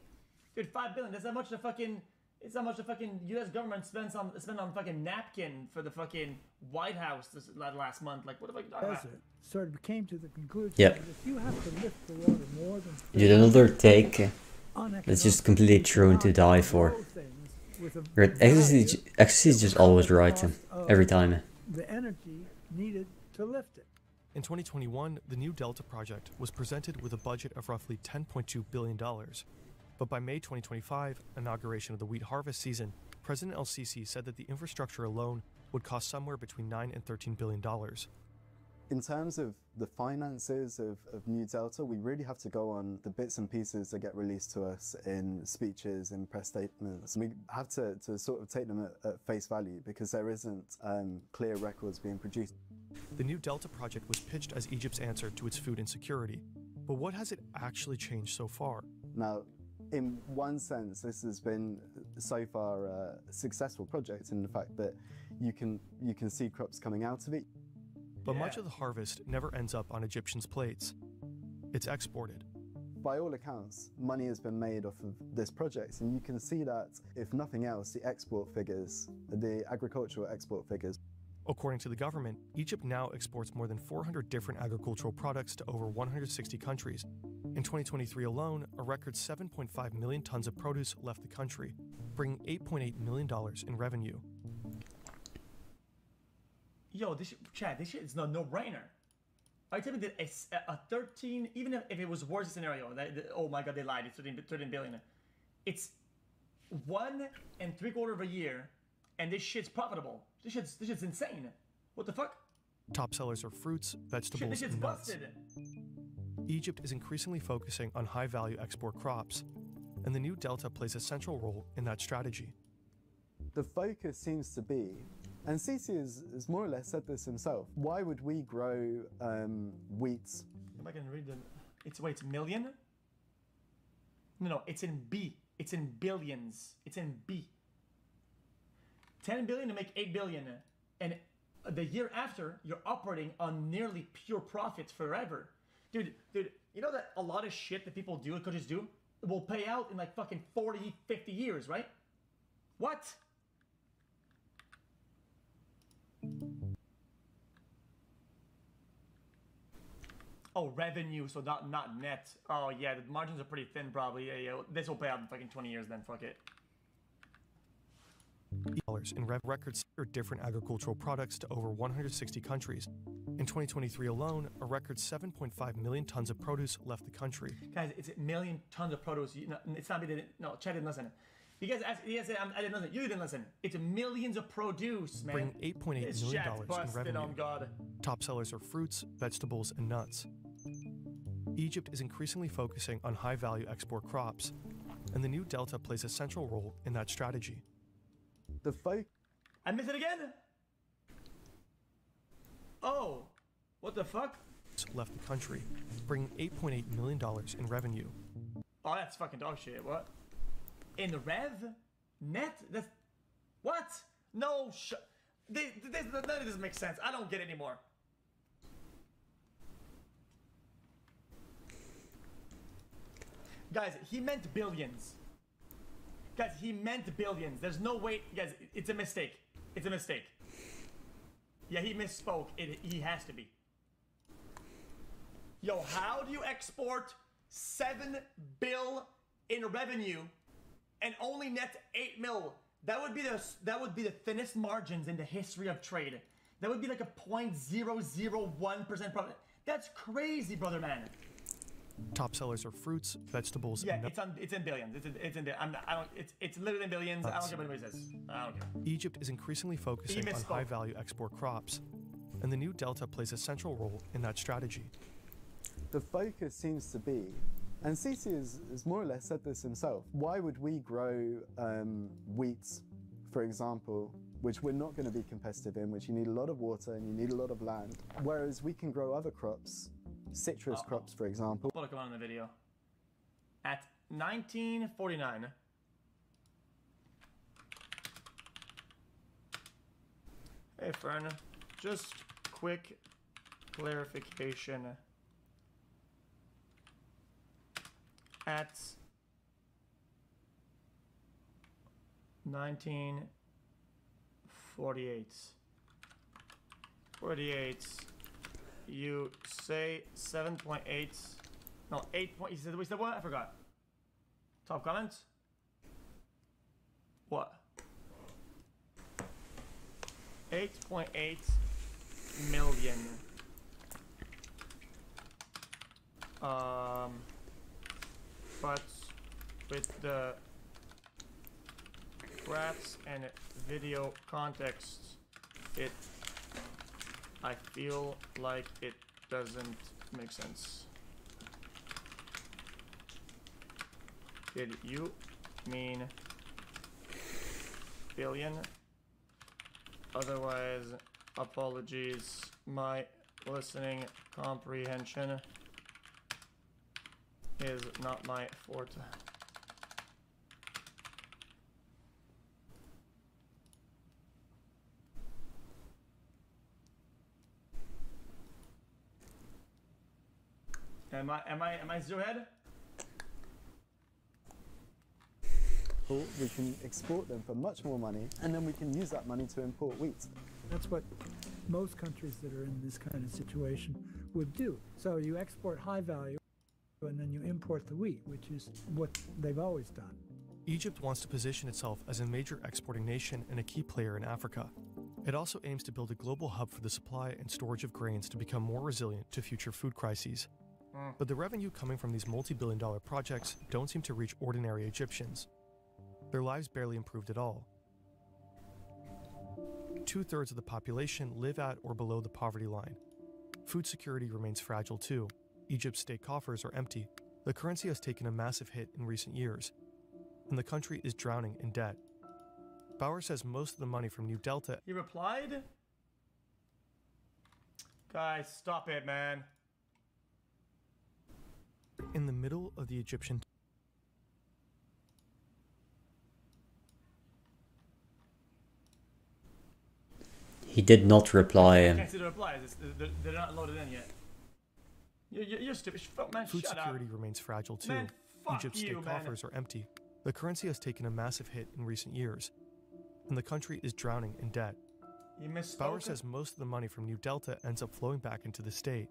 Dude, $5 billion, that's how much the fucking... It's how much the fucking U.S. government spent on fucking napkin for the fucking White House last month. Like, what the fuck are you talking about? Sort of came to the conclusion Yep. that if you have to lift the water more than... Dude, another take that's just completely thrown to die for. xQc is just always right every time. The energy needed to lift it. In 2021, the New Delta project was presented with a budget of roughly $10.2 billion. But by May 2025, inauguration of the wheat harvest season, President El-Sisi said that the infrastructure alone would cost somewhere between $9 and $13 billion. In terms of the finances of New Delta, we really have to go on the bits and pieces that get released to us in speeches, in press statements. We have to sort of take them at face value because there isn't clear records being produced. The New Delta project was pitched as Egypt's answer to its food insecurity. But what has it actually changed so far? Now, in one sense, this has been so far a successful project in the fact that you can see crops coming out of it. But much of the harvest never ends up on Egyptians' plates. It's exported. By all accounts, money has been made off of this project, and you can see that, if nothing else, the export figures, the agricultural export figures. According to the government, Egypt now exports more than 400 different agricultural products to over 160 countries. In 2023 alone, a record 7.5 million tons of produce left the country, bringing $8.8 million in revenue. Yo, this shit is no brainer. Are you telling me that a 13, even if it was worst scenario, oh my god, they lied, it's 13 billion. It's 1.75 of a year, and this shit's profitable. This shit's insane. What the fuck? Top sellers are fruits, vegetables, this shit's and nuts. busted. Egypt is increasingly focusing on high-value export crops, and the New Delta plays a central role in that strategy. The focus seems to be, and Sisi has more or less said this himself, why would we grow wheat? Am I gonna read them? It's million? No, it's in B. It's in billions. It's in B. 10 billion to make 8 billion. And the year after, you're operating on nearly pure profits forever. Dude, you know that a lot of shit that people do, coaches do, will pay out in like fucking 40, 50 years, right? What? Oh, revenue, so not net. Oh yeah, the margins are pretty thin probably. Yeah, this will pay out in fucking 20 years then, fuck it. In records for different agricultural products to over 160 countries. In 2023 alone, a record 7.5 million tons of produce left the country. Guys, it's a million tons of produce. It's not me. No, Chad didn't listen. You guys said I didn't listen. You didn't listen. It's millions of produce, man. Bring $8.8 million in revenue. On God. Top sellers are fruits, vegetables, and nuts. Egypt is increasingly focusing on high-value export crops, and the New Delta plays a central role in that strategy. I missed it again? Oh, what the fuck? Left the country, bringing $8.8 million in revenue. Oh, that's fucking dog shit. What? In the rev? Net? That's... What? No, none of this makes sense. I don't get it anymore. Guys, he meant billions. Guys, he meant billions. There's no way... Guys, it's a mistake. It's a mistake. Yeah, he misspoke. He has to be. Yo, how do you export 7 bill in revenue and only net 8 mil. That would be the thinnest margins in the history of trade. That would be like a 0.001% profit. That's crazy, brother man. Top sellers are fruits, vegetables, Yeah, and it's in billions. It's literally in billions. I don't care what anybody says. I don't care. Egypt is increasingly focusing on high-value export crops, and the new delta plays a central role in that strategy. The focus seems to be, and Sisi has more or less said this himself, why would we grow wheat, for example, which we're not going to be competitive in, which you need a lot of water and you need a lot of land, whereas we can grow other crops, citrus crops, for example. Come on in the video. At 1949, hey Fern, just quick clarification. At 1948, you say 7.8, no 8 point, we said what? I forgot. Top comments? What? 8.8 million. But with the graphs and video context, I feel like it doesn't make sense. Did you mean billion? Otherwise, apologies. My listening comprehension is not my forte. Am I zero head? We can export them for much more money, and then we can use that money to import wheat. That's what most countries that are in this kind of situation would do. So you export high value, and then you import the wheat, which is what they've always done. Egypt wants to position itself as a major exporting nation and a key player in Africa. It also aims to build a global hub for the supply and storage of grains to become more resilient to future food crises. But the revenue coming from these multi-billion-dollar projects don't seem to reach ordinary Egyptians. Their lives barely improved at all. 2/3 of the population live at or below the poverty line. Food security remains fragile too. Egypt's state coffers are empty. The currency has taken a massive hit in recent years, and the country is drowning in debt. Bauer says most of the money from New Delta... He replied? Guys, stop it, man. In the middle of the Egyptian... He did not reply. I can't see the replies. They're not loaded in yet. You're stupid. Man, Food shut security up. remains fragile too. Man, fuck Egypt's you, state man. coffers are empty. The currency has taken a massive hit in recent years, and the country is drowning in debt. You misspoke. Bauer says most of the money from New Delta ends up flowing back into the state.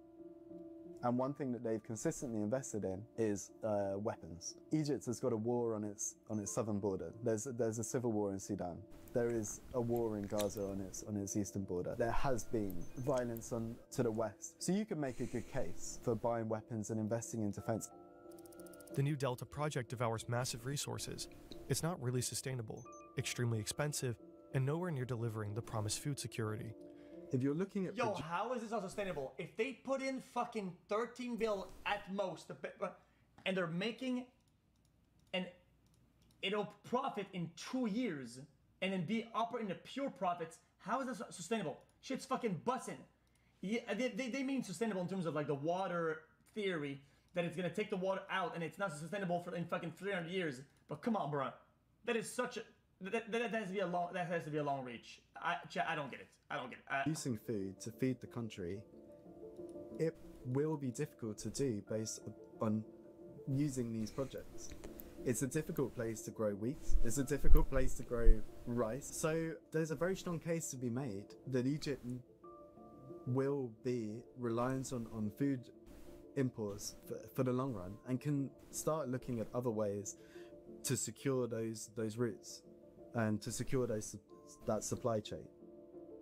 And one thing that they've consistently invested in is weapons. Egypt has got a war on its southern border. There's a civil war in Sudan. There is a war in Gaza on its eastern border. There has been violence to the west. So you can make a good case for buying weapons and investing in defense. The New Delta project devours massive resources. It's not really sustainable, extremely expensive, and nowhere near delivering the promised food security. If you're looking at... Yo, how is this all sustainable? If they put in fucking 13 bill at most, and they're making, and it'll profit in 2 years, and then be operating at pure profits, how is this sustainable? Shit's fucking bussin'. Yeah, they mean sustainable in terms of like the water theory, that it's gonna take the water out and it's not sustainable for in fucking 300 years. But come on, bro. That is such a... That has to be a long reach. I don't get it. I don't get it. Producing food to feed the country, it will be difficult to do based on using these projects. It's a difficult place to grow wheat. It's a difficult place to grow rice. So there's a very strong case to be made that Egypt will be reliant on food imports for the long run, and can start looking at other ways to secure those routes and to secure that supply chain.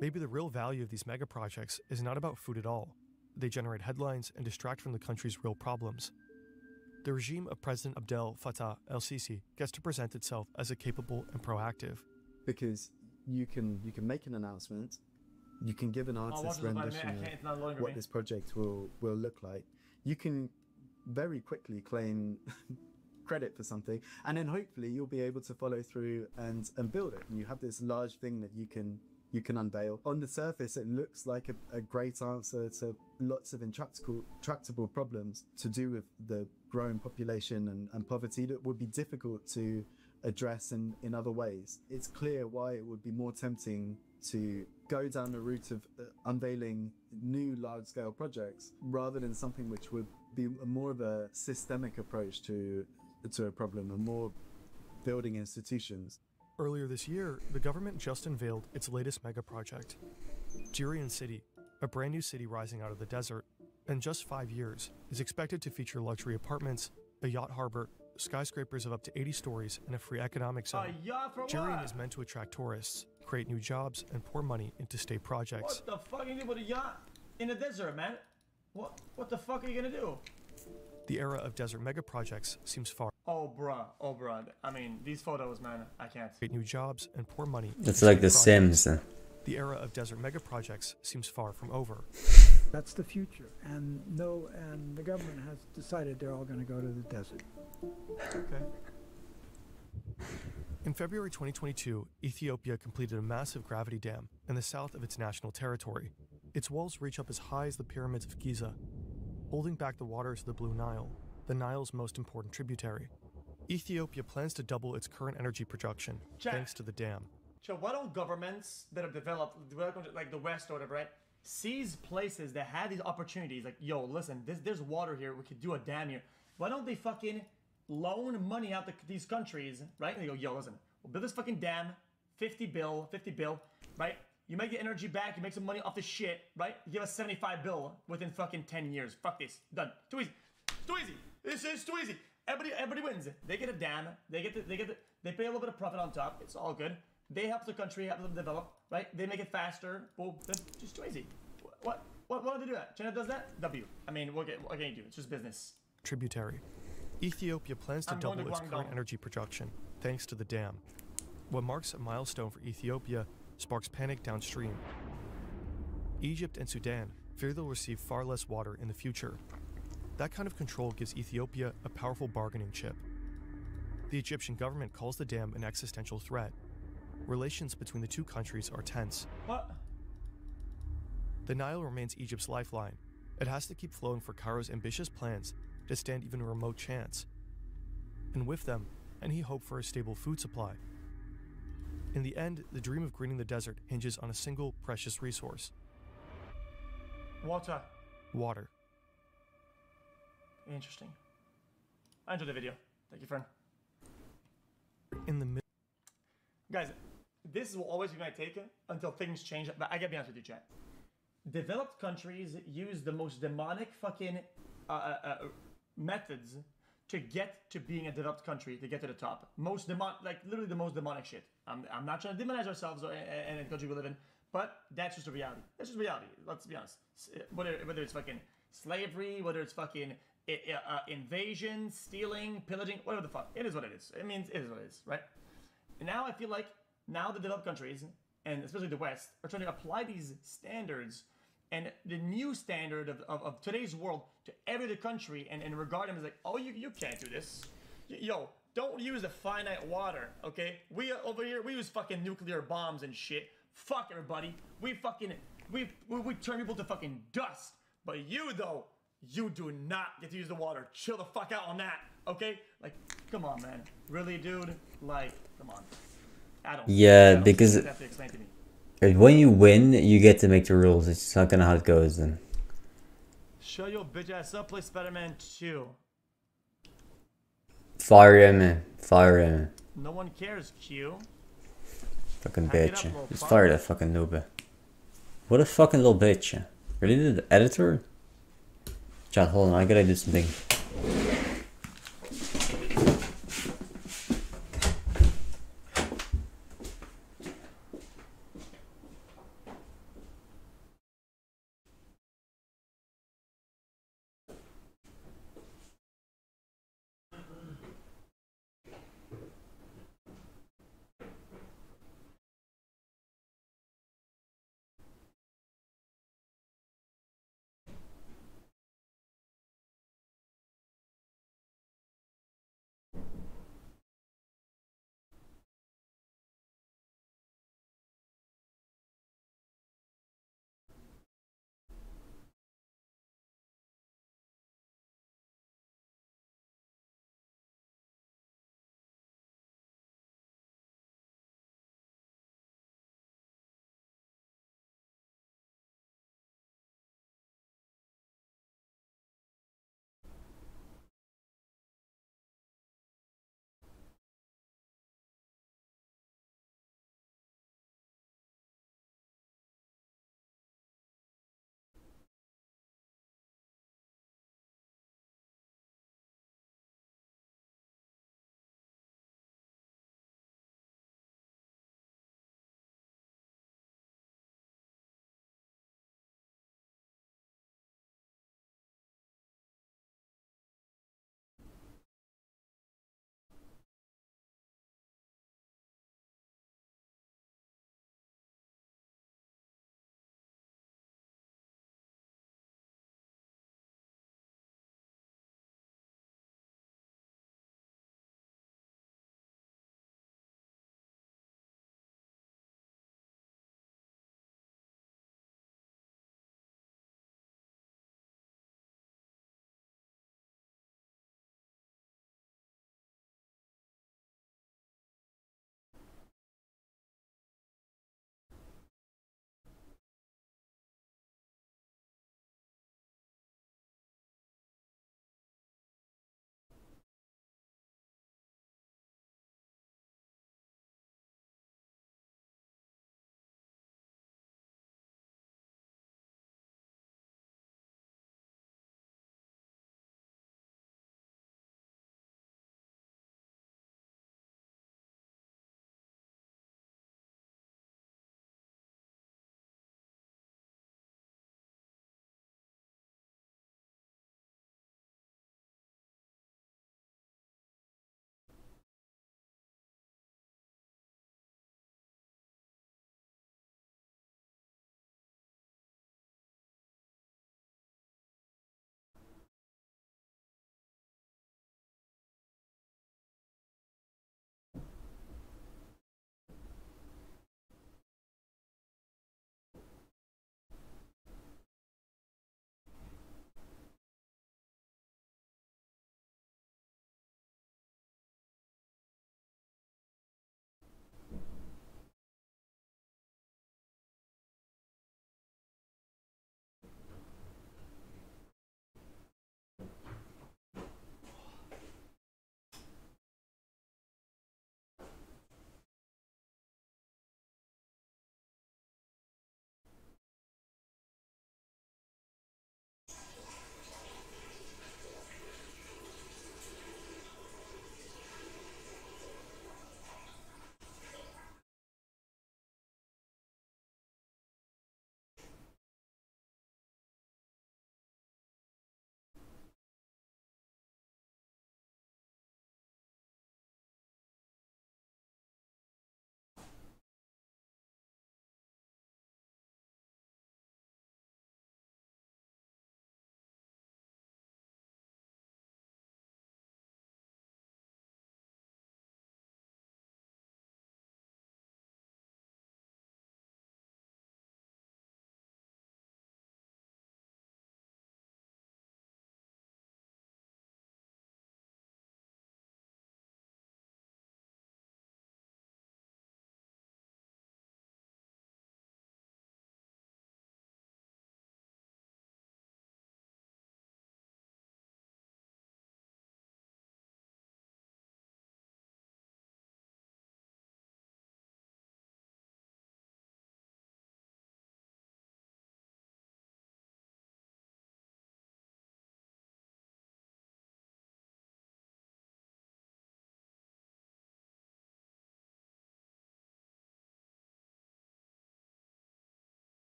Maybe the real value of these mega projects is not about food at all. They generate headlines and distract from the country's real problems. The regime of President Abdel Fattah el-Sisi gets to present itself as a capable and proactive. Because you can make an announcement, you can give an artist rendition of what this project will look like. You can very quickly claim credit for something, and then hopefully you'll be able to follow through and build it. And you have this large thing that you can unveil. On the surface, it looks like a great answer to lots of intractable problems to do with the growing population and poverty that would be difficult to address in other ways. It's clear why it would be more tempting to go down the route of unveiling new large-scale projects rather than something which would be more of a systemic approach to a problem, and more building institutions. Earlier this year, the government just unveiled its latest mega project, Jirian City, a brand new city rising out of the desert. In just 5 years, is expected to feature luxury apartments, a yacht harbor, skyscrapers of up to 80 stories, and a free economic zone. Jirian is meant to attract tourists, create new jobs, and pour money into state projects. What the fuck are you doing with a yacht in the desert, man? What the fuck are you gonna do? The era of desert mega projects seems far. Oh bruh. I mean, these photos, man, I can't. Create new jobs and pour money. It's like The Sims. The era of desert mega projects seems far from over. That's the future, and the government has decided they're all going to go to the desert. Okay. In February 2022, Ethiopia completed a massive gravity dam in the south of its national territory. Its walls reach up as high as the pyramids of Giza, holding back the waters of the Blue Nile, the Nile's most important tributary. Ethiopia plans to double its current energy production thanks to the dam. So why don't governments that have developed, like the West or whatever, right, seize places that had these opportunities? Like, yo, listen, there's water here, we could do a dam here. Why don't they fucking loan money out to these countries, right? And they go, yo, listen, we'll build this fucking dam, 50 bill, right? You make the energy back, you make some money off the shit, right? You give us 75 bill within fucking 10 years. Fuck this, done. Too easy, too easy. This is too easy. Everybody wins. They get a dam, they pay a little bit of profit on top. It's all good. They help the country, help them develop, right? They make it faster. Boom, that's just too easy. What do they do that? China does that? W. I mean, what can you do? It's just business. Tributary. Ethiopia plans to double its current energy production thanks to the dam. What marks a milestone for Ethiopia sparks panic downstream. Egypt and Sudan fear they'll receive far less water in the future. That kind of control gives Ethiopia a powerful bargaining chip. The Egyptian government calls the dam an existential threat. Relations between the two countries are tense. What? The Nile remains Egypt's lifeline. It has to keep flowing for Cairo's ambitious plans to stand even a remote chance. And with them, any hope for a stable food supply. In the end, the dream of greening the desert hinges on a single precious resource. Water. Water. Interesting. I enjoyed the video. Thank you, friend. In the middle. Guys, this will always be my take until things change. But I gotta be honest with you, chat. Developed countries use the most demonic fucking methods to get to being a developed country, to get to the top. Literally the most demonic shit. I'm not trying to demonize ourselves and the country we live in, but that's just a reality. That's just reality. Let's be honest. Whether it's fucking slavery, whether it's fucking invasion, stealing, pillaging, whatever the fuck. It is what it is. It means it is what it is, right? And now I feel like the developed countries, and especially the West, are trying to apply these standards and the new standard of today's world to every other country and regard them as like, oh, you can't do this. Yo, don't use the finite water, okay? We over here, we use fucking nuclear bombs and shit. Fuck everybody. We turn people to fucking dust. But you, though, you do not get to use the water. Chill the fuck out on that, okay? Like, come on, man. Really, dude? Like, come on. Yeah, because when you win, you get to make the rules. It's not gonna how it goes then. Show your bitch ass up, play Spider-Man 2. Fire him, fire him. No one cares, Q. Fucking bitch. Just fire that fucking noob. What a fucking little bitch. Really, the editor? Chat, hold on, I gotta do something.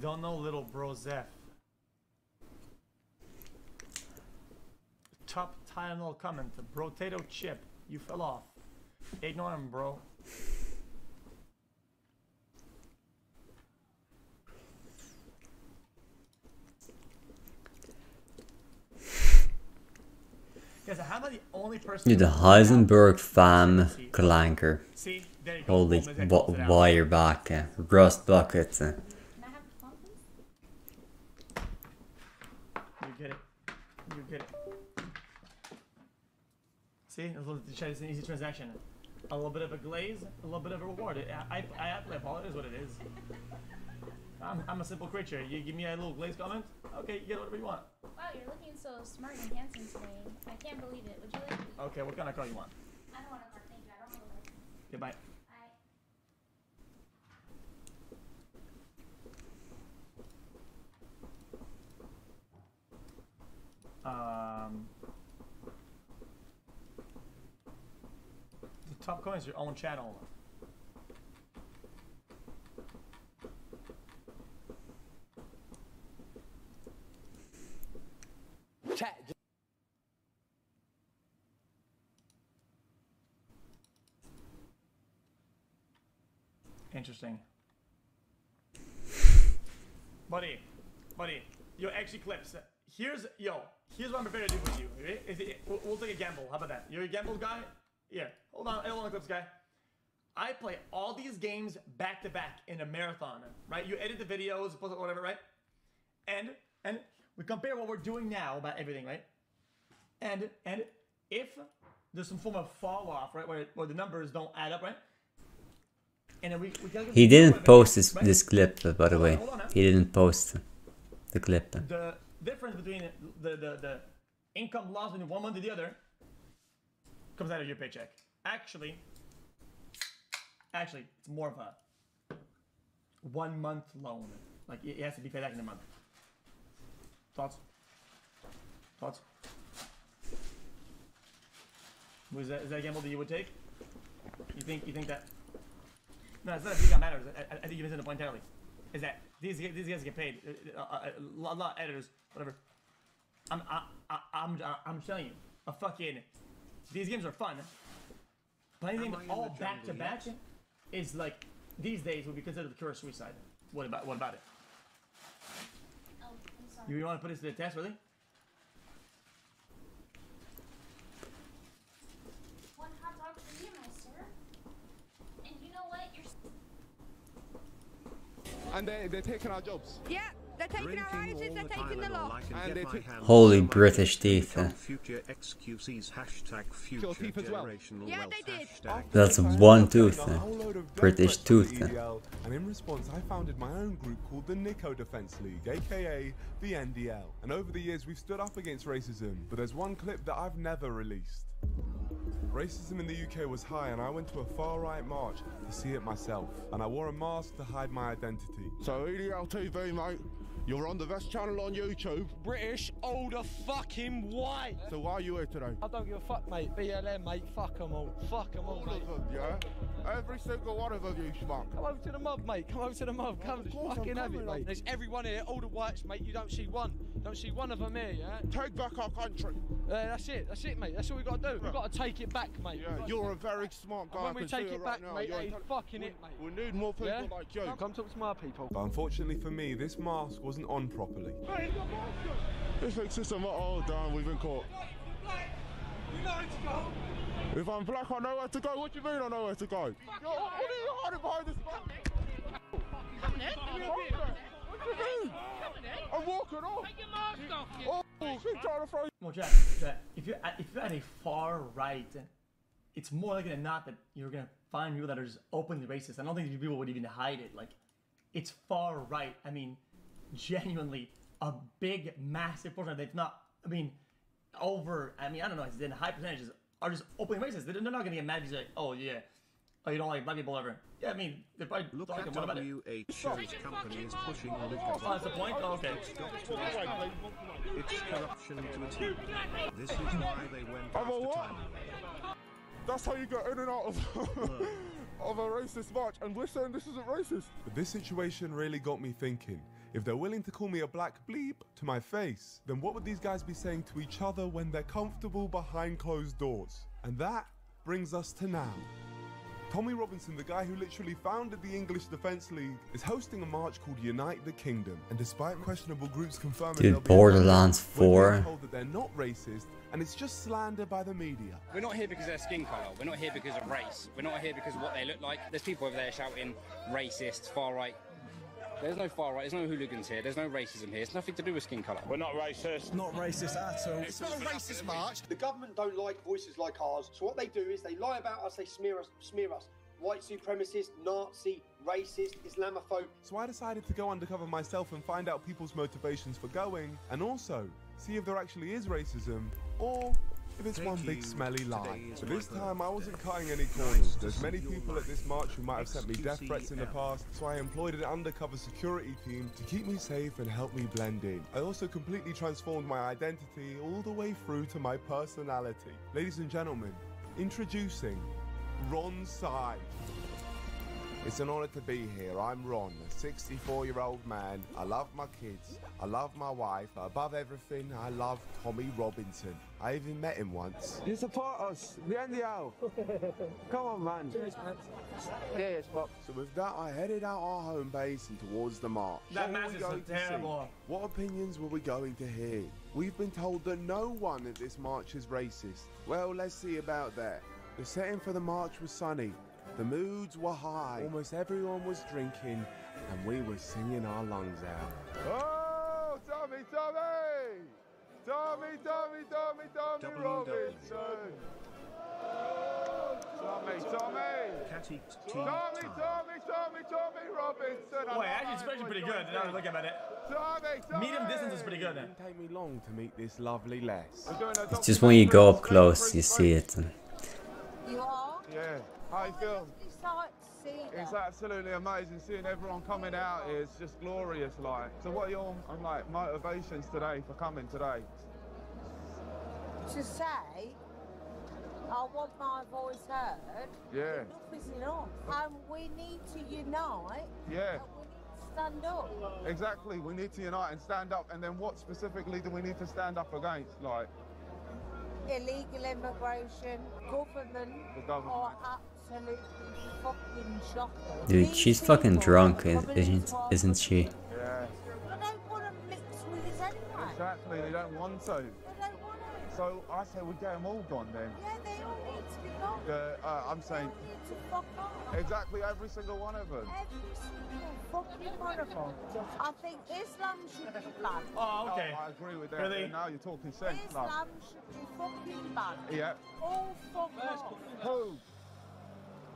Don't know little bro Zeph. Top title comment. Brotato chip. You fell off. Ignore him, bro. Guys, how about the only person? Dude, the Heisenberg fam clanker. Holy wire back, rust buckets. You get it. You get it. See, it's an easy transaction. A little bit of a glaze, a little bit of a reward. I play ball. It is what it is. I'm a simple creature. You give me a little glaze comment, okay, you get whatever you want. Wow, you're looking so smart and handsome today. I can't believe it. Would you like to? Okay, what kind of car you want? I don't want a car, thank you. I don't have a license. Goodbye. The top comment is your own channel. Chat. Interesting. Buddy, yo, actually clips. Here's what I'm prepared to do with you. Okay? We'll take a gamble. How about that? You're a gamble guy? Yeah. Hold on, clips guy. I play all these games back to back in a marathon, right? You edit the videos, post it, whatever, right? And we compare what we're doing now about everything, right? And if there's some form of fall off, right, where the numbers don't add up, right? And then we he didn't post this clip, by the way. He didn't post the clip. The difference between the income loss between one month to the other comes out of your paycheck. Actually, it's more of a 1 month loan. Like it has to be paid back in a month. Thoughts? Is that a gamble that you would take? You think that? No, it's not a big that matters. I think you missing the point entirely. Is that these guys get paid? A lot of editors, whatever. I'm telling you, these games are fun. Playing them all back to back is like these days would be considered the pure suicide. What about it? Oh, I'm sorry. You want to put this to the test, really? One hot dog for you, my sir. And you know what? And they're taking our jobs. Yeah, they're taking our rises, they're taking the lot. Holy British teeth. Future xQc's hashtag future generational yeah, wealth they did. hashtag. That's one tooth. British tooth. And in response, I founded my own group called the Nico Defense League, aka the NDL. And over the years, we've stood up against racism. But there's one clip that I've never released. Racism in the UK was high, and I went to a far-right march to see it myself. And I wore a mask to hide my identity. So EDL TV, mate, you're on the best channel on YouTube. British, older, fucking white. So why are you here today? I don't give a fuck, mate. BLM, mate. Fuck them all. Fuck them all, mate. All of them, yeah? Every single one of them, you schmuck. Come over to the mob, mate. Come over to the mob. Come fucking have it, mate. There's everyone here, all the whites, mate. You don't see one. Don't see one of them here, yeah? Take back our country. That's it, mate. That's all we got to do. We've got to take it back, mate. Yeah, you're a very smart guy. And when we take it back, mate, that is fucking it, mate. We need more people like you. Come talk to my people. But unfortunately for me, this mask wasn't on properly. Hey, this makes system. Oh, damn, we've been caught. You know where to go. If I'm black, I know where to go. What do you mean I know where to go? Yo, what are you hiding behind this back? What do you mean? I'm walking off. Take your mask off, you. Oh, keep trying to throw. Well, Jack, if you're at a far right, it's more likely than not that you're gonna find people that are just openly racist. I don't think these people would even hide it. Like, it's far right. I mean, genuinely, a big, massive portion of it. It's not. I mean, over. I mean, I don't know. It's in high percentages are just openly racist. They're not gonna get mad because like, oh yeah, oh you don't like black people, whatever. Yeah, I mean, they're probably talking. What about it? WH's company is pushing liberalism. Oh, that's the point? Oh, okay. It's corruption to a T. This is why they went after time. That's how you get in and out of a racist march, and we're saying this isn't racist. But this situation really got me thinking. If they're willing to call me a black bleep to my face, then what would these guys be saying to each other when they're comfortable behind closed doors? And that brings us to now. Tommy Robinson, the guy who literally founded the English Defence League, is hosting a march called Unite the Kingdom. And despite questionable groups confirming Dude, Borderlands 4. we're told that they're not racist, and it's just slander by the media. We're not here because of their skin colour. We're not here because of race. We're not here because of what they look like. There's people over there shouting racist, far right. There's no far right, there's no hooligans here, there's no racism here. It's nothing to do with skin colour. We're not racist. Not racist at all. It's not a racist march. The government don't like voices like ours, so what they do is they lie about us, they smear us. White supremacist, Nazi, racist, Islamophobe. So I decided to go undercover myself and find out people's motivations for going, and also see if there actually is racism, or if it's one big smelly lie. But this time I wasn't cutting any corners. There's many people at this march who might have sent me death threats in the past, so I employed an undercover security team to keep me safe and help me blend in. I also completely transformed my identity all the way through to my personality. Ladies and gentlemen, introducing Ron Side. It's an honor to be here. I'm Ron, a 64-year-old man. I love my kids. I love my wife. But above everything, I love Tommy Robinson. I even met him once. You support us, the NDL. Come on, man. Cheers, Pop. So with that, I headed out our home base and towards the march. That match is so terrible. What opinions were we going to hear? We've been told that no one at this march is racist. Well, let's see about that. The setting for the march was sunny. The moods were high. Almost everyone was drinking, and we were singing our lungs out. Oh, Tommy, Tommy! Tommy, Tommy, Tommy, Tommy Robinson! Tommy, Tommy! Tommy, Tommy, Tommy, Tommy Robinson! Boy, actually, it's actually pretty good. Now I look at it. Tommy! Medium distance is pretty good. It didn't take me long to meet this lovely lass. It's just when you go up close, you see it. You are? Yeah. How you feel? It's It's absolutely amazing seeing everyone coming out here. It's just glorious, like. So what are your motivations today for coming today? To say, I want my voice heard. Yeah. Enough is enough. And we need to unite. Yeah. And we need to stand up. Exactly. We need to unite and stand up. And then what specifically do we need to stand up against, like? Illegal immigration, government, are absolutely fucking shocking. Dude, she's fucking drunk, isn't she? Yeah. They don't want to mix with us anyway. Exactly, they don't want to. They don't want to. So I say we get them all gone then. Yeah, they all need to be gone. I'm saying. They need to fuck off. Exactly, every single one of them. Every single fucking one of them. I think Islam should be banned. Oh, okay. Oh, I agree with that. Really? Now you're talking sense. Islam should be fucking banned. Yeah. All fuck off. Who?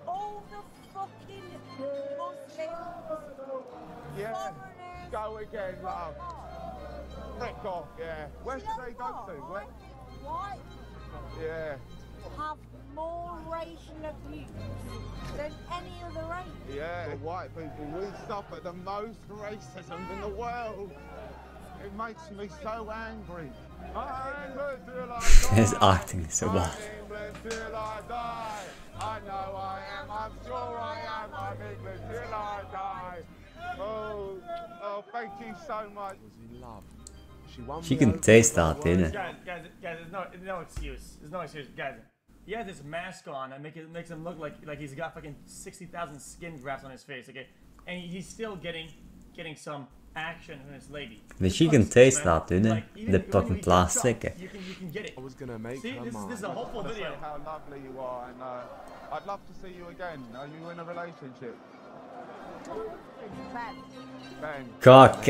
All the fucking Muslims. Yeah. Foreigners. Go again, love. Frick off, yeah. Where should they go to? Where? White Yeah. have more racial abuse than any other race. Yeah. The white people, we suffer the most racism in the world. It makes me so angry. I'm England till I die. His acting is so bad. I'm England till I die. I know I am, I'm sure I am. I'm England till I die. Oh, thank you so much. Was in love. She can taste that, didn't it? Guys, there's no excuse. There's no excuse, guys. He has this mask on that makes him look like he's got fucking 60,000 skin grafts on his face, okay? And he's still getting some action from this lady. But she can taste that, didn't it? The fucking plastic. You can get it. I was gonna make See, her this is a hopeful Say video. how lovely you are, and I'd love to see you again. Are you in a relationship? Ben. Cock.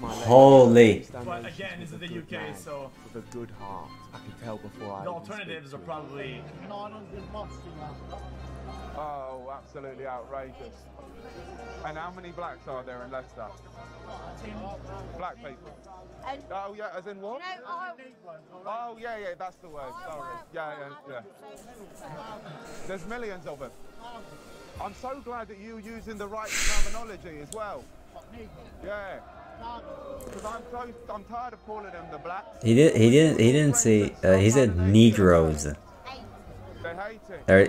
Holy. But again, this is the UK, so with a good heart. I could tell before I. the alternatives are probably 900 months Oh, absolutely outrageous. And how many blacks are there in Leicester? Black people. Oh yeah, as in what? Oh yeah, that's the word. Sorry. Yeah. There's millions of them. I'm so glad that you're using the right terminology as well. Yeah. Because I'm tired of calling them the blacks. He didn't say. He said Negroes. They hate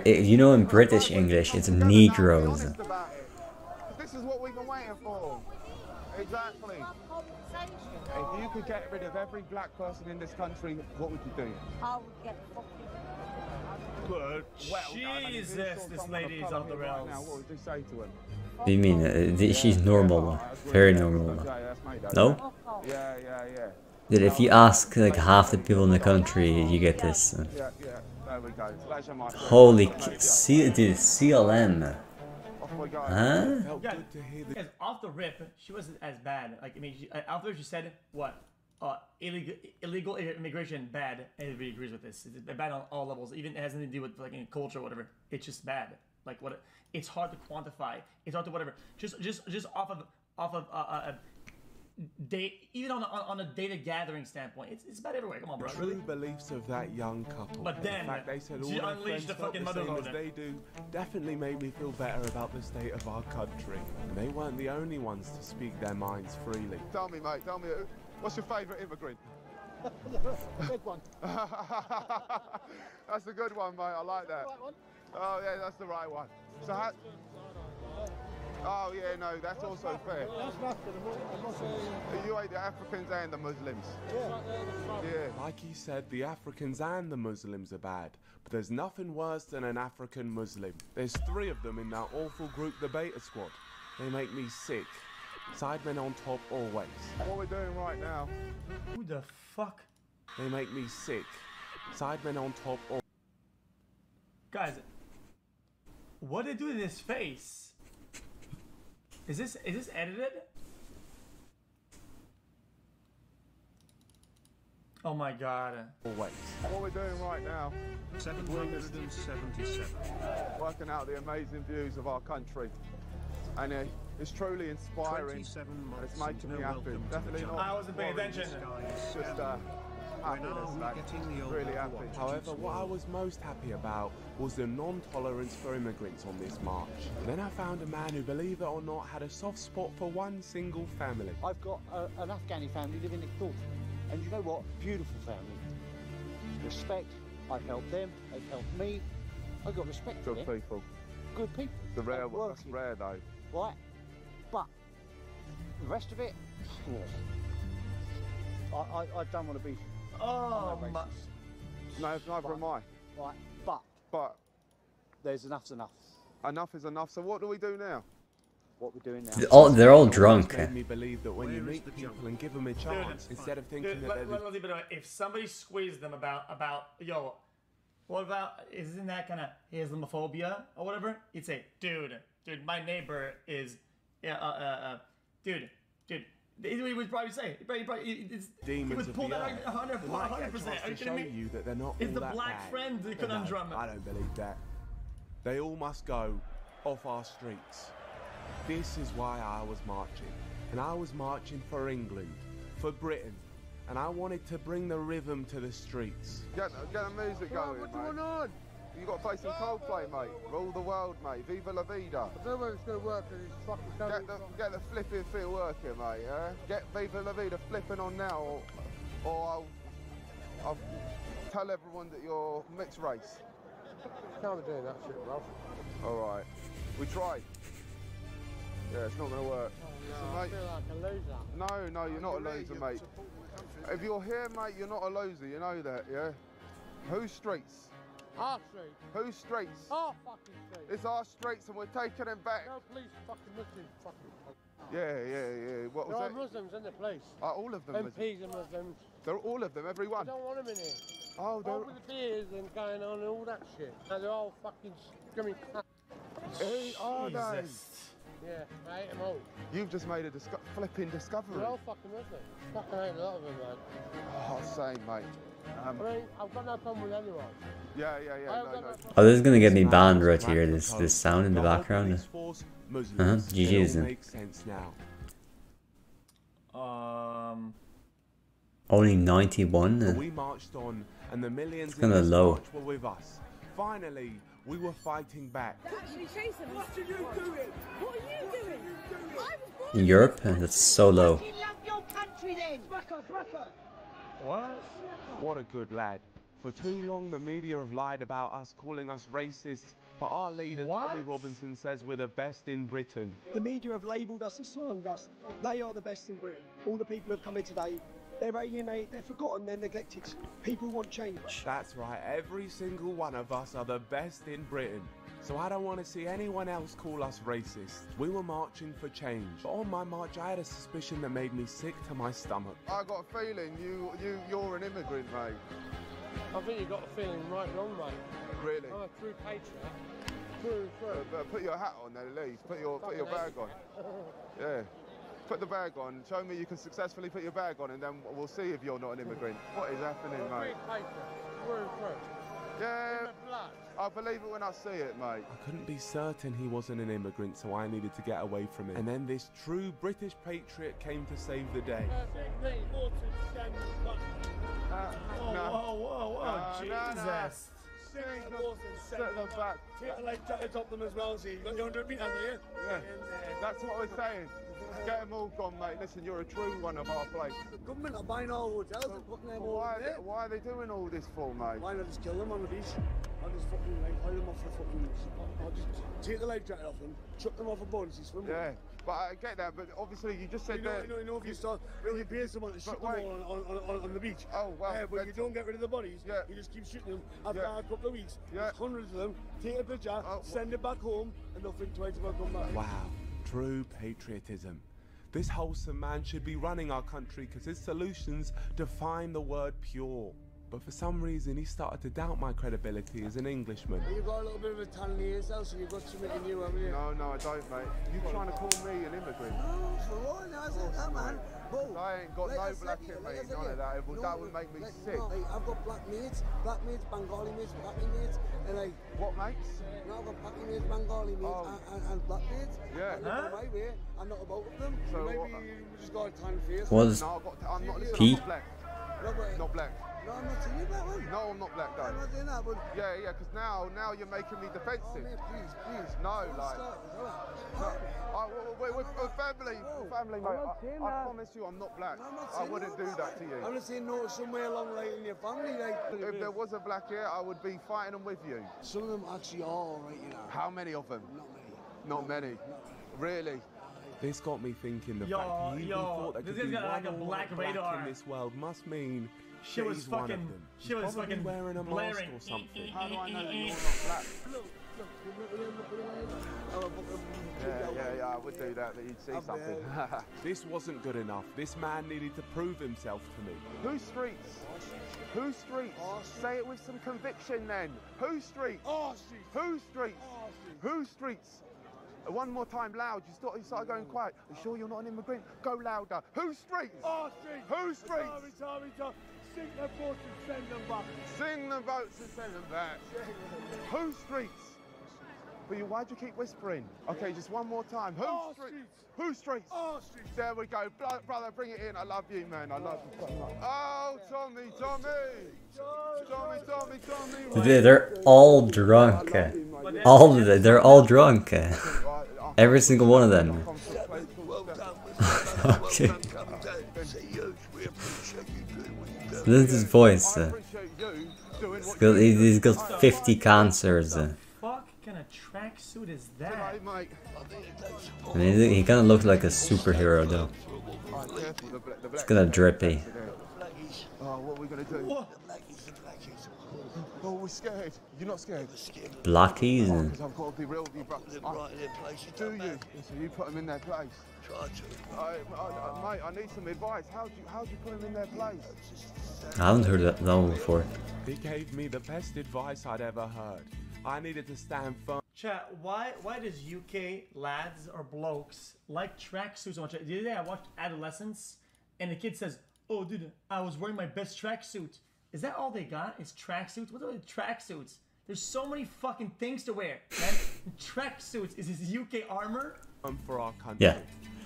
it. You know, in British English, it's Negroes. This is what we've been waiting for. Exactly. If you could get rid of every black person in this country, what would you do? I would get fucking. Good. Jesus, this lady is off the rails. Now, what would you say to him? What do you mean? She's normal. Very normal. No? Yeah. Dude, if you ask like half the people in the country, you get this. Yeah. There we go. Pleasure, my friend. Holy dude, CLM. Huh? Yeah, because off the rip, she wasn't as bad. Like, I mean, off the rip, she said, what? Illegal immigration, bad. Everybody agrees with this. It's bad on all levels. Even it has nothing to do with like culture or whatever. It's just bad. Like what? It's hard to quantify. It's hard to whatever. Just off of even on a data gathering standpoint, it's bad everywhere. Come on, bro. True beliefs of that young couple. But then in fact, they said all she their unleashed friends the felt fucking the same motherload. as they do. Definitely made me feel better about the state of our country. And they weren't the only ones to speak their minds freely. Tell me, mate. Tell me, what's your favourite immigrant? Big one. That's a good one, mate. I like that. Right one. Oh yeah, that's the right one. So how? Oh yeah, no, that's also fair. You hate the Africans and the Muslims. Yeah. Like he said, the Africans and the Muslims are bad. But there's nothing worse than an African Muslim. There's 3 of them in that awful group, the Beta Squad. They make me sick. Sidemen on top always. What we're doing right now. Who the fuck? They make me sick. Sidemen on top always. Guys, what did they do to his face? Is this edited? Oh my god. Always. What we're doing right now. 777. Working out the amazing views of our country. And it's truly inspiring. It's making me happy. Definitely not. I wasn't paying attention. Just really happy. However, what I was most happy about was the non-tolerance for immigrants on this march. And then I found a man who, believe it or not, had a soft spot for one single family. I've got an Afghani family living next door. And you know what? Beautiful family. Respect. I've helped them. They've helped me. I've got respect for them. Good people. Good people. The rare one. That's rare though. Right. But the rest of it, I don't want to be. Oh my. No, neither am I. Right. But there's enough's enough. Enough is enough. So what do we do now? What we're doing now. They're all drunk. Made me believe that when you meet people and give them a chance, instead of thinking that they're if somebody squeezed them about yo, what about isn't that kind of Islamophobia or whatever? You'd say, dude, my neighbor is, dude. He would probably say, he would pull that 100%. Are you kidding me? You that they're not is all the that black bad. friend the conundrum? No, I don't believe that. They all must go off our streets. This is why I was marching. And I was marching for England, for Britain. And I wanted to bring the rhythm to the streets. Get the music going, what's mate. going on? You got to play some Coldplay, mate. Rule the world, mate. Viva la vida. I don't know whether it's going to work because it's fucking Get the flipping feel working, mate, yeah? Get Viva la vida flipping on now, or I'll tell everyone that you're mixed race. Can't be doing that shit, Ralph. Alright. We tried. Yeah, it's not going to work. No, I feel like a loser. No, you're not a loser, mate. If you're here, mate, you're not a loser. You know that, yeah? Whose streets? Our streets. Whose streets? Our fucking streets. It's our streets and we're taking them back. No, please, fucking Muslims, fucking. Yeah. What was there are that? Muslims in the place. Are all of them MPs are Muslims. They're all of them, every one. I don't want them in here. Oh, they're... All with the beers and going on and all that shit. And they're all fucking scummy Hey, are they? Yeah, I hate them all. You've just made a flipping discovery. They're all fucking Muslims. Fucking hate a lot of them, mate. Oh, same, mate. I mean, I've got no problem with anyone. Yeah. No. Oh, this is gonna get me banned right here. This sound in the background. GG's. Makes sense now. Only 91. We marched on, and the millions It's kinda low. march were with us. Finally, we were fighting back. What are you doing? What are you doing? I was born In Europe, that's so low. love your country then. What? What a good lad. For too long, the media have lied about us, calling us racist. But our leader, Tommy Robinson, says we're the best in Britain. The media have labelled us and slandered us. They are the best in Britain. All the people who have come here today, they're alienated, they're forgotten, they're neglected. People want change. That's right, every single one of us are the best in Britain. So I don't want to see anyone else call us racist. We were marching for change. But on my march, I had a suspicion that made me sick to my stomach. I got a feeling you're an immigrant, mate. I think you got a feeling right wrong, mate. Really? I'm a true patriot. True. But put your hat on then, at least. Put your bag on. Yeah. Put the bag on. Show me you can successfully put your bag on, and then we'll see if you're not an immigrant. What is happening, mate? Yeah. I believe it when I see it, mate. I couldn't be certain he wasn't an immigrant, so I needed to get away from him. And then this true British patriot came to save the day. Whoa, Jesus. Set them back. Take the life jackets off them as well, see. You got your 100 metres, here? Yeah, that's what we're saying. Get them all gone, mate. Listen, you're a true one of our place. The government are buying our hotels and putting them all there. Why are they doing all this for, mate? Why not just kill them on the beach? I'll just fucking haul them off the fucking... I'll just take the life jacket off them, chuck them off a boat and see swim. Yeah, but I get that, but obviously you just said that... You know if you start... When you pay someone to shoot them all on the beach. Oh, well... but you don't get rid of the bodies, you just keep shooting them. After a couple of weeks, hundreds of them, take a picture, send it back home, and they'll think twice about coming back. Wow, true patriotism. This wholesome man should be running our country because his solutions define the word pure. But for some reason, he started to doubt my credibility as an Englishman. You've got a little bit of a talent here yourself, so you've got something in you, haven't you? No, I don't, mate. You trying to call me an immigrant? No, for what? No, I said that, man. I ain't got no black in me, none of that. That would make me sick. No, I've got black mates, Bengali mates, Blackie mates, and like... What mates? No, I've got Blackie mates, Bengali mates, and black mates. Yeah. I live my way, I'm not about with them. So maybe you just got a tan face. Was I'm not P? black. Not black. No, I'm not saying you black, man. No, I'm not black, though. I'm not saying that, but... Yeah, because now you're making me defensive. Oh, mate, please. No, like... We're family, mate. I promise you I'm not black. I wouldn't do that to you. I'm just saying no, somewhere along like in your family, like... If there was a black here, I would be fighting them with you. Some of them actually are alright, you know. How many of them? Not many. Really? This got me thinking the fact he even thought that this could guy's be got like a one black black radar in this world must mean she was she's one of fucking, them. she was Probably fucking wearing a mask blaring or something. How do I know that you're not black? Yeah, I would do that you'd see something. This wasn't good enough. This man needed to prove himself to me. Whose streets? Whose streets? Say it with some conviction then. Whose streets? Whose streets? Whose streets? One more time, loud. You started going quiet. Are you sure you're not an immigrant? Go louder. Whose streets? Our streets. Whose streets? Tommy. Sing the boats and send them back. Sing the boats and send them back. Whose streets? But why'd you keep whispering? Okay, just one more time. Whose streets? Whose streets? Our streets. There we go. Brother, bring it in. I love you, man. I love you so much. Oh, Tommy. They're all drunk. They're all drunk. Every single one of them. Okay. This is his voice. He's got 50 cancers. What the fuck kind of tracksuit is that? I mean, he kind of looks like a superhero though. It's kind of drippy. Oh, what are we going to do? Oh, we're scared. You're not scared? Blackies? Because I've got to be real with you, bro. Do you? So you put them in their place? Try to. Mate, I need some advice. How'd you put them in their place? I haven't heard that one before. He gave me the best advice I'd ever heard. I needed to stand firm. Chat, why does UK lads or blokes like tracksuits so much? The other day I watched Adolescence and the kid says, "Oh dude, I was wearing my best tracksuit." Is that all they got? Is tracksuits? What are the tracksuits? There's so many fucking things to wear, man. Tracksuits is his UK armor. For our country. Yeah.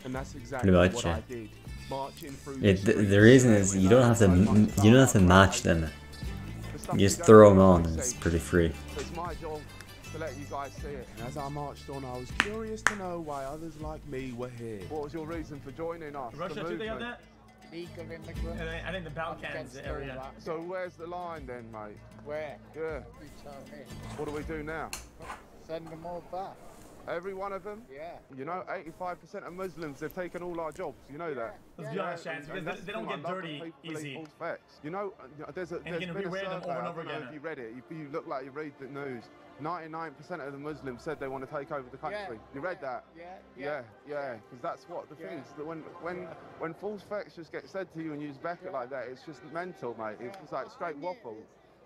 And that's exactly what I did. Marching through the reason is you don't have to match them. You just throw them on and it's pretty free. It's my job to let you guys see it. And as I marched on, I was curious to know why others like me were here. What was your reason for joining us? Russia, do they have that? legal immigrants. I think the Balkans area. So where's the line then, mate? Where? Yeah. You tell me. What do we do now? Send them all back. Every one of them? Yeah. You know, 85% of Muslims, they've taken all our jobs. You know that? Let's be honest, Chance, because they don't get dirty easy. You know, there's been a survey, rewear them over and I over don't know again. if you read it, you look like you read the news. 99% of the Muslims said they want to take over the country. Yeah, you read that? Yeah. Because that's what the thing is. That when false facts just get said to you and you just back it like that, it's just mental, mate. It's just like straight waffle.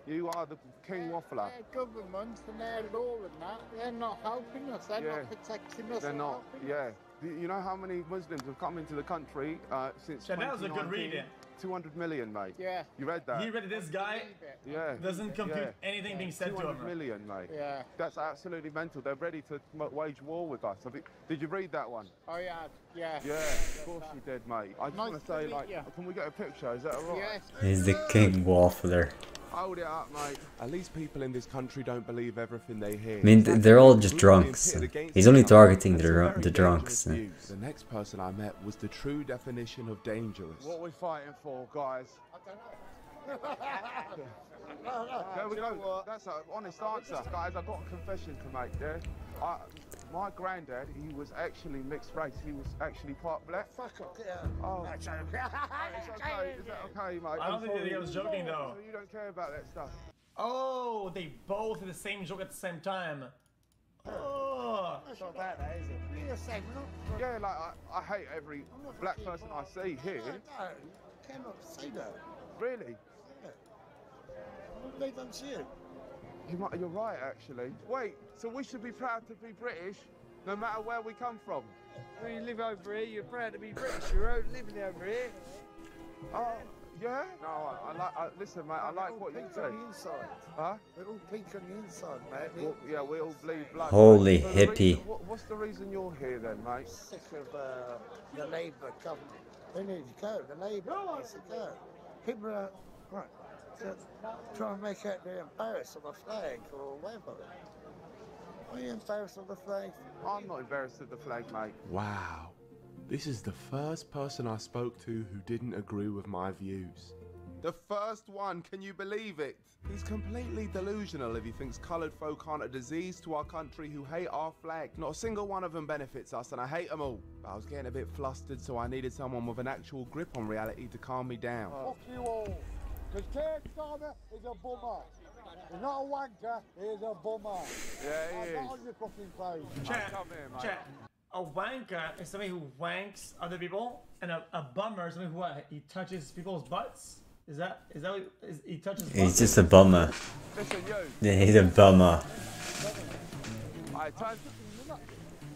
You are the king waffler. Governments and their law and that, they're not helping us. They're not protecting us. They're not. Yeah. You know how many Muslims have come into the country since 2019? That was a good read. 200 million, mate. Yeah. You read that? He read this guy. Yeah. Doesn't compute anything being said to him. 200 million, mate. Yeah. That's absolutely mental. They're ready to wage war with us. Did you read that one? Oh yeah. Yeah. Yeah. Of course you did, mate. I just want to say, like, can we get a picture? Is that alright? Yes. He's the king waffler. Hold it up, mate. At least people in this country don't believe everything they hear. I mean, they're all just drunks. He's only targeting the drunks. The next person I met was the true definition of dangerous. What are we fighting for, guys? I don't know. There we go. That's an honest answer. Guys, I've got a confession to make there. My granddad, he was actually mixed race. He was actually part black. Fuck off, yeah. Oh. It's okay. Is that okay, mate? I don't think he was joking, though. So you don't care about that stuff? Oh, they both did the same joke at the same time. Oh. That's not bad, is it? Yeah, like, I hate every black person I see here. No, cannot say that. Really? What have they done to you? You're right, actually. Wait, so we should be proud to be British, no matter where we come from? When you live over here, you're proud to be British. You're living over here. Oh, yeah? No, listen, mate, I like what you say. On the inside. Huh? We're all pink on the inside, mate. Well, yeah, we all bleed blood. Holy so hippie. What's the reason you're here then, mate? Sick of the Labour government. They need to go. The Labour needs to go. People are trying to make out they're embarrassed on the flag or whatever. Are you embarrassed on the flag? I'm not embarrassed at the flag, mate. Wow. This is the first person I spoke to who didn't agree with my views. The first one, can you believe it? He's completely delusional if he thinks coloured folk aren't a disease to our country who hate our flag. Not a single one of them benefits us and I hate them all. But I was getting a bit flustered, so I needed someone with an actual grip on reality to calm me down. Fuck you all. Because Keir Starmer is a bummer. He's not a wanker, he's a bummer. Yeah, he is. Not on your fucking face. Chat. A wanker is somebody who wanks other people, and a bummer is somebody who he touches people's butts. Is that what he touches? He's just a bummer. Listen, you. Yeah, he's a bummer.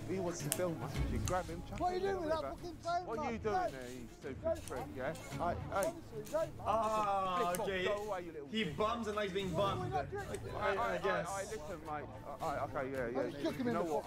He wants to film us. You grab him. What are you doing with that fucking phone? What are you doing there, you stupid prick, yeah? Hey. Oh, okay. He bums and likes being bummed. I guess. Listen, mate. Okay, yeah. You know what?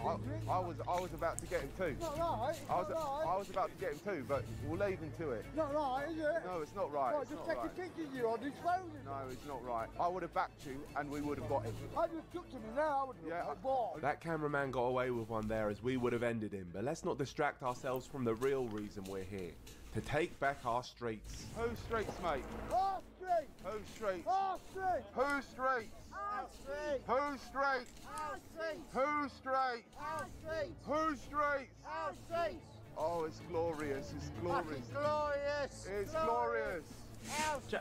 I was about to get him too. Not right. I was about to get him too, but we'll leave him to it. Not right, is it? No, it's not right. Right, just take a picture of you on his phone. No, it's not right. I would have backed you, and we would have got him. I just took to me now. I would have got. That cameraman got away with one there, as we would have ended him. But let's not distract ourselves from the real reason we're here. To take back our streets. Whose streets, mate? Our streets! Whose streets? Our streets! Whose streets? Our streets! Whose streets? Our streets! Whose streets? Our streets! Whose streets? Our streets! Oh, it's glorious. It's glorious. It's glorious. It's glorious.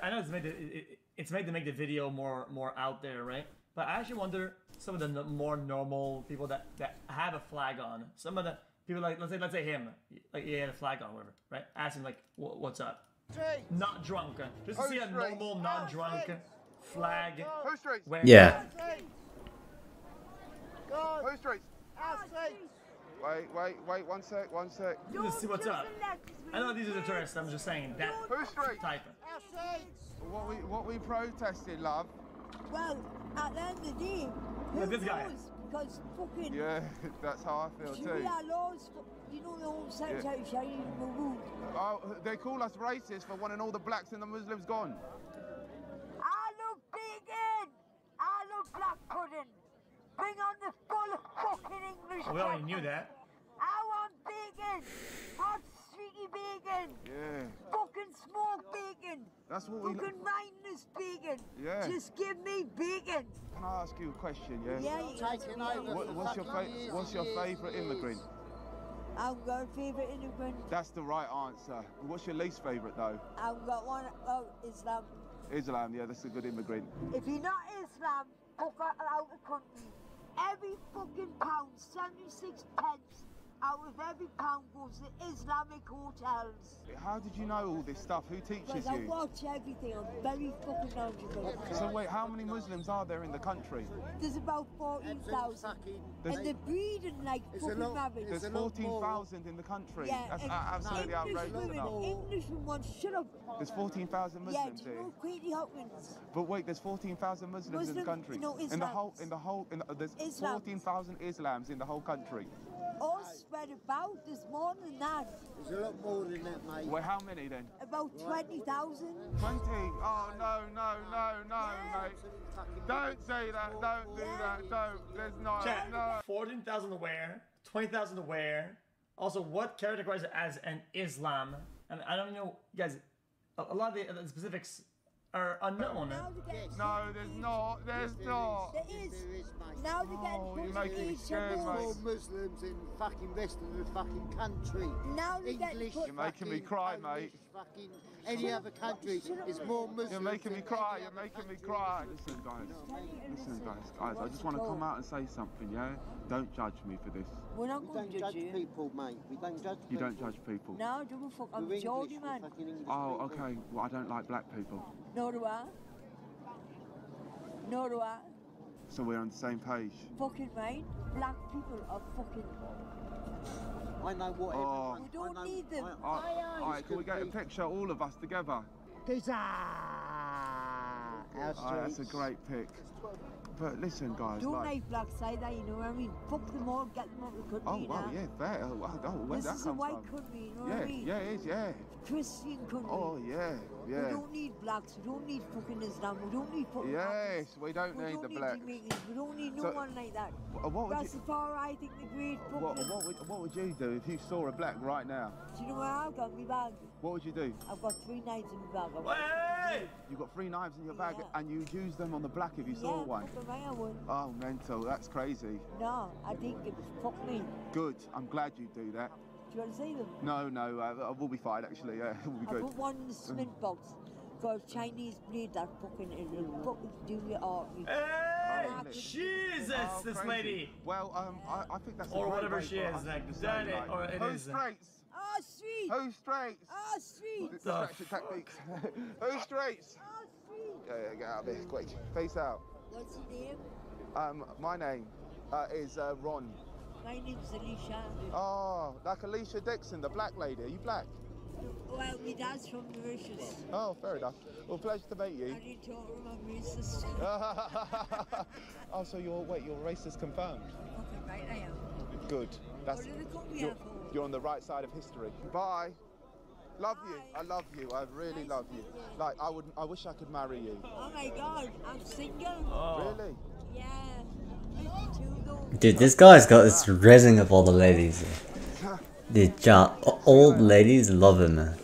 I know it's made to make the video more out there, right? But I actually wonder some of the more normal people that have a flag on. Some of the people like let's say him, like he had a flag on, whatever, right? Ask him like, what's up? Streets. Not drunk, just to see a normal non-drunk flag. Who streets? Yeah. Who streets? Our streets. Wait, one sec. Let's see what's up. I know these are the tourists, I'm just saying that Who streets? type. Our streets. What we protesting, love? Well, at the end of the day, who Look, this guy. knows? Because fucking... Yeah, that's how I feel too. We are laws, you know, the whole sex outside the world. Oh, they call us racist for wanting all the blacks and the Muslims gone. I love bacon! I love black pudding! Bring on the full fucking English Well, we already knew that. I want bacon! Hot, sweetie bacon! Yeah. Fuck fucking smoke bacon. That's what we. Fucking mindless bacon. Yeah. Just give me bacon. Can I ask you a question? Yeah. Yeah. Taking over. What's your favourite immigrant? I've got a favourite immigrant. That's the right answer. What's your least favourite though? I've got one. Oh, Islam. Islam. Yeah, that's a good immigrant. If you're not Islam, fuck out the country. Every fucking pound, 76 pence out of every pound goes to Islamic hotels. How did you know all this stuff? Who teaches Because I you? watch everything. I'm very fucking knowledgeable. So wait, how many Muslims are there in the country? There's about 14,000. And they're breeding like fucking rabbits. There's 14,000 in the country. Yeah, That's and absolutely outrageous. English women, shut up. There's 14,000 Muslims Yeah, do you here. know Queenie Hopkins? But wait, there's 14,000 Muslims in the country. No, there's Islams. 14,000 Islams in the whole country. All spread about, there's more than that. There's a lot more than that, mate. Well, how many then? About 20,000. 20? Oh, no, mate. Don't say that, don't do that, don't. There's not, Chat, no. 14,000 aware, 20,000 aware. Also, what categorizes it as an Islam? And I don't know, guys, a lot of the specifics are unknown. No, there's not. There's not. There is. Now they're getting You're making me scared, mate. More Muslims in fucking rest of the fucking country. Now they're getting English, You're making me cry, mate. fucking any other country is more Muslims. You're making me cry. You're making me cry. Listen, guys. I just want to come out and say something, yeah? Don't judge me for this. We're not going to judge you. people, mate. We don't judge You people. don't judge people. No, don't give a fuck. I'm We're Geordie, English, man. we're fucking English Oh, people. okay. Well, I don't like black people. Nor do I. Nor do I. So we're on the same page. Fucking right. Black people are fucking. I know what Oh. We don't need them. Alright, can we get a picture, all of us together? Pizza! That's a great pic. But listen, guys, Don't like... like black side, you know what I mean? Fuck them all, get them out of the country. Oh, wow, now. yeah, fair. Where'd This that is a come white from? country, you know Yeah, what I mean? yeah, it is, yeah. Christian country. Oh, yeah, We yeah. don't need blacks, we don't need fucking Islam, we don't need fucking Yes, we don't we need don't the need blacks. Jamaicans, we don't need no So, one like that. What would you... Rastafari, I think the great fucking... What would you do if you saw a black right now? Do you know where I've got in my bag? What would you do? I've got 3 knives in my bag. Hey! You've got 3 knives in your bag Yeah. and you'd use them on the black if you saw one? Fucking right, I would. Oh, mental, that's crazy. No, I think it was fuck me. Good, I'm glad you do that. Do you want to see them? No, we'll be fine actually, yeah, we'll be I good. put one in the cement box. Got a Chinese blade that fucking it'll fucking do it all. Hey! Oh, Jesus, Oh, this crazy. lady! Well, I think that's a Or great whatever way she for is, us like, to say, that it, like, or it who's is. straights? Oh, street! Who's straights? Oh, street! Distraction tactics. Who's straights? Oh, street! Yeah, get out of here, quick. Face out. What's your name? My name is Ron. My name's Alicia. Oh, like Alicia Dixon, the black lady. Are you black? Well, my dad's from Mauritius. Oh, fair enough. Well, pleasure to meet you. I didn't talk to my racist. Oh, so you're racist confirmed? Fucking right, I am. Good. That's What did they call me here for? you're on the right side of history. Bye. Love you. I love you. I really love you. Like I wish I could marry you. Oh my god, I'm single. Oh. Really? Yeah. 52 though. Dude, this guy's got this raising up all the ladies. Dude, old ladies love him, man.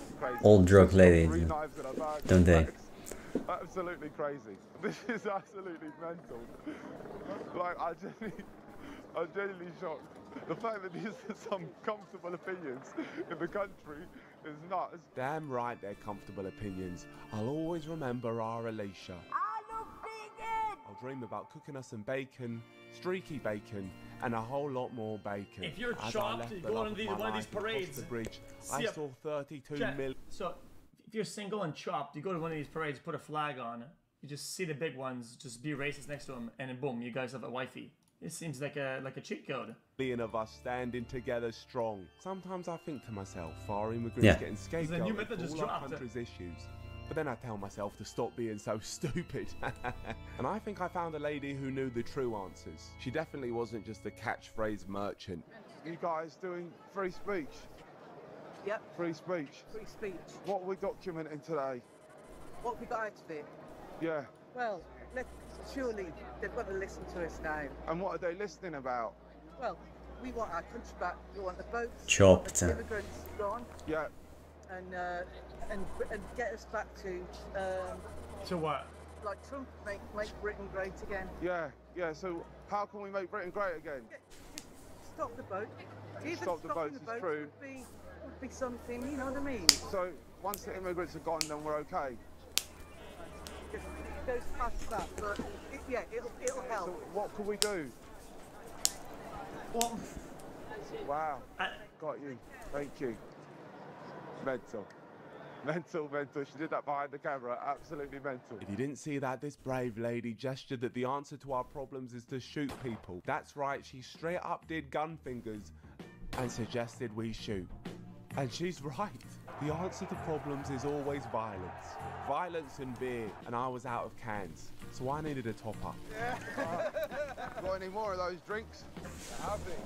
Old drug ladies, don't they? Absolutely crazy. This is absolutely mental. Like I'm genuinely shocked. The fact that these are some comfortable opinions in the country is nuts. Damn right they're comfortable opinions. I'll always remember our Alicia. I love bacon! I'll dream about cooking us some bacon, streaky bacon, and a whole lot more bacon. If you're As I chopped, left you the go love on of one my of these life across parades. the bridge, See I a- saw 32 Chat, million. So, if you're single and chopped, you go to one of these parades, put a flag on, you just see the big ones, just be racist next to them, and then boom, you guys have a wifey. It seems like a cheat code. Million of us standing together strong. Sometimes I think to myself, our immigrants Yeah. getting There's a new scapegoated method for just all our dropped. country's issues. But then I tell myself to stop being so stupid. And I think I found a lady who knew the true answers. She definitely wasn't just a catchphrase merchant. You guys doing free speech? Yep. Free speech. Free speech. What are we documenting today? What we got out of it? Yeah. Well, surely they've got to listen to us now. And what are they listening about? Well, we want our country back. We want the boats. Chopped. The immigrants gone. Yeah. and get us back to what? Like Trump, make Britain great again. Yeah, yeah. So how can we make Britain great again? Stop the boat. Either Stop the boats is true. Would be something, you know what I mean? So once the immigrants are gone, then we're okay. It goes past that, but it'll help. So what can we do? Well, wow, got you. Thank you. Mental. Mental. She did that behind the camera. Absolutely mental. If you didn't see that, this brave lady gestured that the answer to our problems is to shoot people. That's right, she straight up did gun fingers and suggested we shoot. And she's right. The answer to problems is always violence. Violence and beer. And I was out of cans, so I needed a top up. Yeah. Got any more of those drinks? I have it.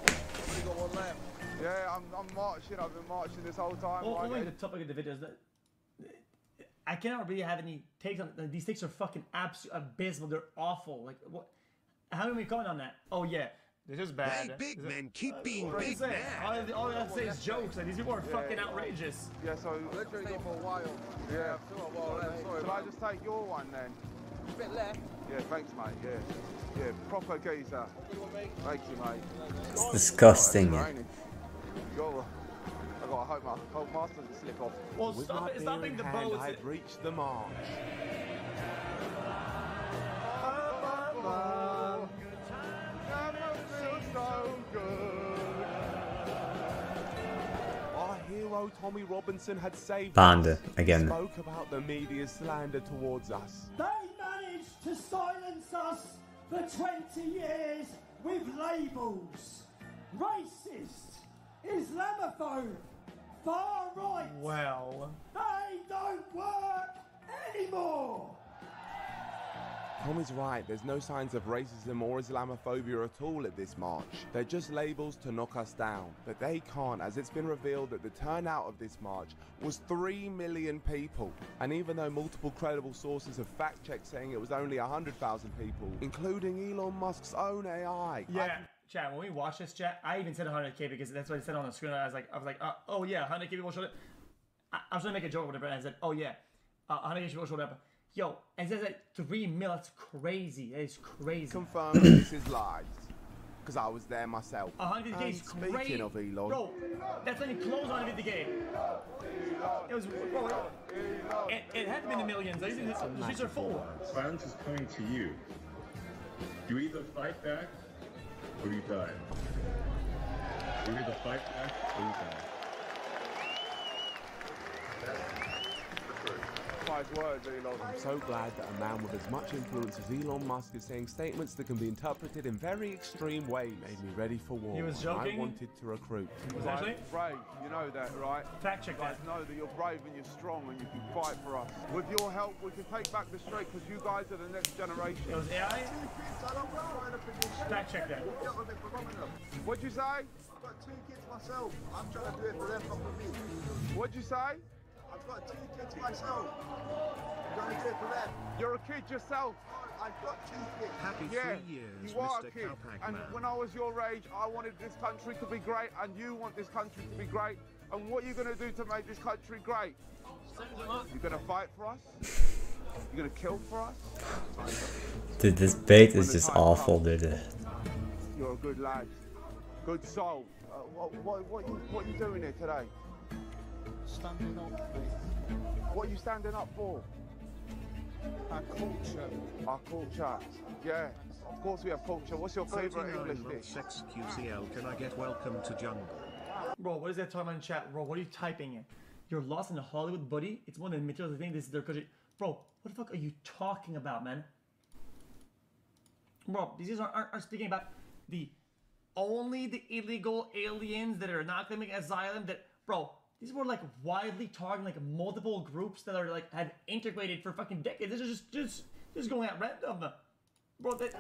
Only got one left. Yeah, I'm marching. I've been marching this whole time. Well, only the topic of the video is that I cannot really have any takes on it. These takes are fucking absolutely abysmal. They're awful. Like, what? How do we comment on that? Oh yeah, this is bad. Hey, big men, keep being big man. All I have to say is jokes. Like, these people are fucking outrageous. Yeah, so literally go for a while. Yeah, sorry. Shall I just take your one then? A bit left. Yeah, thanks, mate. Yeah, proper geezer. Thank you, mate. It's disgusting. I hope my whole mask doesn't slip off. Well, stopping the boat. I've reached the march. Our hero Tommy Robinson had saved Panda us. again. Spoke about the media's slander towards us. They managed to silence us for 20 years with labels. Racist, Islamophobe, far right. Well, they don't work anymore. Tommy's right, there's no signs of racism or Islamophobia at all at this march. They're just labels to knock us down. But they can't, as it's been revealed that the turnout of this march was 3 million people. And even though multiple credible sources have fact-checked saying it was only 100,000 people, including Elon Musk's own AI. Yeah. Chat, when we watch this, chat, I even said 100K because that's what I said on the screen. I was like, oh yeah, 100K people showed up. I was trying to make a joke with it, and I said, oh yeah, 100K people showed up. Yo, and it says like 3 mil. That's crazy. That is crazy. Confirm this is lies, because I was there myself. 150K is crazy. Speaking of Elon, bro, that's not even close on 150K. It was, bro, it had to be in the millions. The streets are full. Violence is coming to you. You either fight back or you die. You either fight back or you die. Words, Elon. I'm so glad that a man with as much influence as Elon Musk is saying statements that can be interpreted in very extreme ways. Made me ready for war. He was joking. I wanted to recruit. Was actually brave. You know that, right? Fact check that. Guys know that you're brave and you're strong and you can fight for us. With your help, we can take back the street because you guys are the next generation. It was AI. Fact check that. What'd you say? I've got 2 kids myself. I'm trying to do it for them, not for me. What'd you say? I've got 2 kids myself. I'm trying to do it for them. You're a kid yourself. I've got 2 kids. Happy 3 years, you are Mr. a kid. Cowpack And Man. when I was your age, I wanted this country to be great, and you want this country to be great. And what are you going to do to make this country great? You're going to fight for us? You're going to kill for us? Dude, this bait is just awful, dude. You're a good lad. Good soul. What are you doing here today? Standing up. What are you standing up for? Our culture. Our culture. Yeah. Of course we have culture. What's your favourite English dish? xQcl, can I get welcome to jungle? Bro, what is that talking about in chat? Bro, what are you typing in? You're lost in Hollywood, buddy? It's one of the materials I think this is their country. Bro, what the fuck are you talking about, man? Bro, these guys aren't speaking about only the illegal aliens that are not claiming asylum that, bro, these were like widely targeting like multiple groups that are like had integrated for fucking decades. This is just going at random. Bro, that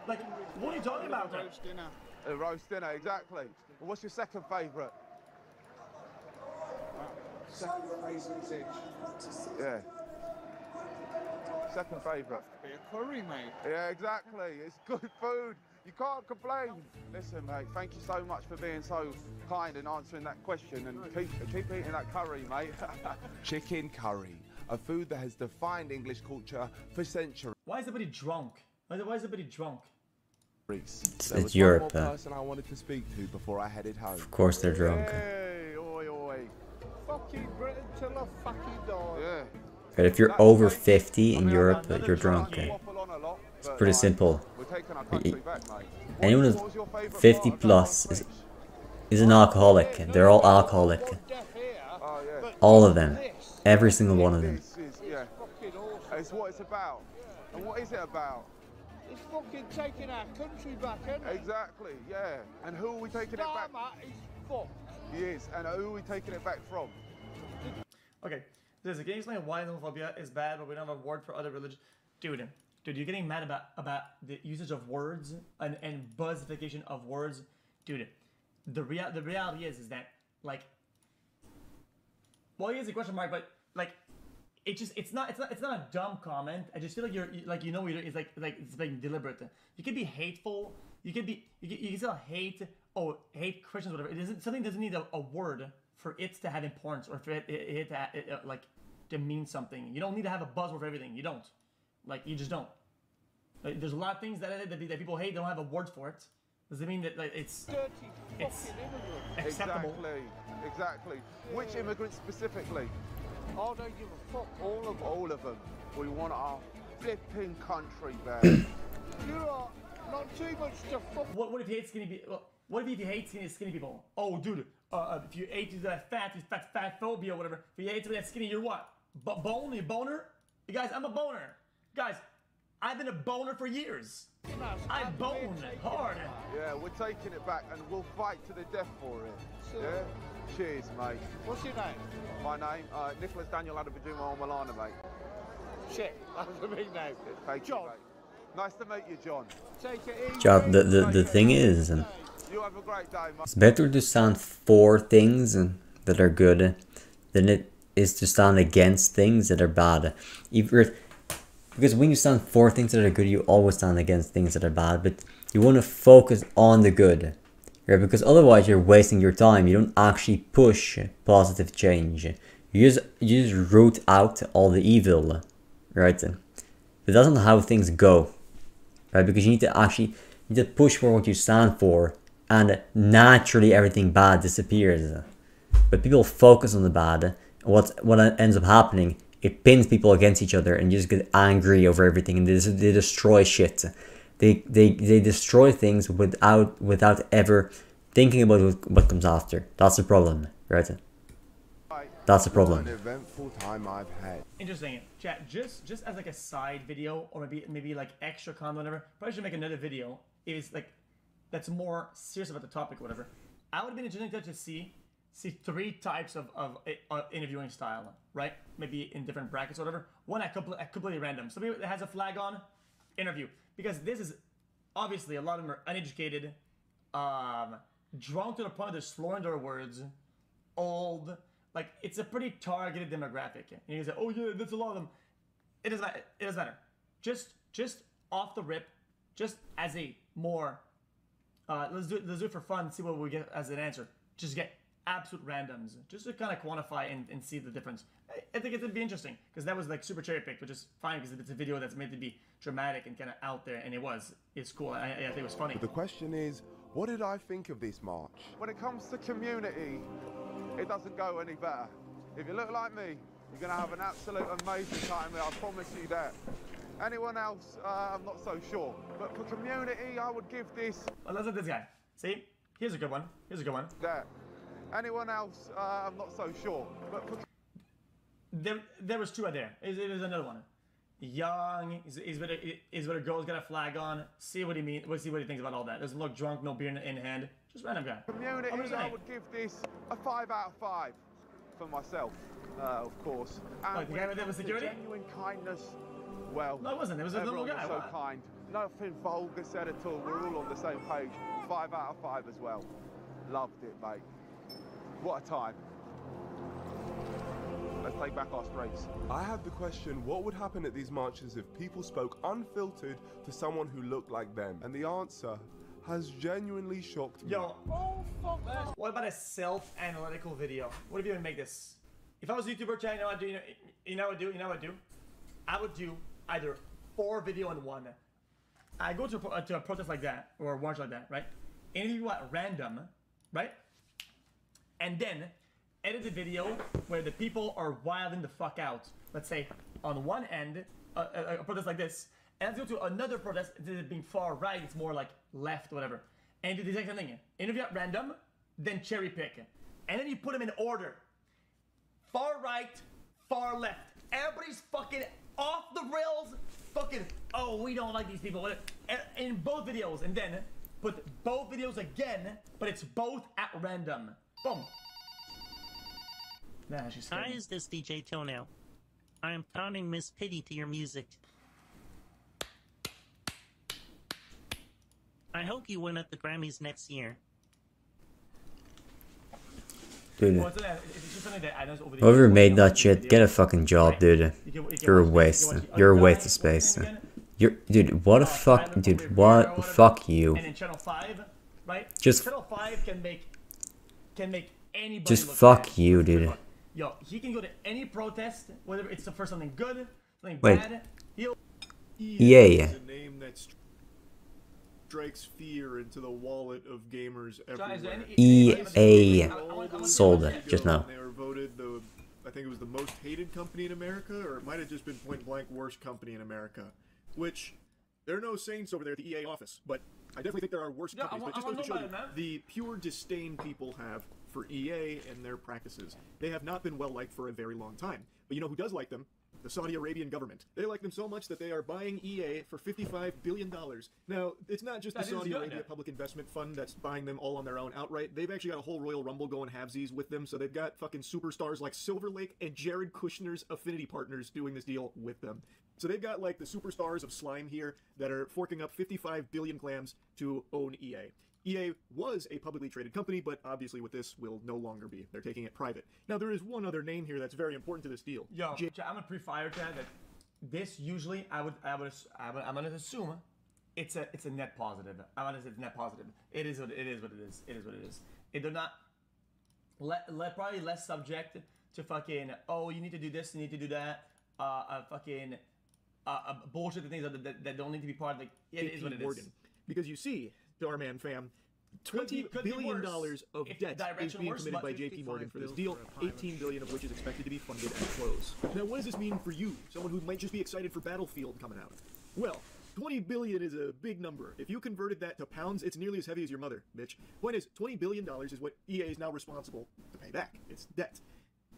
like, what are you talking about? Roast dinner. A roast dinner, exactly. Well, what's your second favourite? Yeah. Second favourite. Be a curry, mate. Yeah, exactly. It's good food. You can't complain. Listen, mate, thank you so much for being so kind and answering that question, and keep eating that curry, mate. Chicken curry, a food that has defined English culture for centuries. Why is everybody drunk? Why is everybody drunk? It's Europe. One more person I wanted to speak to before I headed home. Of course they're drunk. Hey, oi, oi. Fucking Britain till I fucking die. Yeah. But if you're over 50 in Europe, you're drunk. It's pretty simple. Anyone who's 50 plus is an alcoholic. They're all alcoholic. All of them. Every single one of them. It's what it's about. And what is it about? It's fucking taking our country back, isn't it? Exactly, yeah. And who are we taking it back? Is fucked. He is. And who are we taking it back from? Okay. Can you explain why homophobia is bad, but we don't have a word for other religions? Dude, you're getting mad about the usage of words and buzzification of words. Dude, the reality is that, like, well, here's a question mark, but like, it's not a dumb comment. I just feel like you're like, you know, it's like deliberate. You can be hateful. You can still hate Christians, whatever. Something doesn't need a word for it to have importance, or for it to mean something. You don't need to have a buzzword for everything. You don't. Like, you just don't. Like, there's a lot of things that people hate. They don't have a word for it. Does it mean that, like, it's acceptable? Exactly. Which immigrants specifically? I don't give a fuck. All of them. We want our flipping country back. You are not too much to fuck. What if you hate skinny people? What if you hate skinny people? Oh, dude. If you hate that fat phobia or whatever. If you hate somebody that's skinny, you're what? You boner? You guys, I'm a boner. Guys, I've been a boner for years. I bone hard. Yeah, we're taking it back and we'll fight to the death for it. Sure. Yeah? Cheers, mate. What's your name? My name? Nicholas Daniel Adabajuma Milana, mate. Shit, that's a big name. Thank you, mate. Nice to meet you, John. Take it easy. John, the thing is, you have a great day, mate. It's better to stand for things that are good than it is to stand against things that are bad. Because when you stand for things that are good, you always stand against things that are bad. But you want to focus on the good, right? Because otherwise you're wasting your time. You don't actually push positive change. You just root out all the evil, right? But that's not how things go, right? Because you need to push for what you stand for, and naturally everything bad disappears. But people focus on the bad, and what ends up happening, it pins people against each other, and you just get angry over everything, and they destroy shit. They destroy things without ever thinking about what comes after. That's the problem, right? That's the problem. An eventful time I've had. Interesting. Chat, just as like a side video, or maybe like extra content, whatever. Probably should make another video. Is like that's more serious about the topic, or whatever. I would have been interested to see 3 types of interviewing style, right? Maybe in different brackets or whatever. One completely random. Somebody that has a flag on, interview. Because this is obviously a lot of them are uneducated, drunk to the point of they're slurring their words, old. Like, it's a pretty targeted demographic. And you say, oh yeah, that's a lot of them. It doesn't matter. It doesn't matter. Just off the rip, just as a more let's do it for fun, see what we get as an answer. Just get absolute randoms, just to kind of quantify and see the difference. I think it'd be interesting, because that was like super cherry picked, which is fine because it's a video that's meant to be dramatic and kind of out there, and it's cool. I think it was funny. But the question is, what did I think of this march? When it comes to community, it doesn't go any better. If you look like me, you're going to have an absolute amazing time there, I promise you that. Anyone else, I'm not so sure. But for community, I would give this... Well, let's look at this guy. See? Here's a good one. There. Anyone else, I'm not so sure. But for... There was 2 right there. There's another one. Young, is what a girl's got a flag on. See what he means. We'll see what he thinks about all that. Doesn't look drunk, no beer in hand. Just random guy. Community, I would give this a 5 out of 5 for myself, of course. And the guy right there was security? Genuine kindness. Well, no, it wasn't. It was a little guy. So kind. Nothing vulgar said at all. We're all on the same page. 5 out of 5 as well. Loved it, mate. What a time. Let's take back our streets. I have the question, what would happen at these marches if people spoke unfiltered to someone who looked like them? And the answer has genuinely shocked me. Yo, what about a self-analytical video? What if you would make this? If I was a YouTuber, chat, you know what I do? You know what I do? You know what I do? I would do either 4 video in 1. I go to a protest like that, or a march like that, right? Interview at random, right? And then edit the video where the people are wilding the fuck out. Let's say on one end, a protest like this, and let's go to another protest that is being far right, it's more like left, whatever. And do the exact same thing. Interview at random, then cherry pick. And then you put them in order. Far right, far left. Everybody's fucking off the rails, fucking, oh, we don't like these people. In both videos, and then put both videos again, but it's both at random. Boom. Nah, she's scared. Hi, is this DJ Toenail? I am pounding Miss Pity to your music. I hope you win at the Grammys next year. Dude, Well, it's just something that I know over the whoever years, made that shit, get a fucking job, dude. You're a waste. You're a waste of space. Dude, what a fuck, dude, what, fuck you. And in Channel 5, right? Just, Channel 5 can make anybody just look fuck bad. you, dude. Yo, he can go to any protest, whether it's for something good, something Wait. bad. He'll EA. is a name that strikes fear into the wallet of gamers everywhere. EA sold it just now. They were voted the, I think it was the most hated company in America, or it might have just been point blank worst company in America. Which, there are no saints over there at the EA office, but I definitely think there are worse companies. But just goes to show you the pure disdain people have for EA and their practices. They have not been well liked for a very long time. But you know who does like them? The Saudi Arabian government. They like them so much that they are buying EA for $55 billion. Now, it's not just the Saudi Arabia Public Investment Fund that's buying them all on their own outright. They've actually got a whole Royal Rumble going halvesies with them, so they've got fucking superstars like Silver Lake and Jared Kushner's affinity partners doing this deal with them. So they've got like the superstars of slime here that are forking up 55 billion clams to own EA. EA was a publicly traded company, but obviously with this will no longer be. They're taking it private. Now there is one other name here that's very important to this deal. Yo, I'm a pre-fire chat that this usually I'm gonna assume it's a net positive. I'm gonna say it's net positive. It is what it is. It is what it is. It do not probably less subject to fucking, oh, you need to do this, you need to do that, fucking bullshit things that don't need to be part of the. It is what it is. Because you see, Darman fam, $20 billion of debt is being committed by JP Morgan for this deal, $18 billion of which is expected to be funded at close. Now, what does this mean for you, someone who might just be excited for Battlefield coming out? Well, 20 billion is a big number. If you converted that to pounds, it's nearly as heavy as your mother, bitch. Point is, $20 billion is what EA is now responsible to pay back. It's debt.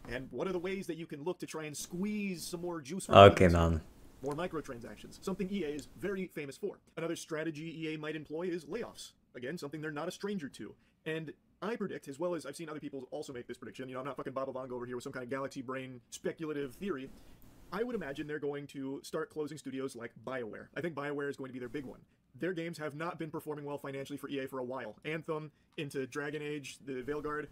And what are the ways that you can look to try and squeeze some more juice from Okay, man. More microtransactions, something EA is very famous for. Another strategy EA might employ is layoffs. Again, something they're not a stranger to. And I predict, as well as I've seen other people also make this prediction, you know, I'm not fucking Baba Vanga over here with some kind of galaxy brain speculative theory, I would imagine they're going to start closing studios like BioWare. I think BioWare is going to be their big one. Their games have not been performing well financially for EA for a while. Anthem, into Dragon Age, the Veilguard,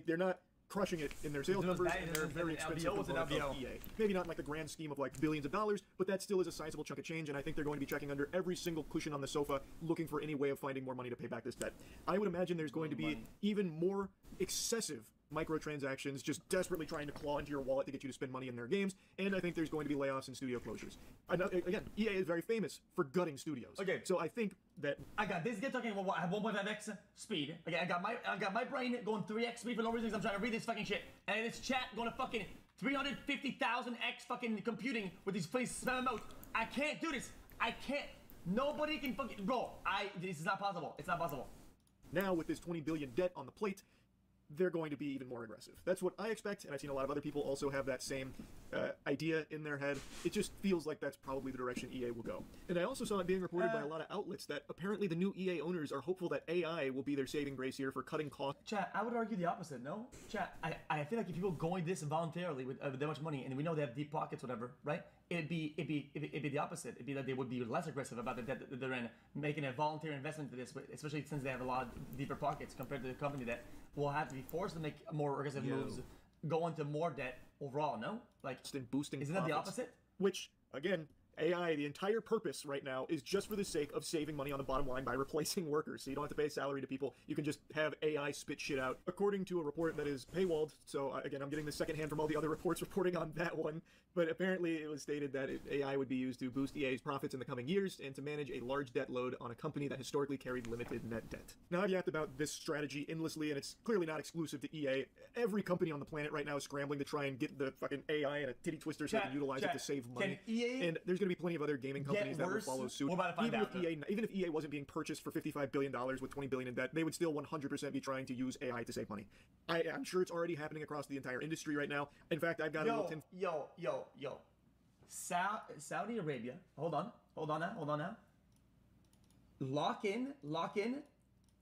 they're not crushing it in their sales numbers, and they're very expensive component of EA. Maybe not in like the grand scheme of like billions of dollars, but that still is a sizable chunk of change, and I think they're going to be checking under every single cushion on the sofa, looking for any way of finding more money to pay back this debt. I would imagine there's going to be even more excessive microtransactions, just desperately trying to claw into your wallet to get you to spend money in their games, and I think there's going to be layoffs and studio closures. Again, EA is very famous for gutting studios. Okay. So I think that I got this guy talking about 1.5x speed. Okay, I got my brain going 3x speed for no reason because I'm trying to read this fucking shit, and this chat going to fucking 350,000x fucking computing with these fucking spam modes. I can't do this. I can't. Nobody can fucking bro. This is not possible. It's not possible. Now with this 20 billion debt on the plate, they're going to be even more aggressive. That's what I expect, and I've seen a lot of other people also have that same idea in their head. It just feels like that's probably the direction EA will go. And I also saw it being reported by a lot of outlets that apparently the new EA owners are hopeful that AI will be their saving grace here for cutting costs. Chat, I would argue the opposite, no? Chat, I feel like if people going this voluntarily with that much money, and we know they have deep pockets, whatever, right? It'd be the opposite. It'd be that they would be less aggressive about the debt that they're in, making a voluntary investment into this, especially since they have a lot deeper pockets compared to the company that will have to be forced to make more aggressive moves go into more debt overall. No, like boosting. Isn't that the profits, opposite? Which again. AI, the entire purpose right now is just for the sake of saving money on the bottom line by replacing workers. So you don't have to pay salary to people. You can just have AI spit shit out. According to a report that is paywalled, so again, I'm getting this secondhand from all the other reports reporting on that one, but apparently it was stated that AI would be used to boost EA's profits in the coming years and to manage a large debt load on a company that historically carried limited net debt. Now, I've yapped about this strategy endlessly, and it's clearly not exclusive to EA. Every company on the planet right now is scrambling to try and get the fucking AI and a titty twister so they can utilize it to save money. And there's going to be plenty of other gaming companies that will follow suit. Even if EA wasn't being purchased for $55 billion with $20 billion in debt, they would still 100% be trying to use AI to save money. I'm sure it's already happening across the entire industry right now. In fact, I've got a little Saudi Arabia. Hold on now. Lock in,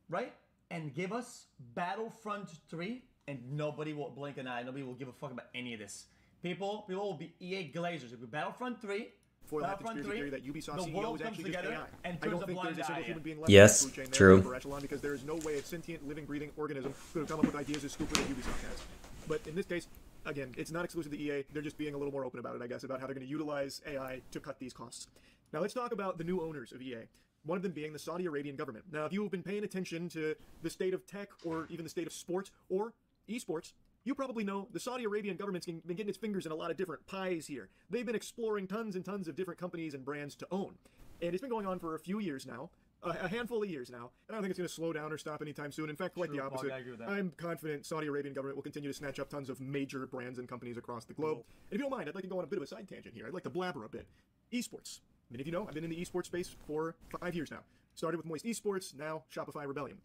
right? And give us Battlefront 3, and nobody will blink an eye. Nobody will give a fuck about any of this. People will be EA glazers. It'll be Battlefront 3. Foil that conspiracy theory that Ubisoft CEO is actually just AI. And I don't think there's a single human being left yes, in the food chain true. for Echelon, because there is no way a sentient, living, breathing organism could have come up with ideas as stupid as Ubisoft has. But in this case, again, it's not exclusive to EA. They're just being a little more open about it, I guess, about how they're going to utilize AI to cut these costs. Now let's talk about the new owners of EA. One of them being the Saudi Arabian government. Now, if you have been paying attention to the state of tech or even the state of sports or esports, you probably know the Saudi Arabian government's been getting its fingers in a lot of different pies here. They've been exploring tons and tons of different companies and brands to own. And it's been going on for a few years now, a handful of years now. And I don't think it's going to slow down or stop anytime soon. In fact, quite the opposite. I'm confident Saudi Arabian government will continue to snatch up tons of major brands and companies across the globe. And if you don't mind, I'd like to go on a bit of a side tangent here. I'd like to blabber a bit. Esports. Many of you know, I've been in the esports space for 5 years now. Started with Moist Esports, now Shopify Rebellion.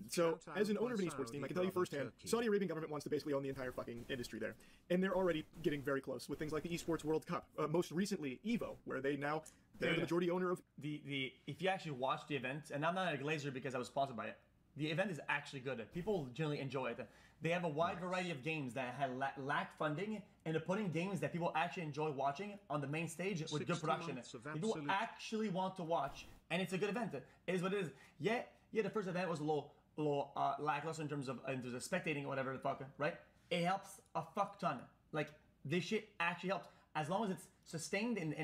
So, as an owner of an esports team, I can tell you firsthand, Saudi Arabian government wants to basically own the entire fucking industry there. And they're already getting very close with things like the Esports World Cup. Most recently, EVO, where they're the majority owner of... If you actually watch the event, and I'm not a glazer because I was sponsored by it, the event is actually good. People generally enjoy it. They have a wide variety of games that had lack funding, and they're putting games that people actually enjoy watching on the main stage with good production. People actually want to watch, and it's a good event. It is what it is. Yeah, the first event was a little lackluster in terms of spectating or whatever the fuck, right? It helps a fuck ton. Like, this shit actually helps. As long as it's sustained and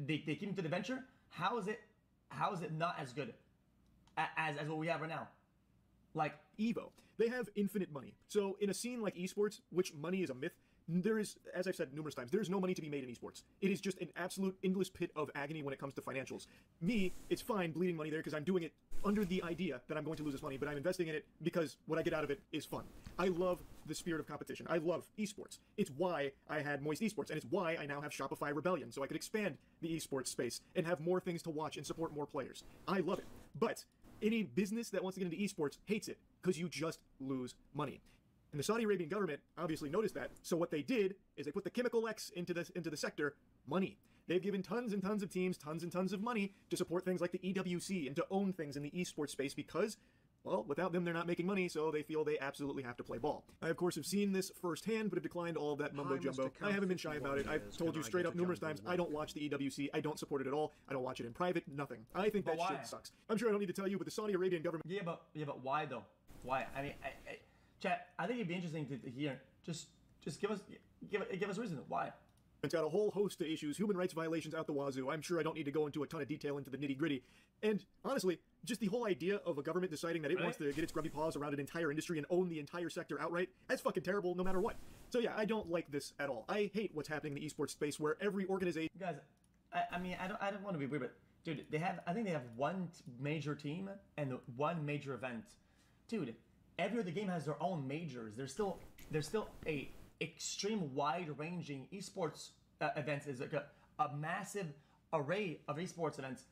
they keep into the venture, how is it not as good as what we have right now? Like EVO. They have infinite money. So in a scene like esports, which money is a myth, there is, as I've said numerous times, there is no money to be made in esports. It is just an absolute endless pit of agony when it comes to financials. Me, it's fine bleeding money there because I'm doing it under the idea that I'm going to lose this money, but I'm investing in it because what I get out of it is fun. I love the spirit of competition. I love esports. It's why I had Moist Esports, and it's why I now have Shopify Rebellion, so I could expand the esports space and have more things to watch and support more players. I love it. But any business that wants to get into esports hates it because you just lose money. And the Saudi Arabian government obviously noticed that, so what they did is they put the chemical X into the sector, money. They've given tons and tons of teams, tons and tons of money to support things like the EWC and to own things in the esports space because, well, without them they're not making money, so they feel they absolutely have to play ball. I, of course, have seen this firsthand, but have declined all of that mumbo-jumbo. I haven't been shy about it. I've told you straight up numerous times, I don't watch the EWC, I don't support it at all, I don't watch it in private, nothing. I think that shit sucks. I'm sure I don't need to tell you, but the Saudi Arabian government... Yeah, but why, though? Why? I mean, chat, I think it'd be interesting to hear. Just give us a reason. Why? It's got a whole host of issues, human rights violations out the wazoo. I'm sure I don't need to go into a ton of detail into the nitty-gritty. And honestly, just the whole idea of a government deciding that it wants to get its grubby paws around an entire industry and own the entire sector outright, that's fucking terrible no matter what. So yeah, I don't like this at all. I hate what's happening in the esports space where every organization... Guys, I mean, I don't want to be weird, but dude, I think they have one major team and one major event. Dude, every other game has their own majors. There's still a extreme wide-ranging esports events. Is like a massive array of esports events.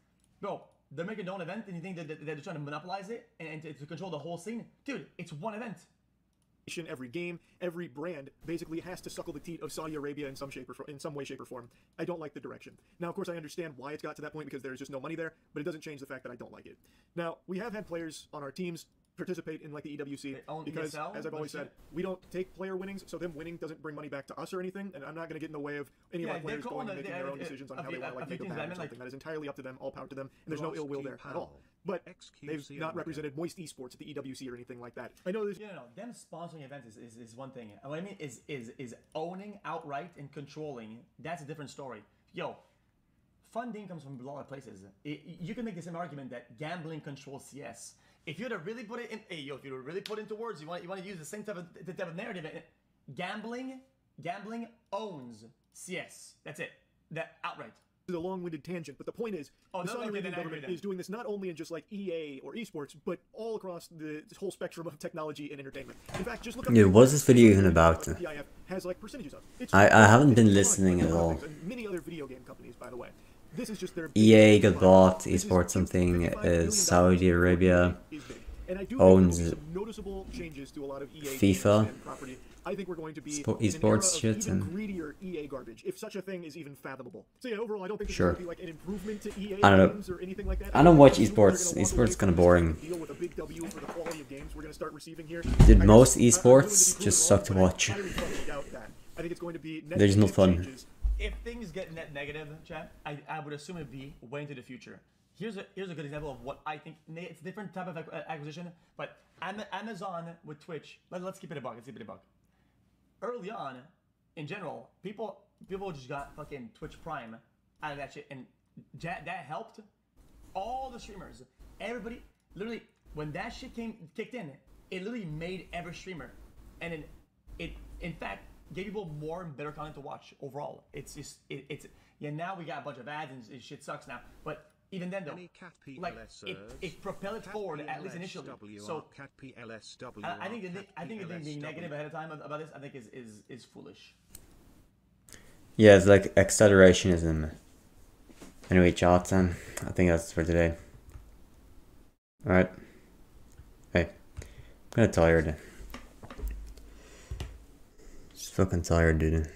Bro, they're making their own event, and you think that they're trying to monopolize it and to control the whole scene? Dude, it's one event. Every game, every brand basically has to suckle the teat of Saudi Arabia in some way, shape, or form. I don't like the direction. Now, of course, I understand why it's got to that point because there's just no money there, but it doesn't change the fact that I don't like it. Now, we have had players on our teams participate in like the EWC because, as I've always said, we don't take player winnings, so them winning doesn't bring money back to us or anything, and I'm not going to get in the way of any of our players going and making their own decisions on how they want to like make a bet or something. That is entirely up to them, all power to them, and there's no ill will there at all. but they've not represented Moist Esports at the EWC or anything like that. I know this. No. Them sponsoring events is one thing. What I mean is owning outright and controlling. That's a different story. Yo, funding comes from a lot of places. You can make the same argument that gambling controls CS. If you were to really put it in, if you were to really put it into words, you want to use the same type of narrative. Gambling owns CS. That's it. That outright. Is a long-winded tangent, but the point is, the Saudi Arabian government is doing this not only in just like EA or esports, but all across the whole spectrum of technology and entertainment. In fact, just look up. Yeah, what's this video even about? PIF has like percentages of. I haven't been listening at all. Many other video game companies, by the way. This is just their EA got bought, esports something, Saudi Arabia owns noticeable changes to a lot of EA FIFA. I think we're going to be esports shit even greedier EA garbage, if such a thing is even fathomable. So yeah, overall, I don't think it's sure. going to be like an improvement to EA I don't know. games or anything like that. I don't watch esports. Esports is kind of boring. Deal with a big W for the quality of games we're going to start receiving here. Dude, most esports just suck to watch. I think it's going to be they're just not fun. If things get net negative, chat, I would assume it'd be way into the future. Here's a good example of what I think. It's a different type of acquisition, but Amazon with Twitch. Let's keep it a buck. Let's keep it a buck. Early on, in general, people just got fucking Twitch Prime out of that shit, and that helped all the streamers. Everybody, literally, when that shit kicked in, it literally made every streamer, and it in fact gave people more and better content to watch overall. It's now we got a bunch of ads and shit sucks now, but even then though, like it propelled it forward at least initially. So I think being negative ahead of time about this, I think is foolish. Yeah, it's like accelerationism. Anyway, chat, I think that's for today. Alright. Hey, I'm kinda tired. Just fucking tired, dude.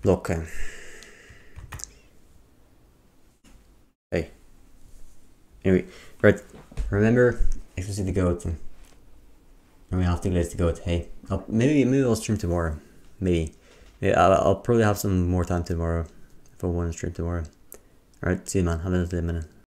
Look, hey. Anyway, right. Remember, xQc the goat. And we have to get the goat. Hey, maybe I'll stream tomorrow. Maybe. Yeah, I'll probably have some more time tomorrow if I want to stream tomorrow. Alright, see you, man. Have a nice day, man.